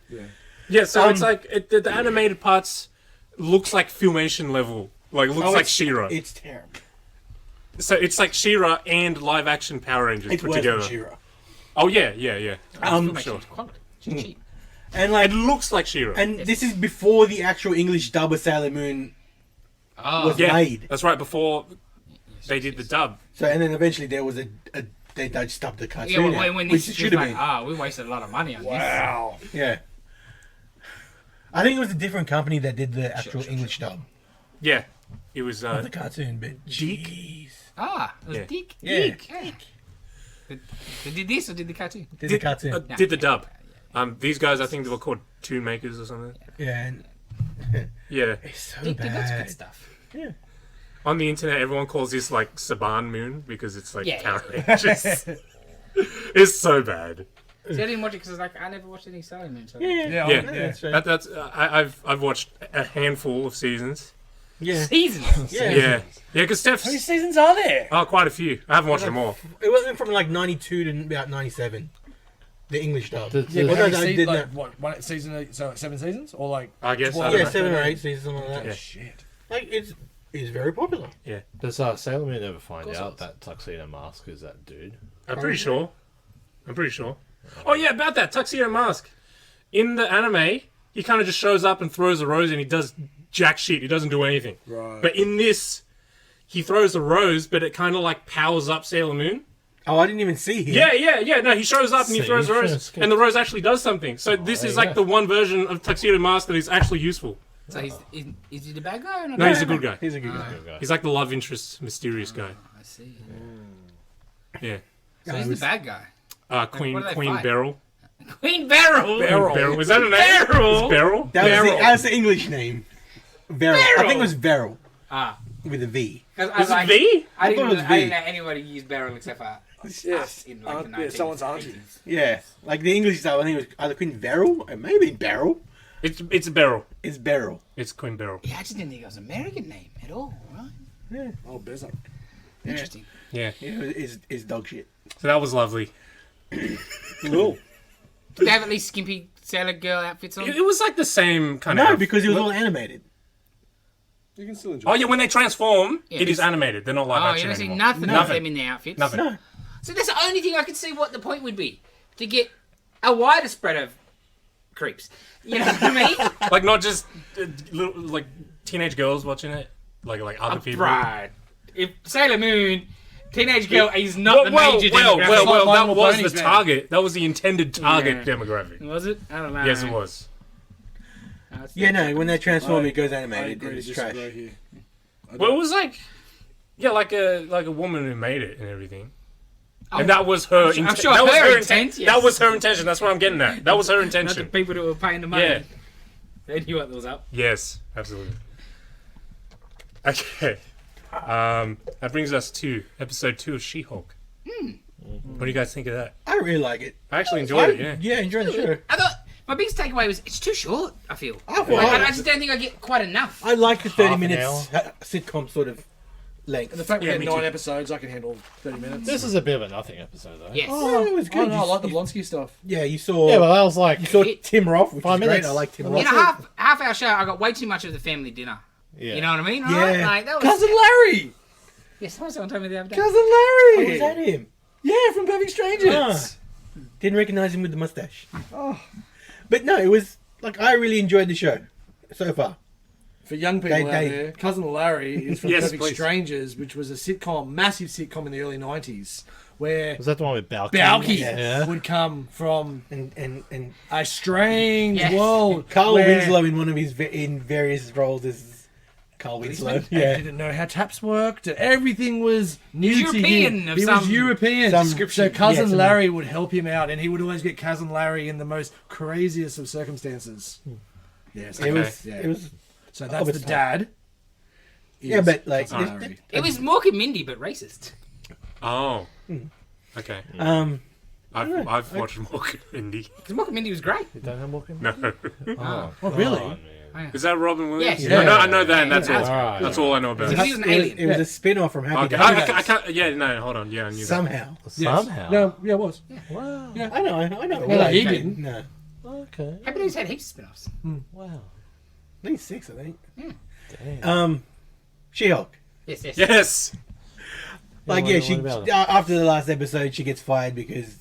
Speaker 1: Yeah, so it's
Speaker 5: Um,
Speaker 1: like the animated parts looks like Filmation level. Like looks
Speaker 5: Oh,
Speaker 1: like
Speaker 5: it's-
Speaker 1: She-Ra.
Speaker 5: It's terrible.
Speaker 1: So it's like She-Ra and live action Power Rangers
Speaker 5: It's
Speaker 1: put
Speaker 5: worse
Speaker 1: together.
Speaker 5: than She-Ra.
Speaker 1: Oh yeah.
Speaker 2: Sure. Quality. She's cheap.
Speaker 5: And
Speaker 1: It
Speaker 5: like,
Speaker 1: looks like She-Ra.
Speaker 5: and this is before the actual English dub of Sailor Moon
Speaker 2: Oh.
Speaker 5: was
Speaker 1: yeah,
Speaker 5: made.
Speaker 1: that's right. Before they did the dub.
Speaker 5: So, and then eventually there was they stubbed the
Speaker 2: Yeah,
Speaker 5: cartoon
Speaker 2: well,
Speaker 5: out,
Speaker 2: when
Speaker 5: which
Speaker 2: this
Speaker 5: it should
Speaker 2: was
Speaker 5: have
Speaker 2: like,
Speaker 5: been.
Speaker 2: we wasted a lot of money on
Speaker 4: Wow.
Speaker 5: Yeah. I think it was a different company that did the actual English dub
Speaker 1: Yeah, it was
Speaker 5: of the cartoon, but
Speaker 1: Deke?
Speaker 5: jeez.
Speaker 2: It was
Speaker 1: Yeah.
Speaker 2: Dick.
Speaker 5: Yeah.
Speaker 2: Dick. They did this or did the cartoon?
Speaker 5: Did the cartoon.
Speaker 1: did the dub. These guys, I think they were called Tune Makers or something.
Speaker 5: Yeah, and
Speaker 1: Yeah.
Speaker 5: it's so
Speaker 2: Dick did that's good
Speaker 5: bad.
Speaker 2: stuff.
Speaker 5: Yeah.
Speaker 1: On the internet, everyone calls this like Saban Moon because it's like
Speaker 2: Yeah.
Speaker 1: Carnage. It's so bad.
Speaker 2: See, I didn't watch it because I never watched any Sailor Moon. So.
Speaker 5: Yeah,
Speaker 4: Yeah,
Speaker 1: Yeah.
Speaker 5: that's right.
Speaker 1: That's I've watched a handful of seasons.
Speaker 5: Yeah.
Speaker 2: Seasons.
Speaker 5: Yeah.
Speaker 1: Yeah, because
Speaker 4: How many
Speaker 1: Steph's
Speaker 4: seasons are there?
Speaker 1: quite a few. I haven't watched them all.
Speaker 5: It wasn't from like 92 to about 97. The English dub.
Speaker 3: The-
Speaker 4: Yeah,
Speaker 3: the-
Speaker 4: but
Speaker 5: Well,
Speaker 4: how
Speaker 5: no,
Speaker 4: many
Speaker 5: I did
Speaker 4: like,
Speaker 5: not.
Speaker 4: what, one season, so 7 seasons? Or like...
Speaker 1: I guess. I
Speaker 4: Well,
Speaker 1: don't
Speaker 5: Yeah,
Speaker 1: know.
Speaker 5: 7 or 8 seasons, something like that.
Speaker 1: Yeah.
Speaker 4: Shit.
Speaker 5: Like, it's very popular.
Speaker 3: Does Sailor Moon ever find
Speaker 2: course it
Speaker 3: out
Speaker 2: does.
Speaker 3: that Tuxedo Mask is that dude?
Speaker 1: I'm pretty sure. Oh yeah, about that Tuxedo Mask. In the anime, he kind of just shows up and throws a rose, and he does jack shit. He doesn't do anything.
Speaker 4: Right.
Speaker 1: But in this, he throws a rose, but it kind of like powers up Sailor Moon.
Speaker 5: Oh, I didn't even see him.
Speaker 1: Yeah. No, he shows up and he
Speaker 3: See,
Speaker 1: throws a
Speaker 3: you
Speaker 1: rose,
Speaker 3: should've skipped.
Speaker 1: and the rose actually does something. So this
Speaker 3: there
Speaker 1: is
Speaker 3: you
Speaker 1: like
Speaker 3: go.
Speaker 1: the one version of Tuxedo Mask that is actually useful.
Speaker 2: So is he the bad guy or not?
Speaker 1: No, he's a good guy.
Speaker 5: He's a good guy.
Speaker 1: He's like the love interest, mysterious guy.
Speaker 2: I see.
Speaker 1: Yeah.
Speaker 2: So
Speaker 5: No,
Speaker 2: he's
Speaker 5: it
Speaker 2: the
Speaker 5: was-
Speaker 2: bad guy.
Speaker 1: Queen
Speaker 2: what do they
Speaker 1: Queen
Speaker 2: fight?
Speaker 1: Beryl.
Speaker 2: Queen Beryl.
Speaker 1: Beryl. Is that a name?
Speaker 2: Beryl.
Speaker 1: It's Beryl.
Speaker 5: That's the English name. Beryl. I think it was Beryl
Speaker 2: Ah.
Speaker 5: with a V.
Speaker 2: Cause
Speaker 1: Is it V?
Speaker 2: I
Speaker 5: thought it was
Speaker 2: didn't
Speaker 5: V.
Speaker 2: know anybody used Beryl except for us in like the 1980s.
Speaker 4: someone's auntie.
Speaker 5: Yeah. Like the English style, I think it was either Queen Beryl or maybe Beryl.
Speaker 1: It's Beryl.
Speaker 5: It's Beryl.
Speaker 1: It's Queen Beryl.
Speaker 2: Yeah, I just didn't think it was an American name at all, right?
Speaker 4: Oh, Bezza.
Speaker 2: Interesting.
Speaker 1: Yeah.
Speaker 5: It's dog shit.
Speaker 1: So that was lovely.
Speaker 5: Cool.
Speaker 2: Do they have at least skimpy sailor girl outfits on?
Speaker 1: It was like the same kind of.
Speaker 5: No, because it was all animated.
Speaker 4: You can still enjoy
Speaker 1: Oh yeah, when they transform,
Speaker 2: Yeah,
Speaker 1: it is
Speaker 2: it's-
Speaker 1: animated. They're not live
Speaker 2: Oh, you
Speaker 1: action
Speaker 2: don't see
Speaker 1: anymore.
Speaker 2: nothing of
Speaker 1: Nothing.
Speaker 2: them in their outfits.
Speaker 1: Nothing.
Speaker 5: No.
Speaker 2: So that's the only thing I could see what the point would be. To get a wider spread of creeps. You know what I mean?
Speaker 1: Like not just little, like teenage girls watching it, like other people.
Speaker 2: Right. If Sailor Moon, teenage girl is not the major
Speaker 1: well,
Speaker 2: demographic.
Speaker 1: that
Speaker 4: My Little
Speaker 1: was
Speaker 4: Ponies,
Speaker 1: the
Speaker 4: man.
Speaker 1: target. That was the intended target
Speaker 2: Yeah.
Speaker 1: demographic.
Speaker 2: Was it? I don't know.
Speaker 1: Yes, it was.
Speaker 5: Yeah, no, when they transform, it goes
Speaker 4: I
Speaker 5: animated.
Speaker 4: agree to
Speaker 5: It's trash.
Speaker 4: disagree here.
Speaker 1: Well, it was like, yeah, like a woman who made it and everything.
Speaker 2: Oh,
Speaker 1: And that was her.
Speaker 2: I'm sure
Speaker 1: that was
Speaker 2: her
Speaker 1: her
Speaker 2: intent, yes.
Speaker 1: That was her intention. That's what I'm getting at. That was her
Speaker 2: Not
Speaker 1: intention.
Speaker 2: the people that were paying the money.
Speaker 1: Yeah.
Speaker 2: They knew what was up.
Speaker 1: Yes, absolutely. Okay. That brings us to episode 2 of She-Hulk. What do you guys think of that?
Speaker 5: I really like it.
Speaker 1: I actually enjoyed it. Yeah.
Speaker 5: Yeah, enjoy the show.
Speaker 2: I thought my biggest takeaway was it's too short. I feel.
Speaker 5: I thought-
Speaker 2: I just don't think I get quite enough.
Speaker 5: I like the 30
Speaker 3: Half an
Speaker 5: minutes sitcom sort of length.
Speaker 4: The fact we
Speaker 1: Yeah,
Speaker 4: had
Speaker 1: me
Speaker 4: 9
Speaker 1: too.
Speaker 4: episodes, I can handle 30 minutes.
Speaker 3: This is a bit of a nothing episode, though.
Speaker 2: Yes.
Speaker 5: Oh, it was good.
Speaker 4: Oh, no, I
Speaker 5: You-
Speaker 4: like the
Speaker 5: you-
Speaker 4: Blonsky stuff.
Speaker 5: Yeah, you saw.
Speaker 3: Yeah, but that was like
Speaker 5: you saw
Speaker 2: It-
Speaker 5: Tim Roth, which
Speaker 3: 5
Speaker 5: is great.
Speaker 3: minutes.
Speaker 5: I like Tim
Speaker 2: In
Speaker 5: Roth.
Speaker 2: a half hour show, I got way too much of the family dinner.
Speaker 3: yeah.
Speaker 2: You know what I mean?
Speaker 5: Yeah.
Speaker 2: Right? Like, that was,
Speaker 4: Cousin Larry!
Speaker 2: yes, someone told me the other day.
Speaker 4: Cousin
Speaker 5: Oh,
Speaker 4: Larry!
Speaker 5: was that him?
Speaker 4: Yeah, from Perfect Strangers.
Speaker 5: Ah. Didn't recognize him with the mustache.
Speaker 4: Oh.
Speaker 5: But no, it was like I really enjoyed the show so far.
Speaker 4: For young people
Speaker 5: They-
Speaker 4: out
Speaker 5: they-
Speaker 4: there, Cousin Larry is from
Speaker 1: Yes,
Speaker 4: Perfect
Speaker 1: please.
Speaker 4: Strangers, which was a sitcom, massive sitcom in the early 90s, where
Speaker 3: Was that the one with Balky?
Speaker 4: Balky
Speaker 3: Yeah.
Speaker 4: would come from
Speaker 5: And
Speaker 4: a strange
Speaker 2: Yes.
Speaker 4: world.
Speaker 5: Carl
Speaker 4: where
Speaker 5: Winslow in one of his in various roles as Carl Winslow.
Speaker 4: He
Speaker 5: Yeah.
Speaker 4: didn't know how taps worked. Everything was new
Speaker 2: He's
Speaker 4: to
Speaker 2: European
Speaker 4: him.
Speaker 2: of
Speaker 4: He
Speaker 2: some
Speaker 4: was European.
Speaker 5: description.
Speaker 4: So Cousin
Speaker 5: Yeah,
Speaker 4: Larry would help him out, and he would always get Cousin Larry in the most craziest of circumstances. Yes,
Speaker 5: It was.
Speaker 4: yeah.
Speaker 5: It was.
Speaker 4: So that's
Speaker 5: it's
Speaker 4: the dad.
Speaker 5: Yeah,
Speaker 4: is
Speaker 5: but like,
Speaker 4: Cousin Larry.
Speaker 2: It was Mork and Mindy, but racist.
Speaker 1: Oh. Okay. I've watched Mork and Mindy.
Speaker 2: Because Mork and Mindy was great.
Speaker 3: You don't have Walking?
Speaker 1: No.
Speaker 3: Oh,
Speaker 4: Oh, really?
Speaker 3: come on, man.
Speaker 1: Is that Robin Williams?
Speaker 2: Yes.
Speaker 1: No,
Speaker 3: Yeah.
Speaker 1: I know that. And that's
Speaker 2: Yeah.
Speaker 1: all.
Speaker 3: Alright.
Speaker 1: That's all I know about
Speaker 2: He
Speaker 1: it.
Speaker 2: was an alien.
Speaker 5: It was a spin-off from Happy
Speaker 1: Okay.
Speaker 5: Days.
Speaker 1: I can't. Yeah. No. Hold on. Yeah. I knew that.
Speaker 5: Somehow.
Speaker 4: Yes.
Speaker 3: Somehow.
Speaker 4: No, yeah, it was.
Speaker 3: Wow.
Speaker 4: Yeah.
Speaker 5: I know.
Speaker 4: No,
Speaker 5: Like,
Speaker 4: he didn't.
Speaker 5: No.
Speaker 3: Okay.
Speaker 2: Happy Days had heaps of spin-offs.
Speaker 3: Wow.
Speaker 5: At least 6, I think.
Speaker 3: Damn.
Speaker 5: She-Hulk.
Speaker 2: Yes, yes.
Speaker 1: Yes.
Speaker 5: Like,
Speaker 3: what-
Speaker 5: yeah,
Speaker 3: what
Speaker 5: she
Speaker 3: about it?
Speaker 5: after the last episode, she gets fired because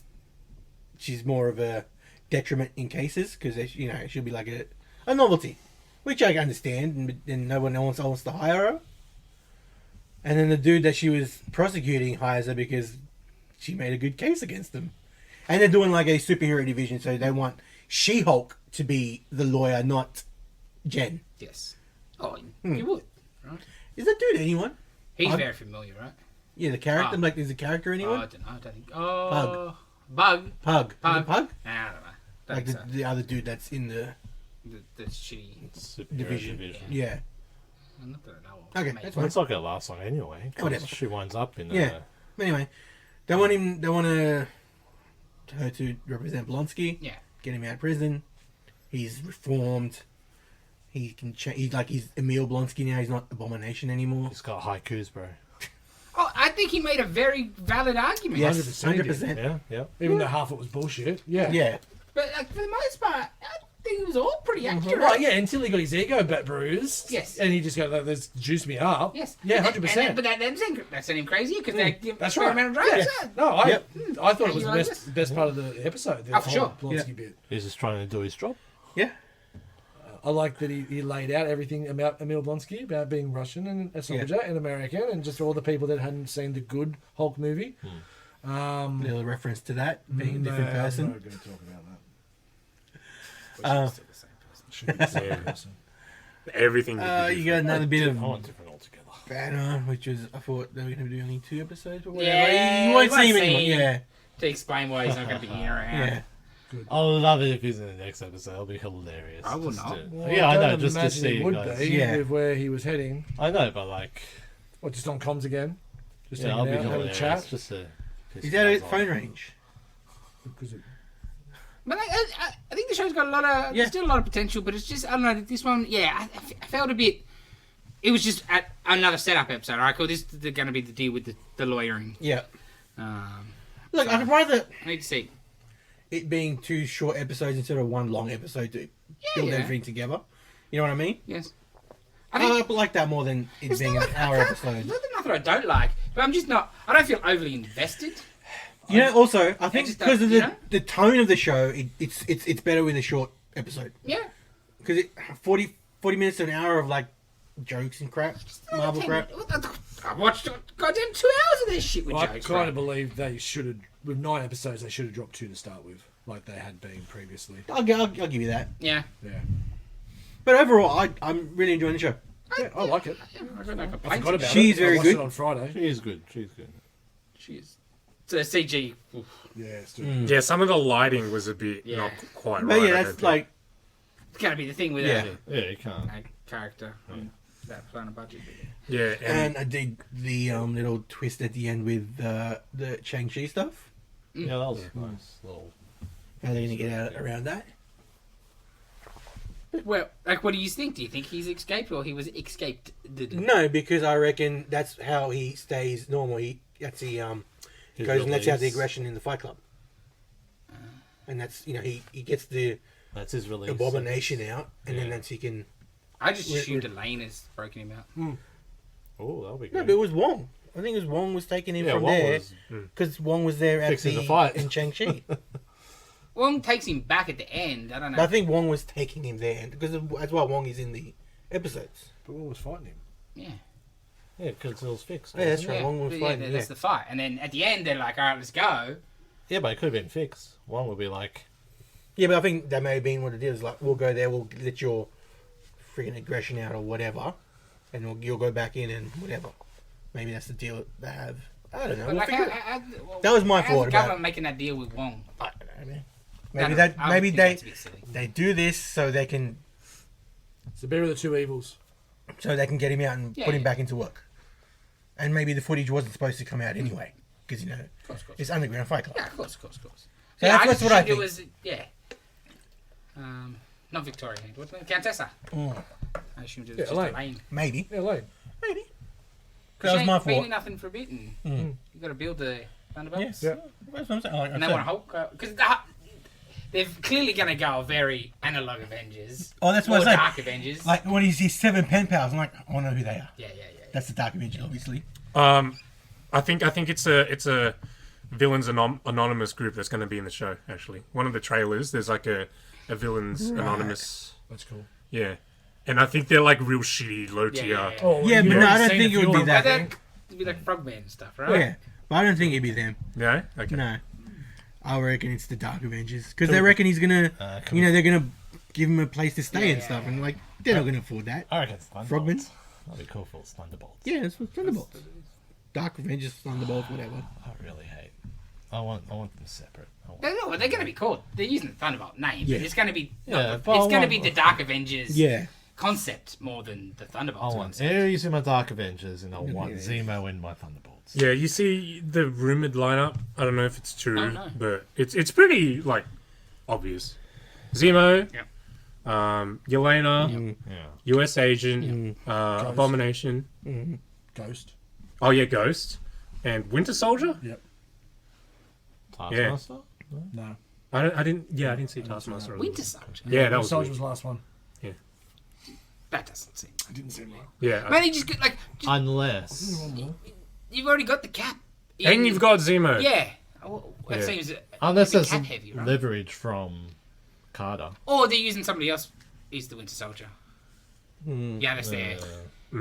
Speaker 5: she's more of a detriment in cases because she'll be like a novelty, which I understand, and no one else wants to hire her. And then the dude that she was prosecuting hires her because she made a good case against them. And they're doing like a superhero division, so they want She-Hulk to be the lawyer, not Jen.
Speaker 2: Yes. Oh, you would, right?
Speaker 5: Is that dude anyone?
Speaker 2: He's
Speaker 5: Pug?
Speaker 2: very familiar, right?
Speaker 5: Yeah, the character.
Speaker 2: Pug.
Speaker 5: Like, is the character
Speaker 2: Oh,
Speaker 5: anyone?
Speaker 2: I don't know. I don't think. Oh, Bug.
Speaker 5: Pug.
Speaker 2: Pug.
Speaker 5: Is it Pug?
Speaker 2: Nah, I don't know. Don't
Speaker 5: Like
Speaker 2: think so.
Speaker 5: the other dude that's in the
Speaker 2: The shitty.
Speaker 3: Superior
Speaker 5: division. Yeah.
Speaker 2: Not that I know of.
Speaker 5: Okay,
Speaker 2: Maybe.
Speaker 5: that's
Speaker 3: Well,
Speaker 5: fine.
Speaker 3: it's like her last song anyway. 'cause
Speaker 5: Whatever.
Speaker 3: She winds up in
Speaker 5: Yeah. Anyway, they want him. They want her to represent Blonsky.
Speaker 2: Yeah.
Speaker 5: Get him out of prison. He's reformed. He can change. He's Emil Blonsky now. He's not Abomination anymore.
Speaker 3: He's got haikus, bro.
Speaker 2: Oh, I think he made a very valid argument.
Speaker 5: Yes,
Speaker 4: 100%
Speaker 5: 100%.
Speaker 3: Yeah, yeah.
Speaker 4: Even though half it was bullshit. Yeah.
Speaker 5: Yeah.
Speaker 2: But like, for the most part, I think it was all pretty accurate.
Speaker 4: Right, yeah, until he got his ego back bruised.
Speaker 2: Yes.
Speaker 4: And he just got, like, let's juice me up.
Speaker 2: Yes.
Speaker 4: Yeah,
Speaker 2: But
Speaker 4: 100%.
Speaker 2: that sent him crazy because they give
Speaker 4: That's
Speaker 2: fair
Speaker 4: right.
Speaker 2: amount of drugs.
Speaker 4: Yeah. No, I
Speaker 5: Yep.
Speaker 4: I thought it was
Speaker 2: You
Speaker 4: the
Speaker 2: like
Speaker 4: best part of the episode. The
Speaker 2: Oh, for
Speaker 4: whole
Speaker 2: sure.
Speaker 4: Blonsky
Speaker 5: Yeah.
Speaker 4: bit.
Speaker 3: He's just trying to do his job.
Speaker 5: Yeah.
Speaker 4: I like that he laid out everything about Emil Blonsky, about being Russian and a soldier and American, and just all the people that hadn't seen the good Hulk movie.
Speaker 5: Little reference to that being a different
Speaker 4: I'm
Speaker 5: person.
Speaker 4: not going to talk about
Speaker 5: Uh,
Speaker 4: that.
Speaker 1: Everything. would be
Speaker 5: you got another bit of
Speaker 3: I want different altogether.
Speaker 5: banner, which was I thought they were going to do only 2 episodes or whatever.
Speaker 2: Yeah,
Speaker 5: you won't
Speaker 2: you won't
Speaker 5: see him
Speaker 2: see
Speaker 5: anymore.
Speaker 2: him.
Speaker 5: Yeah,
Speaker 2: To explain why he's not going to be here around.
Speaker 5: yeah.
Speaker 3: I'll love it if he's in the next episode. It'll be hilarious.
Speaker 2: I will
Speaker 3: Just
Speaker 2: not.
Speaker 3: to-
Speaker 4: Well,
Speaker 3: yeah, I know.
Speaker 4: don't
Speaker 3: Just to
Speaker 4: imagine
Speaker 3: see
Speaker 4: he
Speaker 3: you
Speaker 4: would
Speaker 3: guys.
Speaker 4: be
Speaker 5: Yeah.
Speaker 4: with where he was heading.
Speaker 3: I know, but like,
Speaker 4: What, just on comms again? Just
Speaker 3: yeah, I'll
Speaker 4: hanging
Speaker 3: be
Speaker 4: out, having a
Speaker 3: hilarious.
Speaker 4: chat?
Speaker 3: Just to. piss
Speaker 5: He's
Speaker 3: you
Speaker 5: out
Speaker 3: guys
Speaker 5: of
Speaker 3: off.
Speaker 5: phone range.
Speaker 4: Because it-
Speaker 2: But like, I think the show's got a lot of,
Speaker 5: Yeah.
Speaker 2: still a lot of potential, but it's just, I don't know, this one, yeah, I felt a bit, it was just another setup episode. All right, cool, this is going to be the deal with the lawyering.
Speaker 5: Yeah.
Speaker 2: Um,
Speaker 5: Look, I'd rather
Speaker 2: I need to see.
Speaker 5: it being 2 short episodes instead of 1 long episode to build
Speaker 2: yeah.
Speaker 5: everything together. You know what I mean?
Speaker 2: Yes.
Speaker 5: I like that more than it
Speaker 2: It's
Speaker 5: being
Speaker 2: not
Speaker 5: an
Speaker 2: like-
Speaker 5: hour
Speaker 2: I can't-
Speaker 5: episode.
Speaker 2: It's not that I don't like, but I'm just not, I don't feel overly invested.
Speaker 5: You know, also, I think
Speaker 2: just
Speaker 5: because of
Speaker 2: don't- you know?
Speaker 5: the tone of the show, it's better with a short episode.
Speaker 2: Yeah.
Speaker 5: Because 40 minutes to an hour of, like, jokes and crap, Marvel crap.
Speaker 2: I watched goddamn 2 hours of this shit with
Speaker 4: I
Speaker 2: jokes.
Speaker 4: kind
Speaker 2: right?
Speaker 4: of believe they should have, with 9 episodes, they should have dropped 2 to start with, like they had been previously.
Speaker 5: I'll give you that.
Speaker 2: Yeah.
Speaker 4: Yeah.
Speaker 5: But overall, I'm really enjoying the show.
Speaker 4: Yeah, I like it.
Speaker 2: Yeah, I got no
Speaker 4: I
Speaker 2: complaints.
Speaker 4: forgot about
Speaker 5: She's
Speaker 4: it.
Speaker 5: very
Speaker 4: I watched
Speaker 5: good.
Speaker 4: it on Friday.
Speaker 3: She is good. She's good.
Speaker 2: She is. So CG. Oof.
Speaker 4: Yeah, it's good.
Speaker 1: Yeah, some of the lighting was a bit
Speaker 2: Yeah.
Speaker 1: not quite
Speaker 5: But
Speaker 1: right.
Speaker 5: yeah,
Speaker 1: I
Speaker 5: that's
Speaker 1: don't think.
Speaker 5: like,
Speaker 2: It's going to be the thing with
Speaker 5: Yeah.
Speaker 3: Yeah, you can't.
Speaker 2: a character on that planet budget.
Speaker 1: Yeah,
Speaker 5: and I dig the little twist at the end with the Shang-Chi stuff.
Speaker 3: Yeah, that was nice. Little.
Speaker 5: How are they going to get out around that?
Speaker 2: Well, like, what do you think? Do you think he's escaped or he was escaped?
Speaker 5: No, because I reckon that's how he stays normal. He goes and lets out the aggression in the Fight Club. And that's, he gets the
Speaker 3: That's his release.
Speaker 5: abomination out, and then
Speaker 3: Yeah.
Speaker 5: that's he can.
Speaker 2: I just
Speaker 5: We're-
Speaker 2: assumed Elaine has broken him out.
Speaker 3: Oh, that'll be good.
Speaker 5: No, but it was Wong. I think it was Wong was taking him
Speaker 3: yeah,
Speaker 5: from
Speaker 3: Wong
Speaker 5: there
Speaker 3: was.
Speaker 5: because Wong was there at
Speaker 3: Fixing the fight.
Speaker 5: in Shang-Chi.
Speaker 2: Wong takes him back at the end. I don't know.
Speaker 5: But I think Wong was taking him there because that's why Wong is in the episodes.
Speaker 4: But what was fighting him?
Speaker 2: Yeah.
Speaker 3: Yeah, because it was fixed.
Speaker 5: Yeah, that's
Speaker 3: wasn't it?
Speaker 5: right. Wong was
Speaker 2: but
Speaker 5: fighting.
Speaker 2: that's the fight. And then at the end, they're like, all right, let's go.
Speaker 3: Yeah, but it could have been fixed. One would be like,
Speaker 5: Yeah, but I think that may have been what it is. Like, we'll go there, we'll let your freaking aggression out or whatever, and you'll go back in and whatever. Maybe that's the deal that they have. I don't know.
Speaker 2: But
Speaker 5: We'll
Speaker 2: like,
Speaker 5: figure it-
Speaker 2: well,
Speaker 5: That was my
Speaker 2: how's
Speaker 5: thought
Speaker 2: the
Speaker 5: about
Speaker 2: government making that deal with Wong?
Speaker 5: I don't know, man.
Speaker 2: I
Speaker 5: Maybe
Speaker 2: don't- I would
Speaker 5: maybe
Speaker 2: think
Speaker 5: they
Speaker 2: that's a bit silly.
Speaker 5: they do this so they can
Speaker 4: It's the better of the two evils.
Speaker 5: get him out and
Speaker 2: Yeah,
Speaker 5: put him
Speaker 2: yeah.
Speaker 5: back into work. And maybe the footage wasn't supposed to come out anyway because
Speaker 2: Of course.
Speaker 5: it's underground Fight Club.
Speaker 2: Yeah, of course.
Speaker 5: So
Speaker 2: Yeah,
Speaker 5: that's what I
Speaker 2: assumed
Speaker 5: think.
Speaker 2: It was, yeah. Not Victoria. What's her name? Countessa. I assumed it was
Speaker 4: Yeah,
Speaker 2: just
Speaker 4: Elaine.
Speaker 2: Elaine.
Speaker 5: Maybe.
Speaker 4: Yeah, Lane.
Speaker 5: Maybe.
Speaker 2: Because
Speaker 5: That was my
Speaker 2: been in
Speaker 5: fault.
Speaker 2: nothing for a bit, and you got to build the Thunderbolts.
Speaker 5: Yes.
Speaker 4: Yeah.
Speaker 5: That's what I'm saying.
Speaker 2: And they want Hulk because they're clearly going to go very analog Avengers.
Speaker 5: Oh, that's what
Speaker 2: or
Speaker 5: I say.
Speaker 2: Dark Avengers.
Speaker 5: Like when he sees 7 pen pals, I'm like, I want to know who they are.
Speaker 2: yeah.
Speaker 5: That's the Dark Avengers, obviously.
Speaker 1: I think it's a villains anonymous group that's going to be in the show. Actually, one of the trailers there's like a villains anonymous.
Speaker 4: That's cool.
Speaker 1: Yeah, and I think they're like real shitty, low tier.
Speaker 4: Oh,
Speaker 5: Yeah,
Speaker 4: you've
Speaker 5: but no, I
Speaker 4: already
Speaker 5: don't
Speaker 4: seen
Speaker 5: think
Speaker 4: the
Speaker 5: it would be
Speaker 4: film.
Speaker 5: that.
Speaker 2: It'd be like Frogman and stuff, right?
Speaker 5: Yeah, but I don't think it'd be them.
Speaker 1: No, okay.
Speaker 5: No, I reckon it's the Dark Avengers because they reckon he's gonna,
Speaker 3: can we-
Speaker 5: they're gonna give them a place to stay and stuff. And like, they're not going to afford that.
Speaker 3: I reckon it's Thunderbolts.
Speaker 5: Frogmen?
Speaker 3: That'd be cool if it was Thunderbolts.
Speaker 5: Yeah, it's Thunderbolts. Dark Avengers, Thunderbolts, whatever.
Speaker 3: I really hate. I want them separate.
Speaker 2: They're going to be called. They're using the Thunderbolt name.
Speaker 5: Yeah.
Speaker 2: But it's going to be.
Speaker 3: Yeah,
Speaker 2: it's
Speaker 3: but I
Speaker 2: going to
Speaker 3: want-
Speaker 2: be the Dark Avengers.
Speaker 5: Yeah.
Speaker 2: Concept more than the
Speaker 3: I
Speaker 2: Thunderbolts
Speaker 3: want
Speaker 2: concept.
Speaker 3: Ares in my Dark Avengers, and I want
Speaker 5: Yeah.
Speaker 3: Zemo in my Thunderbolts.
Speaker 1: Yeah, you see the rumored lineup. I don't know if it's true,
Speaker 2: Oh, no.
Speaker 1: but it's pretty like obvious. Zemo,
Speaker 2: Yep.
Speaker 1: Yelena,
Speaker 3: Yeah.
Speaker 1: U.S. Agent, Abomination.
Speaker 4: Ghost.
Speaker 1: Oh yeah, Ghost, and Winter Soldier.
Speaker 4: Yep.
Speaker 3: Taskmaster?
Speaker 4: No.
Speaker 1: I didn't see Taskmaster.
Speaker 2: Winter Soldier.
Speaker 1: Yeah, that was
Speaker 4: Soldier
Speaker 1: weird.
Speaker 4: was the last one.
Speaker 2: That doesn't seem.
Speaker 4: I didn't see him.
Speaker 1: Yeah,
Speaker 2: Man, you just get like.
Speaker 3: Unless.
Speaker 2: You've already got the Cap.
Speaker 1: and you've got Zemo.
Speaker 2: Yeah. Well, it
Speaker 1: Yeah.
Speaker 2: seems.
Speaker 3: Unless
Speaker 2: heavy
Speaker 3: there's
Speaker 2: Cap
Speaker 3: some
Speaker 2: heavy, right?
Speaker 3: leverage from Carter.
Speaker 2: Or they're using somebody else. Is the Winter Soldier? Yeah, that's their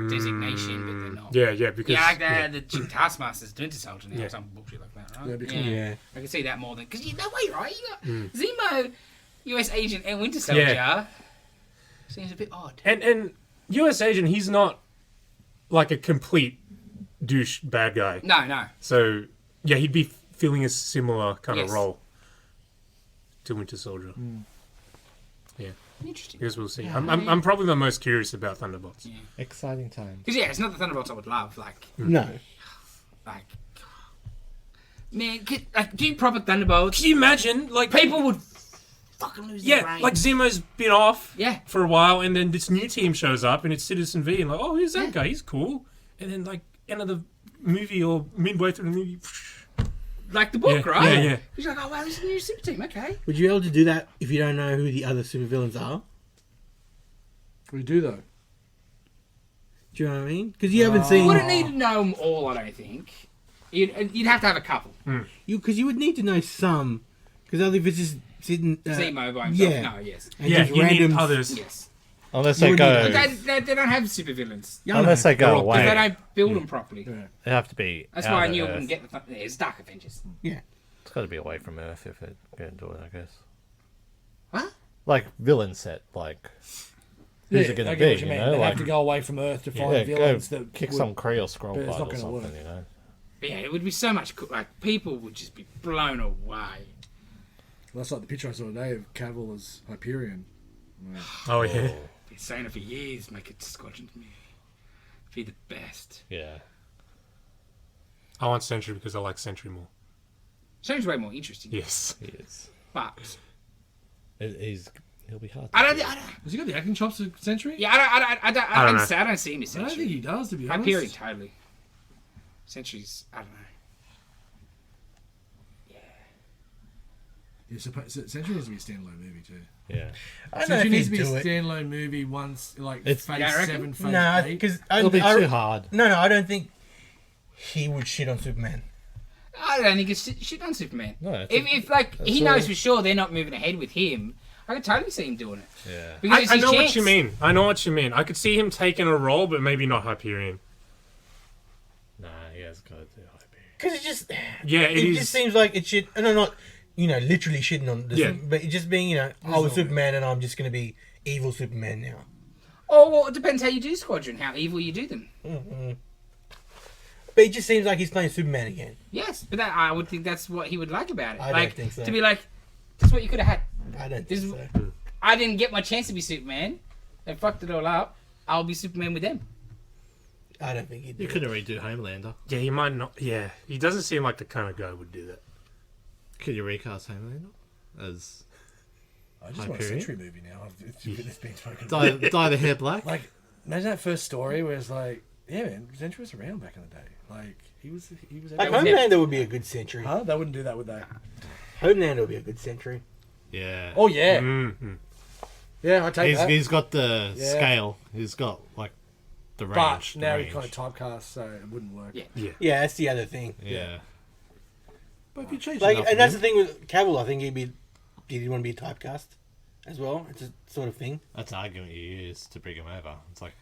Speaker 2: designation, but they're not.
Speaker 1: Yeah, because
Speaker 2: Yeah, like the Taskmaster's Winter Soldier now,
Speaker 1: Yeah.
Speaker 2: some bullshit like that, right?
Speaker 4: Yeah, because-
Speaker 5: Yeah.
Speaker 2: I can see that more than because no way, right? You got Zemo, U.S. Agent, and Winter Soldier. Seems a bit odd.
Speaker 1: and U.S. Agent, he's not like a complete douche bad guy.
Speaker 2: No.
Speaker 1: So yeah, he'd be filling a similar kind
Speaker 2: Yes.
Speaker 1: of role to Winter Soldier. Yeah,
Speaker 2: Interesting.
Speaker 1: I guess we'll see. I'm probably the most curious about Thunderbolts.
Speaker 2: Yeah.
Speaker 3: Exciting times.
Speaker 2: Because it's not the Thunderbolts I would love. Like,
Speaker 5: No.
Speaker 2: man, do proper Thunderbolts.
Speaker 1: Can you imagine, like
Speaker 2: People would fucking lose their
Speaker 1: Yeah,
Speaker 2: brain.
Speaker 1: like Zemo's been off
Speaker 2: Yeah.
Speaker 1: for a while, and then this new team shows up, and it's Citizen V, and like, oh, who's that guy? He's cool. And then like end of the movie or midway through the movie,
Speaker 2: Like the book,
Speaker 1: Yeah,
Speaker 2: right?
Speaker 1: yeah.
Speaker 2: He's like, oh wow, this is a new super team. Okay.
Speaker 5: Would you be able to do that if you don't know who the other supervillains are?
Speaker 4: We do though.
Speaker 5: Do you know what I mean? Because you haven't seen.
Speaker 2: Wouldn't need to know them all, I don't think. You'd have to have a couple.
Speaker 5: Because you would need to know some. Because otherwise, if it's just sitting.
Speaker 2: Zemo by himself.
Speaker 5: yeah.
Speaker 2: No, yes.
Speaker 5: And
Speaker 1: yeah,
Speaker 5: just
Speaker 1: you need
Speaker 5: random.
Speaker 1: others.
Speaker 2: Yes.
Speaker 3: Unless
Speaker 5: You
Speaker 3: they
Speaker 5: would
Speaker 3: go.
Speaker 5: need
Speaker 2: They don't have supervillains.
Speaker 5: Yeah, I
Speaker 3: Unless
Speaker 5: know.
Speaker 3: they go
Speaker 1: They're all-
Speaker 2: Because they
Speaker 3: away.
Speaker 2: don't build them properly.
Speaker 4: Yeah.
Speaker 3: They have to be.
Speaker 2: That's
Speaker 3: out
Speaker 2: why I
Speaker 3: of
Speaker 2: knew it
Speaker 3: Earth.
Speaker 2: wouldn't get the. It's Dark Avengers.
Speaker 5: Yeah.
Speaker 3: It's got to be away from Earth if it going to do it, I guess.
Speaker 2: What?
Speaker 3: Like villain set, like who's it going
Speaker 4: I
Speaker 3: to
Speaker 4: get
Speaker 3: be?
Speaker 4: what you
Speaker 3: You
Speaker 4: mean.
Speaker 3: know,
Speaker 4: They
Speaker 3: like
Speaker 4: have to go away from Earth to find
Speaker 3: yeah,
Speaker 4: villains
Speaker 3: go
Speaker 4: that
Speaker 3: kick
Speaker 4: would-
Speaker 3: some Kree or Skrull
Speaker 4: but it's
Speaker 3: butt
Speaker 4: not
Speaker 3: or
Speaker 4: gonna
Speaker 3: something.
Speaker 4: work.
Speaker 3: You know.
Speaker 2: But yeah, it would be so much. Like people would just be blown away.
Speaker 4: That's like the picture I saw today of Cavill as Hyperion.
Speaker 1: Oh yeah.
Speaker 2: Been saying it for years. Make it Squadron to me. Be the best.
Speaker 3: Yeah.
Speaker 1: I want Sentry because I like Sentry more.
Speaker 2: Sounds way more interesting.
Speaker 1: Yes.
Speaker 3: He is.
Speaker 2: But
Speaker 3: He'll be hard. To
Speaker 2: I don't.
Speaker 3: beat.
Speaker 4: Has he got the acting chops of Century?
Speaker 2: Yeah, I
Speaker 1: don't know.
Speaker 2: don't see him as
Speaker 4: I don't think
Speaker 2: Century.
Speaker 4: he does, to be honest.
Speaker 2: Hyperion totally. Centuries. I don't know.
Speaker 4: Yeah, Century needs to be a standalone movie too.
Speaker 3: Yeah.
Speaker 5: I don't know
Speaker 4: Century
Speaker 5: if
Speaker 4: needs to
Speaker 5: he'd
Speaker 4: be a
Speaker 5: do it.
Speaker 4: standalone movie once, like
Speaker 3: It's-
Speaker 4: phase
Speaker 2: Yeah, I reckon.
Speaker 4: 7, phase
Speaker 5: No,
Speaker 4: 8.
Speaker 5: because
Speaker 3: It'll be too hard.
Speaker 5: No, I don't think he would shit on Superman.
Speaker 2: I don't think it's shit on Superman.
Speaker 3: No, it's
Speaker 2: if like he
Speaker 3: all-
Speaker 2: knows for sure they're not moving ahead with him, I could totally see him doing it.
Speaker 3: Yeah.
Speaker 2: Because
Speaker 1: I
Speaker 2: it's his
Speaker 1: know
Speaker 2: chance.
Speaker 1: what you mean. I know what you mean. I could see him taking a role, but maybe not Hyperion.
Speaker 3: Nah, he has got to do Hyperion.
Speaker 5: Because it just.
Speaker 1: Yeah,
Speaker 5: It
Speaker 1: is.
Speaker 5: just seems like it should. No, not. Literally shitting on the
Speaker 1: Yeah.
Speaker 5: but it just being, I was Superman and I'm just going to be evil Superman now.
Speaker 2: Oh well, it depends how you do Squadron, how evil you do them.
Speaker 5: But it just seems like he's playing Superman again.
Speaker 2: Yes, but I would think that's what he would like about it.
Speaker 5: I don't
Speaker 2: like
Speaker 5: think so.
Speaker 2: to be like, that's what you could have had.
Speaker 5: I don't
Speaker 2: This
Speaker 5: think
Speaker 2: is-
Speaker 5: so.
Speaker 2: I didn't get my chance to be Superman. They fucked it all up. I'll be Superman with them.
Speaker 5: I don't think he'd do
Speaker 3: You
Speaker 5: it.
Speaker 3: couldn't redo Homelander.
Speaker 1: Yeah, he might not. Yeah, he doesn't seem like the kind of guy who would do that.
Speaker 3: Could you recast Homelander as
Speaker 4: I just want a
Speaker 3: Hyperion?
Speaker 4: Century movie now. It's been spoken.
Speaker 3: dye the hair black?
Speaker 4: Like, imagine that first story where it's like, yeah, man, Century was around back in the day. Like, he was.
Speaker 5: Like,
Speaker 2: was
Speaker 5: Homelander would be a good century.
Speaker 4: Huh? They wouldn't do that, would they?
Speaker 5: Homelander would be a good century.
Speaker 3: Yeah.
Speaker 4: Oh yeah,
Speaker 1: Mm-hmm.
Speaker 4: yeah, I take that.
Speaker 3: He's got the
Speaker 4: Yeah.
Speaker 3: scale. He's got like the
Speaker 4: But
Speaker 3: range.
Speaker 4: now
Speaker 3: the
Speaker 4: he's
Speaker 3: range.
Speaker 4: kind of typecast, so it wouldn't work.
Speaker 2: Yeah.
Speaker 5: Yeah, that's the other thing.
Speaker 3: Yeah. But if you change
Speaker 5: Like,
Speaker 3: enough
Speaker 5: and
Speaker 3: of
Speaker 5: that's the
Speaker 3: him,
Speaker 5: thing with Cavill. I think he'd want to be typecast as well. It's a sort of thing.
Speaker 3: that's the argument you use to bring him over. It's like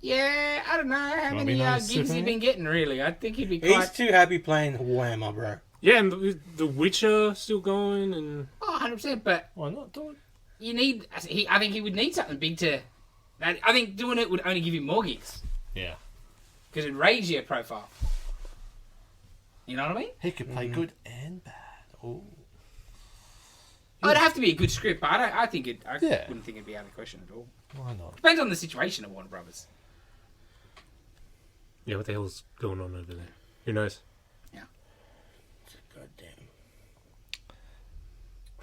Speaker 2: Yeah, I don't know how
Speaker 3: Wanna
Speaker 2: many
Speaker 3: be known as
Speaker 2: gigs he's
Speaker 3: Superman?
Speaker 2: been getting. Really, I think he'd be
Speaker 5: He's
Speaker 2: quite.
Speaker 5: too happy playing Warhammer, bro.
Speaker 1: Yeah, and the Witcher still going, and
Speaker 2: Oh, 100%. But
Speaker 3: why not do it?
Speaker 2: you need. I think he would need something big to. I think doing it would only give him more gigs
Speaker 3: Yeah.
Speaker 2: because it'd raise your profile. You know what I mean?
Speaker 3: He could play good and bad. Oh.
Speaker 2: It'd have to be a good script, but I wouldn't think it'd be out of the question at all.
Speaker 3: Why not?
Speaker 2: Depends on the situation of Warner Brothers.
Speaker 1: Yeah, what the hell's going on over there? Who knows?
Speaker 2: Yeah.
Speaker 5: Goddamn.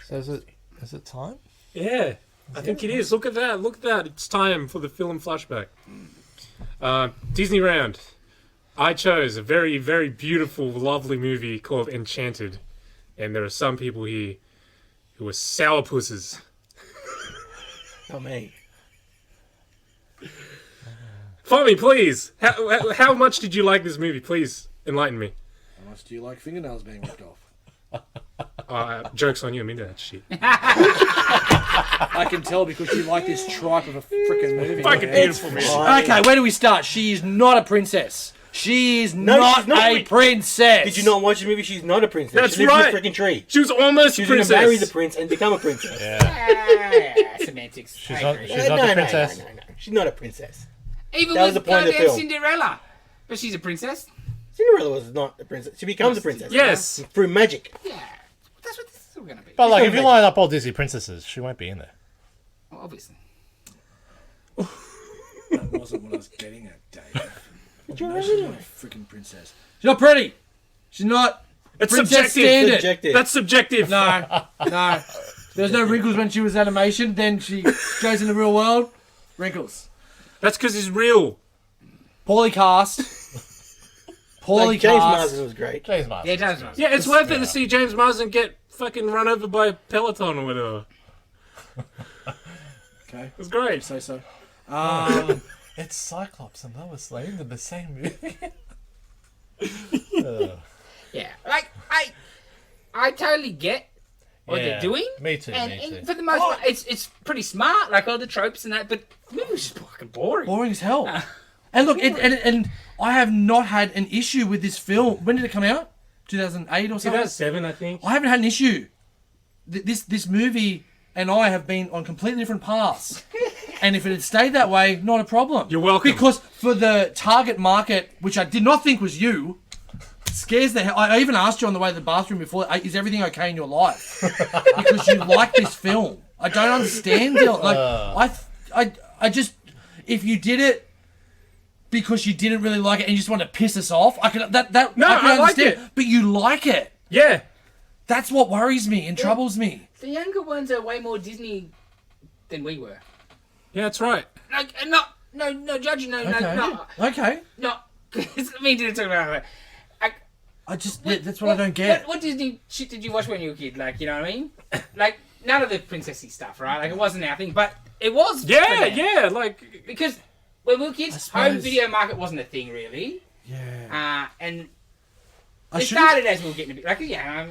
Speaker 3: So is it time?
Speaker 1: Yeah, I think it is. Look at that. Look at that. It's time for the film Flashback. Disney Round. I chose a very, very beautiful, lovely movie called Enchanted. And there are some people here who are sourpusses.
Speaker 5: Not me.
Speaker 1: Follow me, please. How much did you like this movie? Please enlighten me.
Speaker 4: How much do you like fingernails being ripped off?
Speaker 1: Joke's on you. I'm into that shit.
Speaker 4: I can tell because you like this tripe of a freaking movie.
Speaker 1: Fucking beautiful movie.
Speaker 4: Okay, where do we start? She is not a princess. She is
Speaker 5: she's
Speaker 4: not
Speaker 5: not.
Speaker 4: a princess.
Speaker 5: Did you not watch the movie? She's not a princess.
Speaker 1: That's
Speaker 5: she lives
Speaker 1: right.
Speaker 5: in a freaking tree.
Speaker 1: She was almost
Speaker 5: She
Speaker 1: a
Speaker 5: was going to
Speaker 1: princess.
Speaker 5: marry the prince and become a princess.
Speaker 2: Yeah, semantics.
Speaker 3: She's
Speaker 2: I
Speaker 3: not-
Speaker 2: agree.
Speaker 3: she's not the princess.
Speaker 5: No. She's not a princess.
Speaker 2: Even
Speaker 5: that was
Speaker 2: with
Speaker 5: the point of the
Speaker 2: goddamn
Speaker 5: film.
Speaker 2: Cinderella, but she's a princess.
Speaker 5: Cinderella was not a princess. She becomes a princess.
Speaker 1: Yes.
Speaker 5: Through magic.
Speaker 2: Yeah, that's what this is all gonna be.
Speaker 3: But like,
Speaker 5: not
Speaker 3: if you
Speaker 5: magic.
Speaker 3: line up all Disney princesses, she won't be in there.
Speaker 2: Well, obviously.
Speaker 4: That wasn't what I was getting at, Dave.
Speaker 5: You're
Speaker 4: No,
Speaker 5: right.
Speaker 4: she's not a freaking princess. She's not pretty. She's not
Speaker 1: It's
Speaker 4: princess
Speaker 1: subjective.
Speaker 4: standard.
Speaker 5: Subjective.
Speaker 1: That's subjective.
Speaker 4: No. There's no wrinkles when she was animation. Then she goes in the real world. Wrinkles.
Speaker 1: That's because he's real.
Speaker 4: Poorly cast. Poorly
Speaker 5: Like, James
Speaker 4: cast.
Speaker 5: Marsden was great.
Speaker 3: James Marsden.
Speaker 2: Yeah, it does. Right?
Speaker 1: Yeah, it's worth it to see James Marsden get fucking run over by a peloton or whatever.
Speaker 4: Okay.
Speaker 1: It's great.
Speaker 4: Say so.
Speaker 3: It's Cyclops and Lois Lane in the same movie.
Speaker 2: Yeah, like I totally get what
Speaker 3: Yeah,
Speaker 2: they're doing.
Speaker 3: me too,
Speaker 2: And,
Speaker 3: me
Speaker 2: and
Speaker 3: too.
Speaker 2: for the most part, it's pretty smart, like all the tropes and that. But the movie was just fucking boring.
Speaker 4: Boring as hell. And look, and I have not had an issue with this film. When did it come out? 2008 or something?
Speaker 1: 2007, I think.
Speaker 4: I haven't had an issue. This movie and I have been on completely different paths. And if it had stayed that way, not a problem.
Speaker 1: You're welcome.
Speaker 4: Because for the target market, which I did not think was you, scares the hell. I even asked you on the way to the bathroom before, is everything okay in your life? Because you like this film. I don't understand it. Like, I just, if you did it because you didn't really like it and you just want to piss us off, I can
Speaker 1: No, I like
Speaker 4: understand.
Speaker 1: it.
Speaker 4: But you like it.
Speaker 1: Yeah.
Speaker 4: That's what worries me and troubles me.
Speaker 2: The younger ones are way more Disney than we were.
Speaker 1: Yeah, that's right.
Speaker 2: Like, no judging, no.
Speaker 4: Okay.
Speaker 2: I mean, didn't talk about it.
Speaker 4: That's what I don't get.
Speaker 2: What Disney shit did you watch when you were a kid? Like, you know what I mean? Like, none of the princessy stuff, right? Like, it wasn't our thing, but it was. for
Speaker 1: Yeah,
Speaker 2: them.
Speaker 1: yeah. Like,
Speaker 2: Because when we were kids,
Speaker 4: I
Speaker 2: home
Speaker 4: suppose-
Speaker 2: video market wasn't a thing, really.
Speaker 4: Yeah.
Speaker 2: And
Speaker 4: I
Speaker 2: it
Speaker 4: should-
Speaker 2: started as we were getting a bit, like,
Speaker 5: Yeah.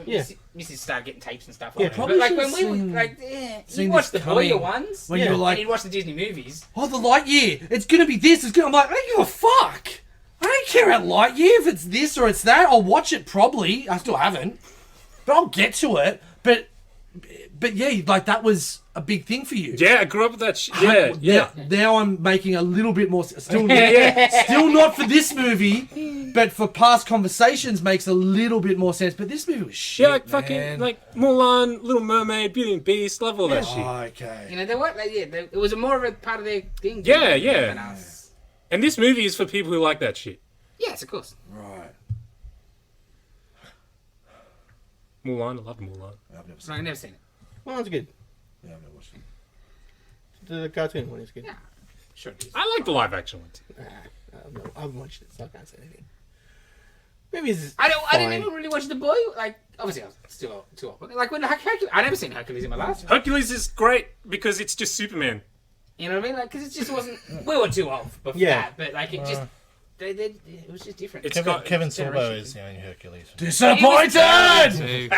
Speaker 2: Mrs. started getting tapes and stuff
Speaker 5: Yeah,
Speaker 2: like that.
Speaker 4: probably
Speaker 2: But, like, when
Speaker 4: should've
Speaker 2: we
Speaker 4: seen-
Speaker 2: were, like, yeah,
Speaker 4: seen
Speaker 2: you watched the
Speaker 4: this
Speaker 2: Boyer
Speaker 4: coming
Speaker 2: ones,
Speaker 4: when you were
Speaker 2: and
Speaker 4: like,
Speaker 2: you'd watch the Disney movies.
Speaker 4: oh, the Lightyear. It's going to be this. It's gonna. I'm like, I don't give a fuck. I don't care about Lightyear if it's this or it's that. I'll watch it probably. I still haven't. But I'll get to it. But yeah, like that was a big thing for you.
Speaker 1: yeah, I grew up with that shit. Yeah, yeah.
Speaker 4: Now I'm making a little bit more. Still not for this movie, but for past conversations makes a little bit more sense. But this movie was shit.
Speaker 1: Yeah, like fucking,
Speaker 4: man.
Speaker 1: like Mulan, Little Mermaid, Beauty and Beast, love all that shit.
Speaker 4: Okay.
Speaker 2: You know, they weren't, like, it was more of a part of their thing.
Speaker 1: Yeah,
Speaker 2: than
Speaker 1: yeah.
Speaker 2: us.
Speaker 1: And this movie is for people who like that shit.
Speaker 2: Yes, of course.
Speaker 4: Right.
Speaker 1: Mulan, I love Mulan.
Speaker 4: I've never seen
Speaker 2: Right, I've never seen it.
Speaker 5: Well, that's good.
Speaker 4: it. Yeah, I've never watched it.
Speaker 5: The cartoon one is good.
Speaker 2: Yeah. Sure it is.
Speaker 1: I like the live action one too.
Speaker 5: I haven't watched it, so I can't say anything. Maybe it's
Speaker 2: I didn't
Speaker 5: fine.
Speaker 2: even really watch The Boy. Like, obviously, I was still too old. But, like, when Hercules, I never seen Hercules in my life.
Speaker 1: Hercules is great because it's just Superman.
Speaker 2: You know what I mean? Like, because it just wasn't. We were too old for
Speaker 5: Yeah.
Speaker 2: that, but like, it just. It was just different.
Speaker 1: It's got
Speaker 3: Kevin Sorbo
Speaker 2: generation.
Speaker 3: is the only Hercules.
Speaker 4: Disappointed.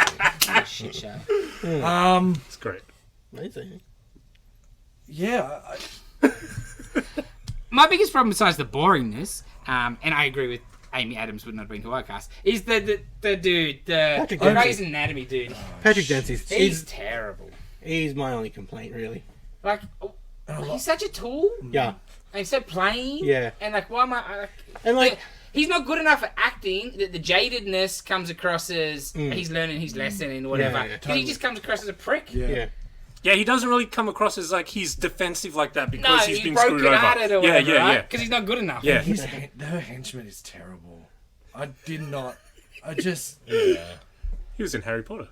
Speaker 2: Shit show.
Speaker 1: It's great.
Speaker 5: Amazing.
Speaker 4: Yeah.
Speaker 2: My biggest problem, besides the boringness, and I agree with Amy Adams would not have been who I cast, is the dude, the
Speaker 5: Patrick
Speaker 2: Grey's
Speaker 5: Dempsey.
Speaker 2: Anatomy dude.
Speaker 5: Patrick Dempsey's
Speaker 2: He's terrible.
Speaker 5: He's my only complaint, really.
Speaker 2: Like, he's such a tool.
Speaker 5: Yeah.
Speaker 2: And he's so plain.
Speaker 5: Yeah.
Speaker 2: And like, why am I?
Speaker 5: And like,
Speaker 2: he's not good enough at acting. That the jadedness comes across as he's learning his lesson and whatever.
Speaker 5: Yeah,
Speaker 2: He just comes across as a prick.
Speaker 5: yeah.
Speaker 1: Yeah, he doesn't really come across as like he's defensive like that
Speaker 2: No,
Speaker 1: because he's been
Speaker 2: broken
Speaker 1: screwed over.
Speaker 2: hearted or whatever,
Speaker 1: yeah,
Speaker 2: right?
Speaker 1: yeah.
Speaker 2: Because he's not good enough.
Speaker 1: Yeah.
Speaker 4: Her henchman is terrible. I did not. I just.
Speaker 3: Yeah.
Speaker 1: He was in Harry Potter.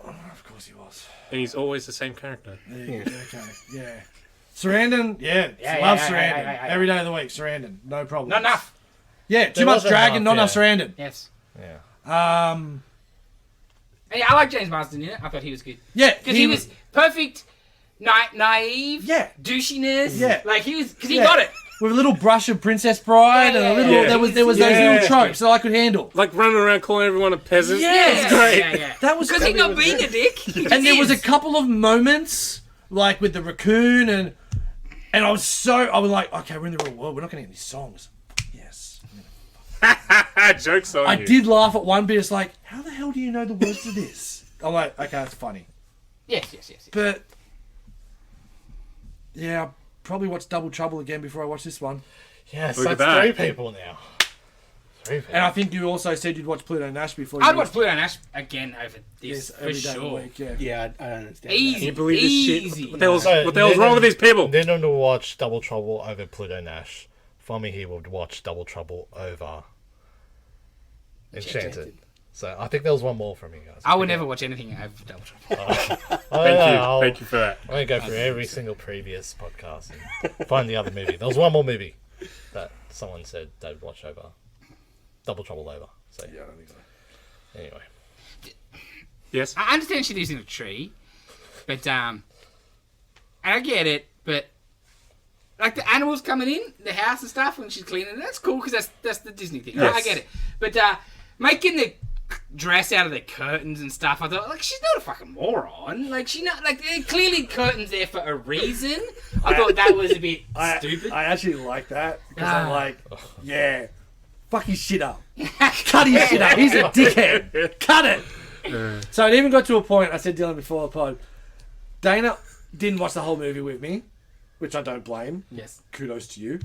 Speaker 4: Oh, of course he was.
Speaker 1: And he's always the same character.
Speaker 4: Yeah. Okay. Yeah. Sarandon. Yeah.
Speaker 2: Yeah,
Speaker 4: love
Speaker 2: yeah,
Speaker 4: Sarandon.
Speaker 2: yeah.
Speaker 4: Every day of the week. Sarandon. No problem.
Speaker 2: Not enough.
Speaker 4: Yeah. Too
Speaker 3: There
Speaker 4: much
Speaker 3: wasn't
Speaker 4: dragon. Not
Speaker 3: enough,
Speaker 4: enough Sarandon.
Speaker 2: Yes.
Speaker 3: Yeah.
Speaker 2: And yeah, I like James Marsden in it. I thought he was good.
Speaker 4: Yeah.
Speaker 2: Because he was perfect, naive,
Speaker 4: Yeah.
Speaker 2: douchiness.
Speaker 4: Yeah.
Speaker 2: Like he was, because he
Speaker 4: Yeah.
Speaker 2: got it.
Speaker 4: With a little brush of Princess Bride
Speaker 2: Yeah,
Speaker 4: and a little.
Speaker 2: yeah.
Speaker 4: There was those
Speaker 1: Yeah.
Speaker 4: little tropes that I could handle.
Speaker 1: Like running around calling everyone a peasant.
Speaker 4: Yeah.
Speaker 1: It's great.
Speaker 2: Yeah.
Speaker 4: That was
Speaker 2: Because he's not being a dick.
Speaker 4: And there was a couple of moments like with the raccoon and I was like, okay, we're in the real world. We're not going to get these songs. Yes.
Speaker 1: Joke's on
Speaker 4: I
Speaker 1: you.
Speaker 4: did laugh at one bit. It's like, how the hell do you know the words to this? I'm like, okay, that's funny.
Speaker 2: Yes.
Speaker 4: But yeah, I'll probably watch Double Trouble again before I watch this one.
Speaker 3: Yes,
Speaker 1: Look at
Speaker 3: that's
Speaker 1: that.
Speaker 3: 3 people now. 3 people.
Speaker 4: And I think you also said you'd watch Pluto Nash before.
Speaker 2: I'd
Speaker 4: you
Speaker 2: watch Pluto Nash again over
Speaker 4: Yes,
Speaker 2: this for
Speaker 4: every day of the
Speaker 2: sure.
Speaker 4: week. Yeah.
Speaker 5: Yeah, I don't understand.
Speaker 2: Easy.
Speaker 1: Can you believe this
Speaker 2: Easy.
Speaker 1: shit? What the hell's,
Speaker 3: So,
Speaker 1: what the hell's wrong with these people?
Speaker 3: Then to watch Double Trouble over Pluto Nash. For me, he would watch Double Trouble over Enchanted. So I think there was one more from you guys.
Speaker 2: I would never watch anything over Double Trouble.
Speaker 1: Thank you for that.
Speaker 3: I'm going to go through every single previous podcast and find the other movie. There was one more movie that someone said they'd watch over Double Trouble over. So
Speaker 4: Yeah, I don't think so.
Speaker 3: anyway.
Speaker 1: Yes.
Speaker 2: I understand she lives in a tree, but and I get it, but like the animals coming in the house and stuff when she's cleaning, that's cool because that's the Disney thing. Right? I
Speaker 1: Yes.
Speaker 2: get it, but making the dress out of the curtains and stuff, I thought like she's not a fucking moron. Like she not like clearly curtains there for a reason. I thought that was a bit stupid.
Speaker 4: I actually like that because I'm
Speaker 2: Ah.
Speaker 4: like, yeah, fuck his shit up. Cut his shit up. He's a dickhead. Cut it. So it even got to a point, I said Dylan before the pod, Dana didn't watch the whole movie with me, which I don't blame.
Speaker 2: Yes.
Speaker 4: Kudos to you.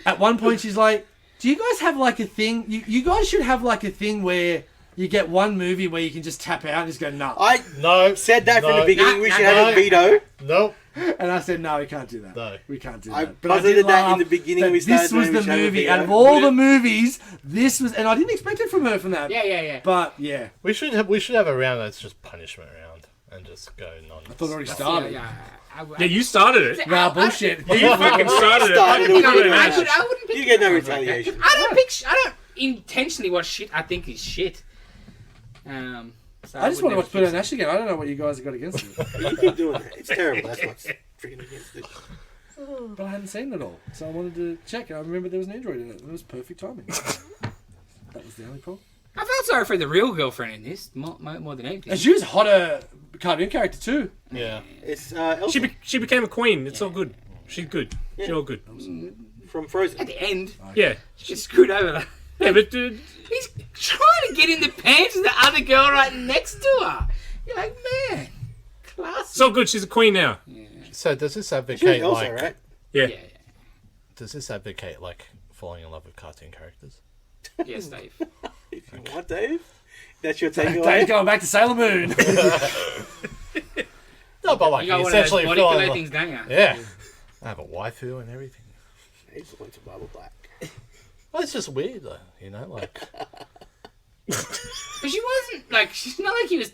Speaker 4: At one point she's like, do you guys have like a thing? You guys should have like a thing where you get one movie where you can just tap out and just go, nah.
Speaker 5: I
Speaker 3: No.
Speaker 5: said that from
Speaker 3: No.
Speaker 5: the beginning. We should have
Speaker 3: No.
Speaker 5: a veto.
Speaker 3: Nope.
Speaker 4: And I said, no, we can't do that.
Speaker 3: No.
Speaker 4: We can't do
Speaker 5: I
Speaker 4: that. But
Speaker 5: posited
Speaker 4: did
Speaker 5: that in
Speaker 4: laugh
Speaker 5: the beginning
Speaker 4: that
Speaker 5: we started
Speaker 4: this was
Speaker 5: doing
Speaker 4: the
Speaker 5: we should have a
Speaker 4: movie.
Speaker 5: video.
Speaker 4: Out of all the movies, this was... And I didn't expect it from her from that.
Speaker 2: Yeah.
Speaker 4: But, yeah.
Speaker 3: We should have a round that's just punishment round and just go non.
Speaker 4: I thought it already
Speaker 2: Yeah,
Speaker 4: started.
Speaker 1: Yeah, you started it.
Speaker 4: Nah, bullshit.
Speaker 1: You fucking started it.
Speaker 5: Started
Speaker 1: Fucking
Speaker 5: it.
Speaker 1: Pluto
Speaker 2: I
Speaker 1: Nash.
Speaker 2: wouldn't pick
Speaker 5: You get no
Speaker 2: it.
Speaker 5: retaliation.
Speaker 2: I don't intentionally watch shit I think is shit. So
Speaker 4: I just
Speaker 2: would
Speaker 4: want to
Speaker 2: never
Speaker 4: watch Pluto
Speaker 2: fix it.
Speaker 4: Nash again. I don't know what you guys have got against it.
Speaker 5: You keep doing that. It's terrible. That's what's freaking against it.
Speaker 4: But I hadn't seen it all. So I wanted to check. And I remember there was an android in it. It was perfect timing. That was the only problem.
Speaker 2: I felt sorry for the real girlfriend in this more than anything.
Speaker 4: And she was a hotter cartoon character too.
Speaker 3: Yeah.
Speaker 5: It's Elsa
Speaker 1: She became a queen. It's all good. She's good. She's all good.
Speaker 5: from
Speaker 2: At
Speaker 5: Frozen.
Speaker 2: the end,
Speaker 1: Yeah.
Speaker 2: she gets screwed over.
Speaker 1: Yeah, but dude,
Speaker 2: He's trying to get in the pants of the other girl right next to her. You're like, man, class.
Speaker 1: it's all good. She's a queen now.
Speaker 3: So does this
Speaker 5: She was
Speaker 3: advocate
Speaker 5: Elsa,
Speaker 3: like?
Speaker 5: right?
Speaker 1: Yeah.
Speaker 2: Yeah.
Speaker 3: Does this advocate like falling in love with cartoon characters?
Speaker 2: Yes, Dave.
Speaker 5: What, Dave? That's your
Speaker 4: Dave's
Speaker 5: takeaway?
Speaker 4: going back to Sailor Moon.
Speaker 3: No, but like
Speaker 2: You got
Speaker 3: you
Speaker 2: one of those
Speaker 3: essentially
Speaker 2: body
Speaker 3: feel
Speaker 2: pillow
Speaker 3: like,
Speaker 2: things, don't you?
Speaker 3: yeah. I have a waifu and everything.
Speaker 5: Dave's went to Bible Black.
Speaker 3: Well, it's just weird though, you know, like
Speaker 2: But she wasn't, like, she's not like he was...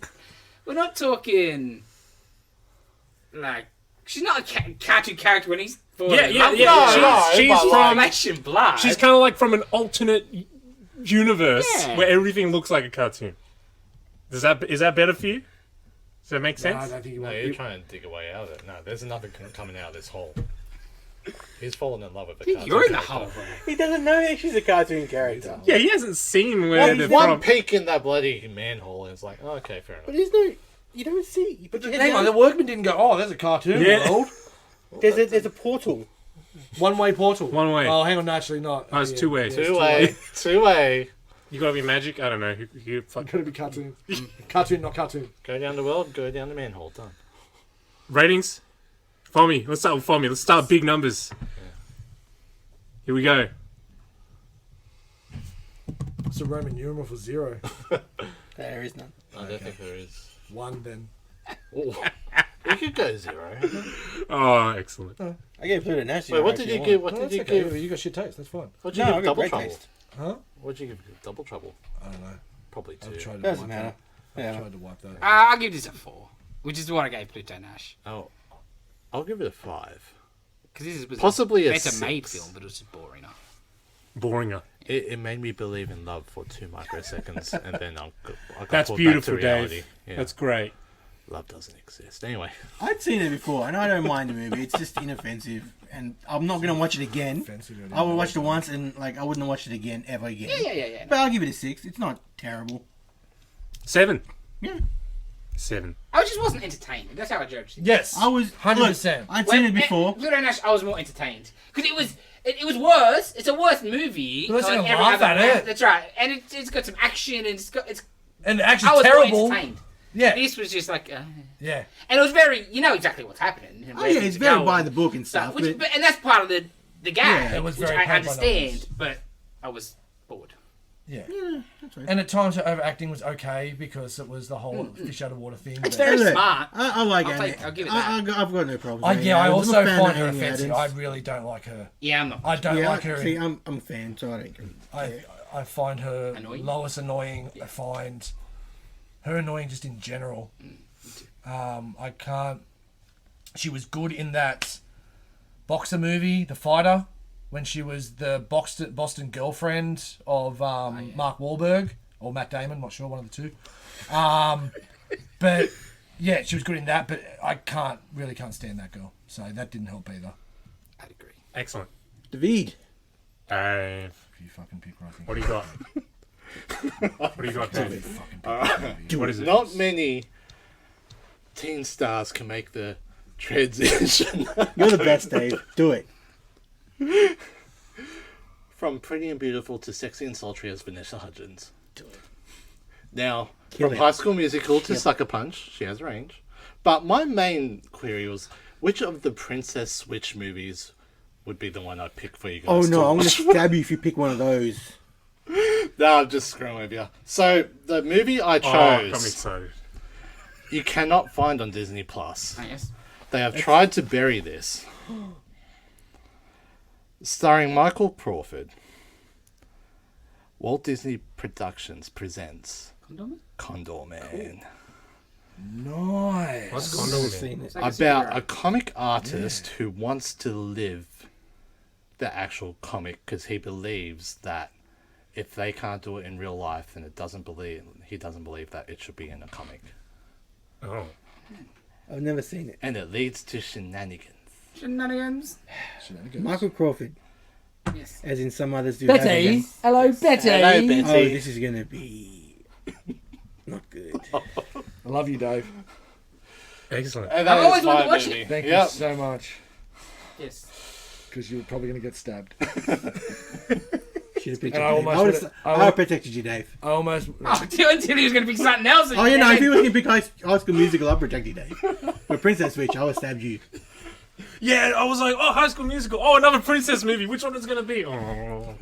Speaker 2: We're not talking, like... She's not a cartoon character when he's...
Speaker 1: Yeah.
Speaker 3: No,
Speaker 1: She's
Speaker 3: but
Speaker 1: from.
Speaker 2: Flesh and blood.
Speaker 1: She's kind of like from an alternate universe
Speaker 2: Yeah.
Speaker 1: where everything looks like a cartoon. Is that better for you? Does that make
Speaker 4: No, I
Speaker 1: sense?
Speaker 4: don't think you
Speaker 3: no,
Speaker 4: want
Speaker 3: you're trying to dig a way out of it. No, there's nothing coming out of this hole. He's fallen in love with a cartoon
Speaker 2: You're in the
Speaker 3: character.
Speaker 2: hole, bro.
Speaker 5: He doesn't know that she's a cartoon character.
Speaker 1: Yeah, he hasn't seen where they're
Speaker 3: One
Speaker 1: from.
Speaker 3: peek in that bloody manhole and it's like, oh, okay, fair
Speaker 5: But
Speaker 3: enough.
Speaker 5: there's no... You don't see. But
Speaker 4: Hang on, the workman didn't go, oh, there's a cartoon
Speaker 1: Yeah.
Speaker 4: world.
Speaker 5: there's a portal.
Speaker 4: One-way portal.
Speaker 1: One way.
Speaker 4: Oh, hang on, no, actually not.
Speaker 1: Oh, it's two way.
Speaker 3: Two-way.
Speaker 1: You gotta be magic. I don't know.
Speaker 4: Gotta be cartoon. Cartoon, not cartoon.
Speaker 3: Go down the world, go down the manhole, done.
Speaker 1: Ratings? Fomi. Let's start with Fomi. Let's start with big numbers. Here we go.
Speaker 4: What's the Roman numeral for 0?
Speaker 5: There is none.
Speaker 3: I don't think there is.
Speaker 4: 1 then.
Speaker 3: Oh, we could go 0.
Speaker 1: Oh, excellent.
Speaker 5: I gave Pluto Nash.
Speaker 3: Wait, what did you give? What
Speaker 4: Oh,
Speaker 3: did
Speaker 4: that's
Speaker 3: you
Speaker 4: okay.
Speaker 3: give?
Speaker 4: You got shit taste. That's fine.
Speaker 3: What did you
Speaker 5: No, I
Speaker 3: give
Speaker 5: got
Speaker 3: Double
Speaker 5: great
Speaker 3: Trouble?
Speaker 5: taste.
Speaker 4: Huh?
Speaker 3: What did you give Double Trouble?
Speaker 4: I don't know.
Speaker 3: Probably 2.
Speaker 4: I've tried to
Speaker 5: Doesn't
Speaker 4: wipe
Speaker 5: matter.
Speaker 4: that.
Speaker 5: Yeah.
Speaker 4: I've tried to wipe that.
Speaker 2: I'll give this a 4, which is what I gave Pluto Nash.
Speaker 3: Oh, I'll give it a 5.
Speaker 2: Because this was
Speaker 3: Possibly
Speaker 2: a
Speaker 3: a
Speaker 2: better made
Speaker 3: 6.
Speaker 2: film, but it was just boring.
Speaker 1: Boringer.
Speaker 3: It made me believe in love for 2 microseconds, and then I got
Speaker 1: That's
Speaker 3: pulled
Speaker 1: beautiful,
Speaker 3: back to reality.
Speaker 1: Dave.
Speaker 3: Yeah.
Speaker 1: That's great.
Speaker 3: Love doesn't exist. Anyway,
Speaker 5: I'd seen it before, and I don't mind the movie. It's just inoffensive, and I'm not gonna watch it again.
Speaker 4: Offensive,
Speaker 5: I would watch it once, and like I wouldn't watch it again ever again.
Speaker 2: Yeah.
Speaker 5: But I'll give it a 6. It's not terrible.
Speaker 1: 7.
Speaker 5: Yeah.
Speaker 1: 7.
Speaker 2: I just wasn't entertained. That's how I judged it.
Speaker 4: Yes.
Speaker 5: I was
Speaker 4: 100%.
Speaker 5: Look, I'd seen it before.
Speaker 2: Pluto Nash, I was more entertained because it was worse. It's a worse movie.
Speaker 4: But let's
Speaker 2: like
Speaker 4: not
Speaker 2: every
Speaker 4: laugh
Speaker 2: other-
Speaker 4: at it.
Speaker 2: That's right, and it's got some action and it's.
Speaker 4: And
Speaker 2: I
Speaker 4: actually
Speaker 2: was
Speaker 4: terrible.
Speaker 2: more entertained.
Speaker 4: Yeah.
Speaker 2: This was just like,
Speaker 4: Yeah.
Speaker 2: and it was very, you know exactly what's happening. and
Speaker 5: Oh
Speaker 2: where
Speaker 5: yeah,
Speaker 2: things
Speaker 5: it's
Speaker 2: are
Speaker 5: very
Speaker 2: going.
Speaker 5: by the book and
Speaker 2: So,
Speaker 5: stuff.
Speaker 2: which,
Speaker 5: but
Speaker 2: and that's part of the gag,
Speaker 5: Yeah,
Speaker 4: it was
Speaker 2: which
Speaker 4: very
Speaker 2: I
Speaker 4: paid by numbers.
Speaker 2: understand, but I was bored.
Speaker 4: Yeah.
Speaker 5: yeah, that's right.
Speaker 4: And at times her overacting was okay because it was the whole fish out of water thing.
Speaker 2: It's
Speaker 4: but-
Speaker 2: very
Speaker 5: Look,
Speaker 2: smart.
Speaker 5: I like
Speaker 2: I'll
Speaker 5: Amy.
Speaker 2: give it
Speaker 5: I've got no problem. with Amy
Speaker 4: yeah, I
Speaker 5: Adams. I'm
Speaker 4: also
Speaker 5: a fan
Speaker 4: find
Speaker 5: of
Speaker 4: her
Speaker 5: Amy
Speaker 4: offensive. I
Speaker 5: Adams.
Speaker 4: really don't like her.
Speaker 2: Yeah, I'm not.
Speaker 4: I don't
Speaker 5: Yeah,
Speaker 4: like her.
Speaker 5: see, I'm a fan, so I don't.
Speaker 4: I find her
Speaker 2: Annoying?
Speaker 4: Lois annoying. I find her annoying just in general. I can't. She was good in that boxer movie, The Fighter, when she was the Boston girlfriend of Mark Wahlberg or Matt Damon. Not sure, one of the two. But yeah, she was good in that. But I really can't stand that girl. So that didn't help either.
Speaker 2: I'd agree.
Speaker 1: Excellent.
Speaker 5: David.
Speaker 1: Dave.
Speaker 4: You fucking pick right.
Speaker 1: What do you got? What do you got, Dave? What is it?
Speaker 3: not many teen stars can make the transition
Speaker 5: You're the best, Dave. Do it.
Speaker 3: from pretty and beautiful to sexy and sultry as Vanessa Hudgens.
Speaker 5: Do it.
Speaker 3: Now,
Speaker 5: Kill
Speaker 3: from
Speaker 5: it.
Speaker 3: High School Musical to Sucker Punch, she has range. But my main query was, which of the Princess Switch movies would be the one I'd pick for you guys?
Speaker 5: Oh
Speaker 3: to
Speaker 5: no, I'm gonna
Speaker 3: watch?
Speaker 5: stab you if you pick one of those.
Speaker 3: No, I'm just screwing with you. So, the movie I
Speaker 1: Oh, I'm
Speaker 3: chose,
Speaker 1: excited.
Speaker 3: you cannot find on Disney+. Plus.
Speaker 2: Oh, yes.
Speaker 3: They have tried to bury this. Starring Michael Crawford, Walt Disney Productions presents
Speaker 2: Condom?
Speaker 3: Condor Man.
Speaker 4: Nice.
Speaker 1: What's
Speaker 5: I've
Speaker 1: Condor
Speaker 5: never
Speaker 1: Man?
Speaker 5: seen it.
Speaker 2: It's like a
Speaker 3: About
Speaker 2: superhero.
Speaker 3: a comic artist who wants to live the actual comic because he believes that if they can't do it in real life, then he doesn't believe that it should be in a comic.
Speaker 1: Oh.
Speaker 5: I've never seen it.
Speaker 3: And it leads to shenanigans.
Speaker 2: Shenanigans.
Speaker 5: Michael Crawford,
Speaker 2: Yes.
Speaker 5: as in some others do. have
Speaker 2: Betty.
Speaker 5: again.
Speaker 2: Hello, Betty.
Speaker 3: Hello,
Speaker 5: Oh,
Speaker 3: Betty.
Speaker 5: this is gonna be not good.
Speaker 4: I love you, Dave.
Speaker 1: Excellent.
Speaker 3: And
Speaker 2: I've
Speaker 3: that
Speaker 2: always
Speaker 3: is
Speaker 2: wanted
Speaker 3: my
Speaker 2: to watch
Speaker 3: movie.
Speaker 2: it.
Speaker 4: Thank
Speaker 3: Yep.
Speaker 4: you so much.
Speaker 2: Yes.
Speaker 4: Because you're probably going to get stabbed.
Speaker 5: Should have picked
Speaker 4: And
Speaker 5: it.
Speaker 4: I
Speaker 5: Dave.
Speaker 4: almost
Speaker 5: I would
Speaker 4: would've-
Speaker 5: have
Speaker 4: I would-
Speaker 5: protected you, Dave.
Speaker 4: I almost.
Speaker 2: Oh, until he was going to pick something else.
Speaker 5: Oh, you know, if he was gonna pick High School Musical, I'd protect you, Dave. But Princess Switch, I would have stabbed you.
Speaker 1: Yeah, I was like, oh, High School Musical. Oh, another princess movie. Which one is it going to be? Oh.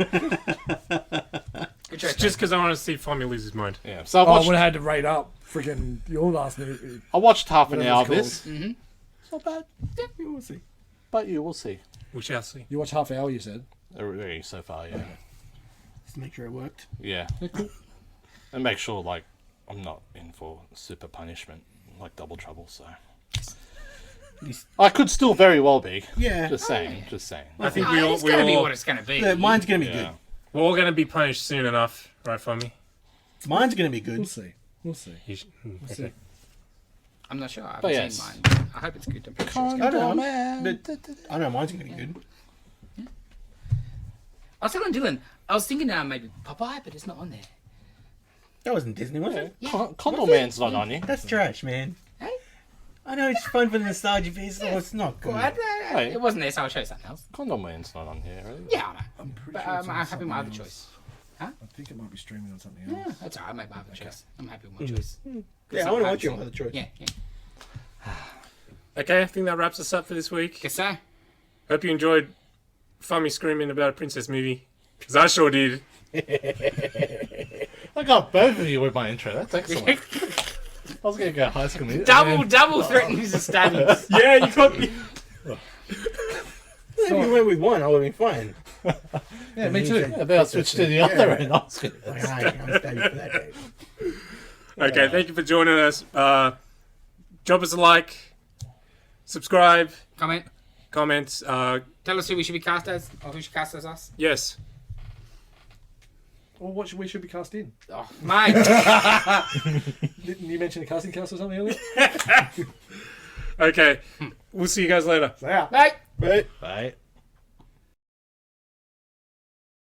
Speaker 2: Good choice.
Speaker 1: Just because I want to see Tommy lose his mind.
Speaker 3: Yeah. So
Speaker 4: I
Speaker 3: I
Speaker 4: would have had to rate up freaking your last movie.
Speaker 3: watched half an
Speaker 4: Whatever
Speaker 3: hour
Speaker 4: it's
Speaker 3: of this.
Speaker 2: Mm-hmm.
Speaker 3: It's not bad,
Speaker 5: We'll see.
Speaker 3: but you will see.
Speaker 1: We shall see.
Speaker 4: You watched half hour, you said.
Speaker 3: Really, so far, yeah.
Speaker 5: Just make sure it worked.
Speaker 3: Yeah. And make sure, like, I'm not in for super punishment, like Double Trouble, so. I could still very well be.
Speaker 5: Yeah.
Speaker 3: Just saying, just saying.
Speaker 1: I think
Speaker 2: It's going to be what it's going to be.
Speaker 5: Look, mine's gonna be
Speaker 3: Yeah.
Speaker 1: we're all going to be punished soon enough, right, Tommy?
Speaker 5: good. Mine's gonna be
Speaker 4: We'll
Speaker 5: good.
Speaker 4: see. We'll see.
Speaker 1: Okay.
Speaker 2: I'm not sure. I
Speaker 3: But
Speaker 2: haven't
Speaker 3: yes.
Speaker 2: seen mine. I hope it's good. I'm pretty sure it's good.
Speaker 5: I don't know.
Speaker 3: Man.
Speaker 5: But I know mine's gonna be good.
Speaker 2: I was telling Dylan, I was thinking maybe Popeye, but it's not on there.
Speaker 5: That wasn't Disney, was it?
Speaker 3: Condor Man's not on you.
Speaker 5: That's trash, man.
Speaker 2: Hey?
Speaker 5: I know it's fun for the nostalgia piece. Oh, it's not good.
Speaker 2: Well,
Speaker 3: Hey.
Speaker 2: it wasn't there, so I'll show you something else.
Speaker 3: Condor Man's not on here, right?
Speaker 2: Yeah, I know.
Speaker 4: I'm pretty
Speaker 2: But
Speaker 4: sure it's on
Speaker 2: I'm happy with
Speaker 4: something
Speaker 2: my other
Speaker 4: else.
Speaker 2: choice.
Speaker 4: I think it might be streaming on something
Speaker 2: Yeah,
Speaker 4: else.
Speaker 2: that's alright. I made my other choice. I'm happy with my choice.
Speaker 5: Yeah, I want to watch your other choice.
Speaker 2: Yeah, yeah.
Speaker 1: Okay, I think that wraps us up for this week.
Speaker 2: Guess so.
Speaker 1: Hope you enjoyed Fummy screaming about a princess movie. Because I sure did.
Speaker 3: I got both of you with my intro. That's excellent. I was going to go High School Musical.
Speaker 2: Double threatening to stab him.
Speaker 1: Yeah, you got me.
Speaker 5: If you went with one, I would have been fine.
Speaker 4: Yeah, me too.
Speaker 3: Yeah, then I switched to the other end. I was gonna-
Speaker 5: Like, I ain't gonna stab you for that, Dave.
Speaker 1: Okay, thank you for joining us. Drop us a like, subscribe,
Speaker 2: Comment.
Speaker 1: comment.
Speaker 2: Tell us who we should be cast as, or who should cast as us.
Speaker 1: Yes.
Speaker 4: Or what we should be cast in.
Speaker 2: Oh, mate.
Speaker 4: Didn't you mention a casting cast or something earlier?
Speaker 1: Okay. We'll see you guys later.
Speaker 4: So, yeah.
Speaker 2: Mate.
Speaker 5: But
Speaker 3: Right.